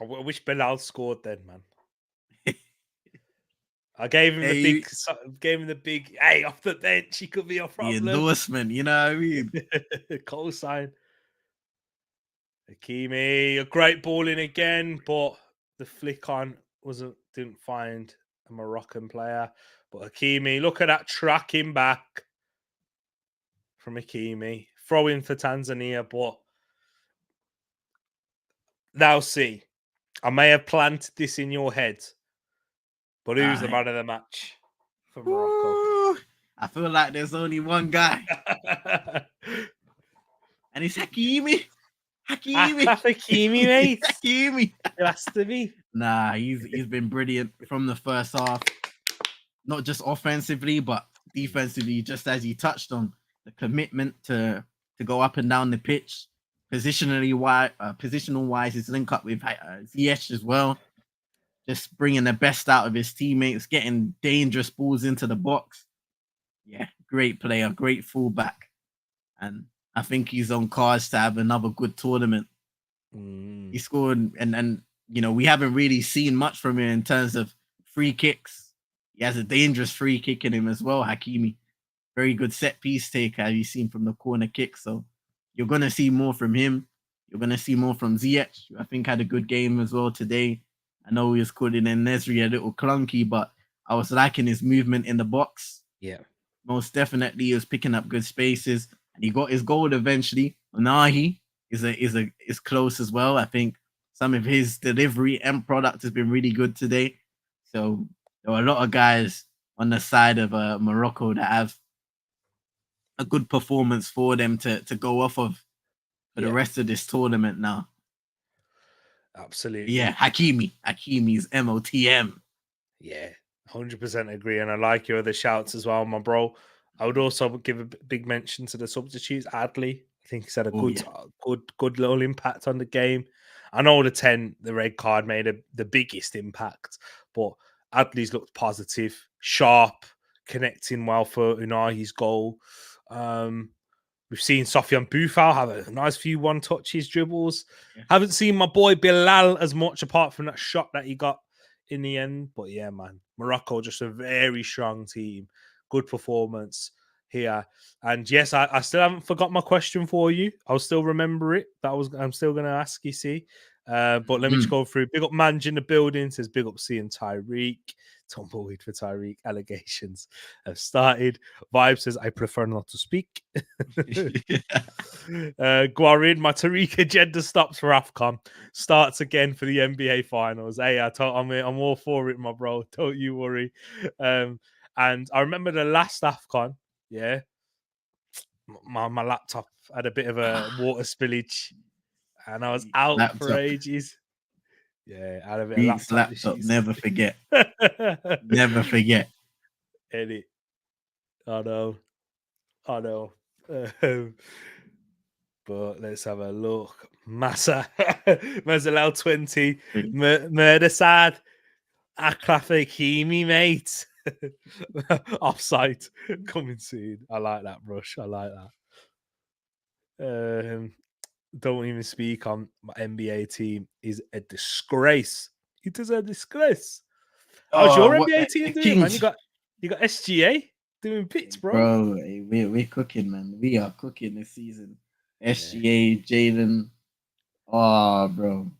I wish Bilal scored then, man. I gave him the big, hey, off the bench, he could be a the problem. endorsement, you know what I mean? Cosign. Hakimi, a great ball in again, but the flick on didn't find a Moroccan player. But Hakimi, look at that tracking back from Hakimi. Throw in for Tanzania, but now see. I may have planted this in your head, but who's the man of the match for Morocco? Ooh, I feel like there's only one guy, and it's Hakimi. Hakimi. Hakimi, mate. Hakimi. It has to be. Nah, he's been brilliant from the first half. Not just offensively, but defensively, just as you touched on, the commitment to go up and down the pitch, positional wise, his link up with Ziyech as well, just bringing the best out of his teammates, getting dangerous balls into the box. Yeah, great player, great fullback, and I think he's on cards to have another good tournament. He scored, and we haven't really seen much from him in terms of free kicks. He has a dangerous free kick in him as well, Hakimi. Very good set piece taker, as you've seen from the corner kick. So you're gonna see more from him. You're gonna see more from Ziyech. I think had a good game as well today. I know he was calling in Nesri a little clunky, but I was liking his movement in the box. Yeah. Most definitely, he was picking up good spaces, and he got his goal eventually. Nahi is close as well. I think some of his delivery and product has been really good today. So there were a lot of guys on the side of Morocco that have a good performance for them to go off of for the rest of this tournament now. Absolutely. Yeah, Hakimi's MOTM. Yeah, 100% agree. And I like your other shouts as well, my bro. I would also give a big mention to the substitutes. Adley, I think he's had a good little impact on the game. I know the red card made the biggest impact, but Adley's looked positive, sharp, connecting well for Unahi's goal. We've seen Sofiane Boufal have a nice few one-touches, dribbles. Yeah. Haven't seen my boy Bilal as much apart from that shot that he got in the end. But yeah, man, Morocco just a very strong team. Good performance here. And yes, I still haven't forgot my question for you. I'll still remember it. I'm still going to ask you, see. But let me just go through. Big up Manj in the building. Says big up seeing Tyreek. Tumbleweed for Tyreek. Allegations have started. Vibe says I prefer not to speak. Guarin, my Tariq agenda stops for Afcon. Starts again for the NBA finals. Hey, I'm all for it, my bro. Don't you worry. And I remember the last Afcon. Yeah, my laptop had a bit of a water spillage, and I was out for ages. Yeah, I had a bit of laptop issues. Never forget. Never forget. Edit. I know. But let's have a look. Mazalel 20, Murder Sad, Akraf Hakimi, mate. Offside coming soon. I like that, Rush. I like that. Don't even speak on my NBA team is a disgrace. It is a disgrace. How's your What NBA team the doing, man? Kings? You got SGA doing bits, bro. Bro, we're cooking, man. We are cooking this season. Yeah. SGA, Jalen. Oh, bro,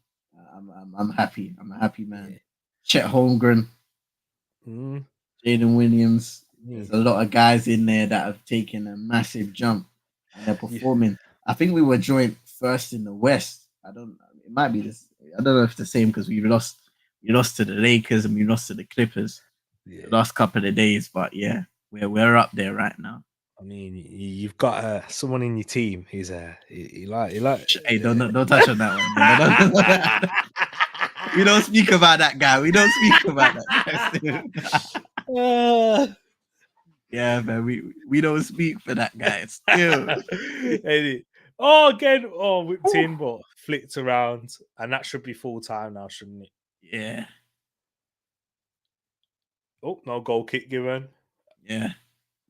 I'm happy. I'm a happy man. Yeah. Chet Holmgren, Jaden Williams. There's a lot of guys in there that have taken a massive jump and they're performing. I think we were joint first in the West. It might be this. I don't know if it's the same because we lost to the Lakers and we lost to the Clippers the last couple of days. But yeah, we're up there right now. I mean, you've got someone in your team who's he like. Hey, don't touch on that one. We don't speak about that guy. We don't speak about that guy. Yeah, man. We don't speak for that guy still. Again, whipped in, but flicked around, and that should be full time now, shouldn't it? Yeah. Oh, no goal kick given. Yeah.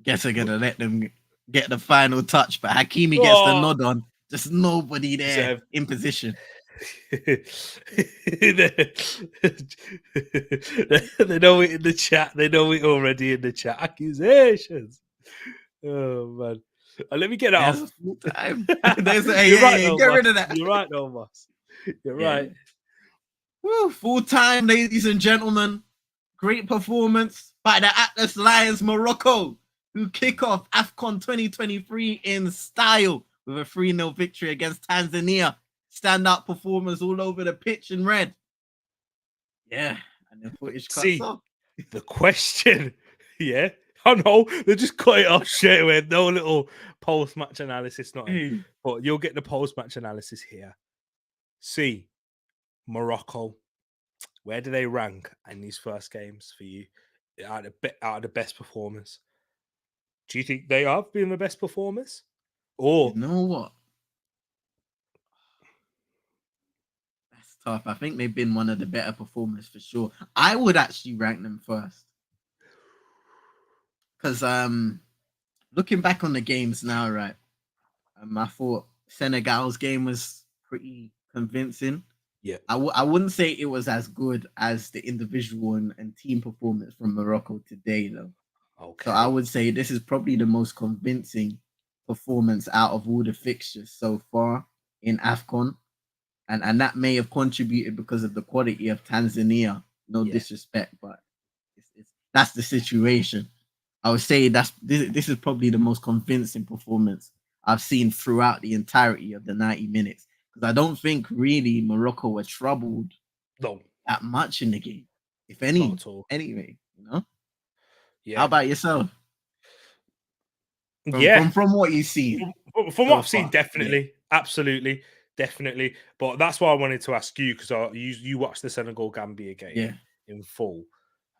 Guess I'm gonna let them get the final touch, but Hakimi gets the nod on. Just nobody there in position. They know it in the chat. They know it already in the chat. Accusations. Oh man. Let me get that off. Full time. You're right, get rid of that. You're right, Thomas. You're right. Woo, full time, ladies and gentlemen. Great performance by the Atlas Lions Morocco, who kick off Afcon 2023 in style with a 3-0 victory against Tanzania. Standout performers all over the pitch in red. Yeah, and the footage cuts off. The question, yeah. Oh no, they just cut it off straight away. No little post-match analysis, nothing. But you'll get the post-match analysis here. See, Morocco, where do they rank in these first games for you? Out of the best performers, do you think they have been the best performers? Or you know what? That's tough. I think they've been one of the better performers for sure. I would actually rank them first. Because looking back on the games now, right? I thought Senegal's game was pretty convincing. Yeah, I wouldn't say it was as good as the individual and team performance from Morocco today, though. Okay. So I would say this is probably the most convincing performance out of all the fixtures so far in Afcon. And that may have contributed because of the quality of Tanzania. No disrespect, but that's the situation. I would say this is probably the most convincing performance I've seen throughout the entirety of the 90 minutes. Because I don't think really Morocco were troubled that much in the game, if any. Not at all. Anyway, you know. Yeah. How about yourself? From what you see, from what I've seen, definitely, absolutely, definitely. But that's why I wanted to ask you because you watched the Senegal Gambia game in full,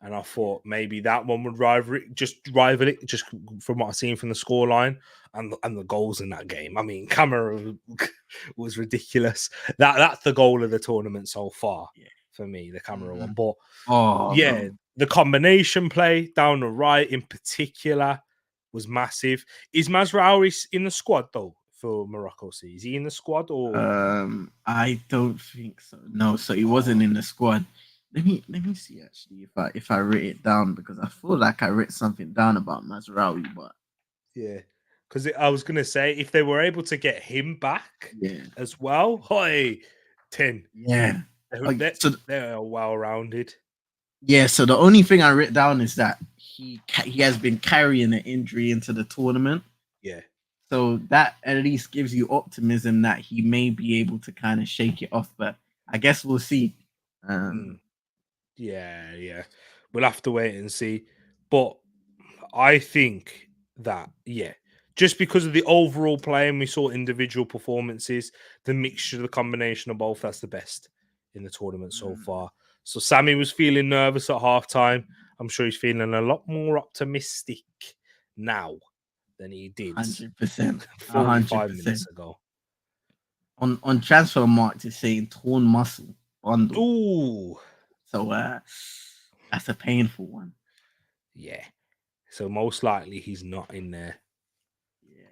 and I thought maybe that one would rival it just from what I've seen from the scoreline and the goals in that game. I mean, Camera was ridiculous. That's the goal of the tournament so far for me, the Camera one. But the combination play down the right in particular was massive. Is Mazraoui in the squad though for Morocco? Is he in the squad or? I don't think so. No, so he wasn't in the squad. Let me see actually if I write it down because I feel like I wrote something down about Mazraoui, but because I was gonna say if they were able to get him back as well, 10. Yeah, they're well rounded. Yeah, so the only thing I wrote down is that he has been carrying an injury into the tournament. Yeah. So that at least gives you optimism that he may be able to kind of shake it off, but I guess we'll see. Yeah. We'll have to wait and see. But I think that, just because of the overall play and we saw individual performances, the mixture, the combination of both, that's the best in the tournament so far. So Sammy was feeling nervous at halftime. I'm sure he's feeling a lot more optimistic now than he did 100%. 45 minutes ago. On transfer market, it's saying torn muscle bundle. Ooh, So that's a painful one. yeah. So most likely he's not in there. Yeah,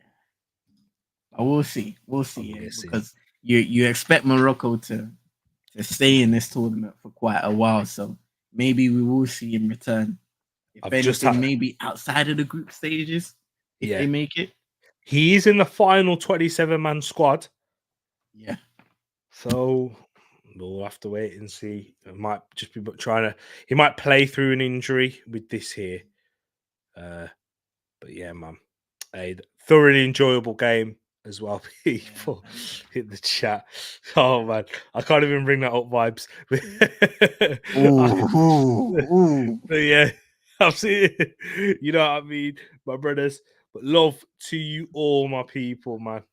but we'll see. We'll I'm see. guessing. Because you expect Morocco to stay in this tournament for quite a while, so maybe we will see him return. If I've just anything, had, maybe outside of the group stages, if yeah. they make it. He is in the final 27-man squad. Yeah. So we'll have to wait and see. It might just be trying to. He might play through an injury with this here. But yeah, man, a thoroughly enjoyable game as well. People in the chat. Oh man, I can't even bring that up. Vibes. Ooh. But yeah, I've seen it. You know what I mean, my brothers. But love to you all, my people, man.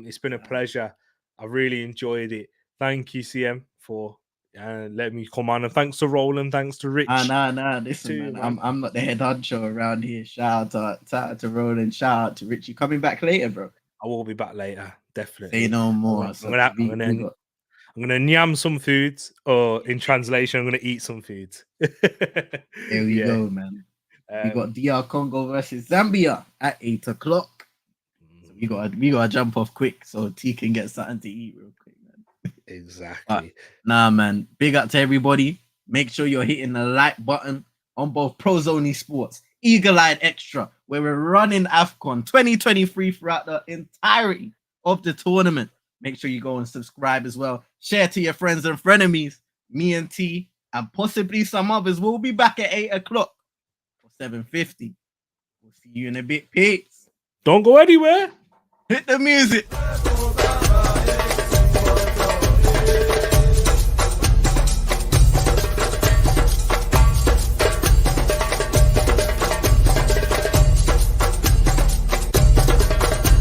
It's been a pleasure. I really enjoyed it. Thank you, CM, for letting me come on, and thanks to Roland, thanks to Rich. Nah. Listen, Too, man. I'm not the head honcho around here. Shout out to Roland. Shout out to Richie. Coming back later, bro. I will be back later, definitely. Say no more. I'm So gonna, I'm we gonna, got. I'm gonna nyam some foods, or in translation, I'm gonna eat some foods. There we Yeah. go, man. We got DR Congo versus Zambia at 8 o'clock. So we gotta jump off quick so T can get something to eat real quick, man. Exactly. Nah, man. Big up to everybody. Make sure you're hitting the like button on both Prozone Sports, Eagle Eye Extra, where we're running Afcon 2023 throughout the entirety of the tournament. Make sure you go and subscribe as well. Share to your friends and frenemies. Me and T and possibly some others will be back at 8 o'clock for 7:50. We'll see you in a bit. Peace. Don't go anywhere. Hit the music.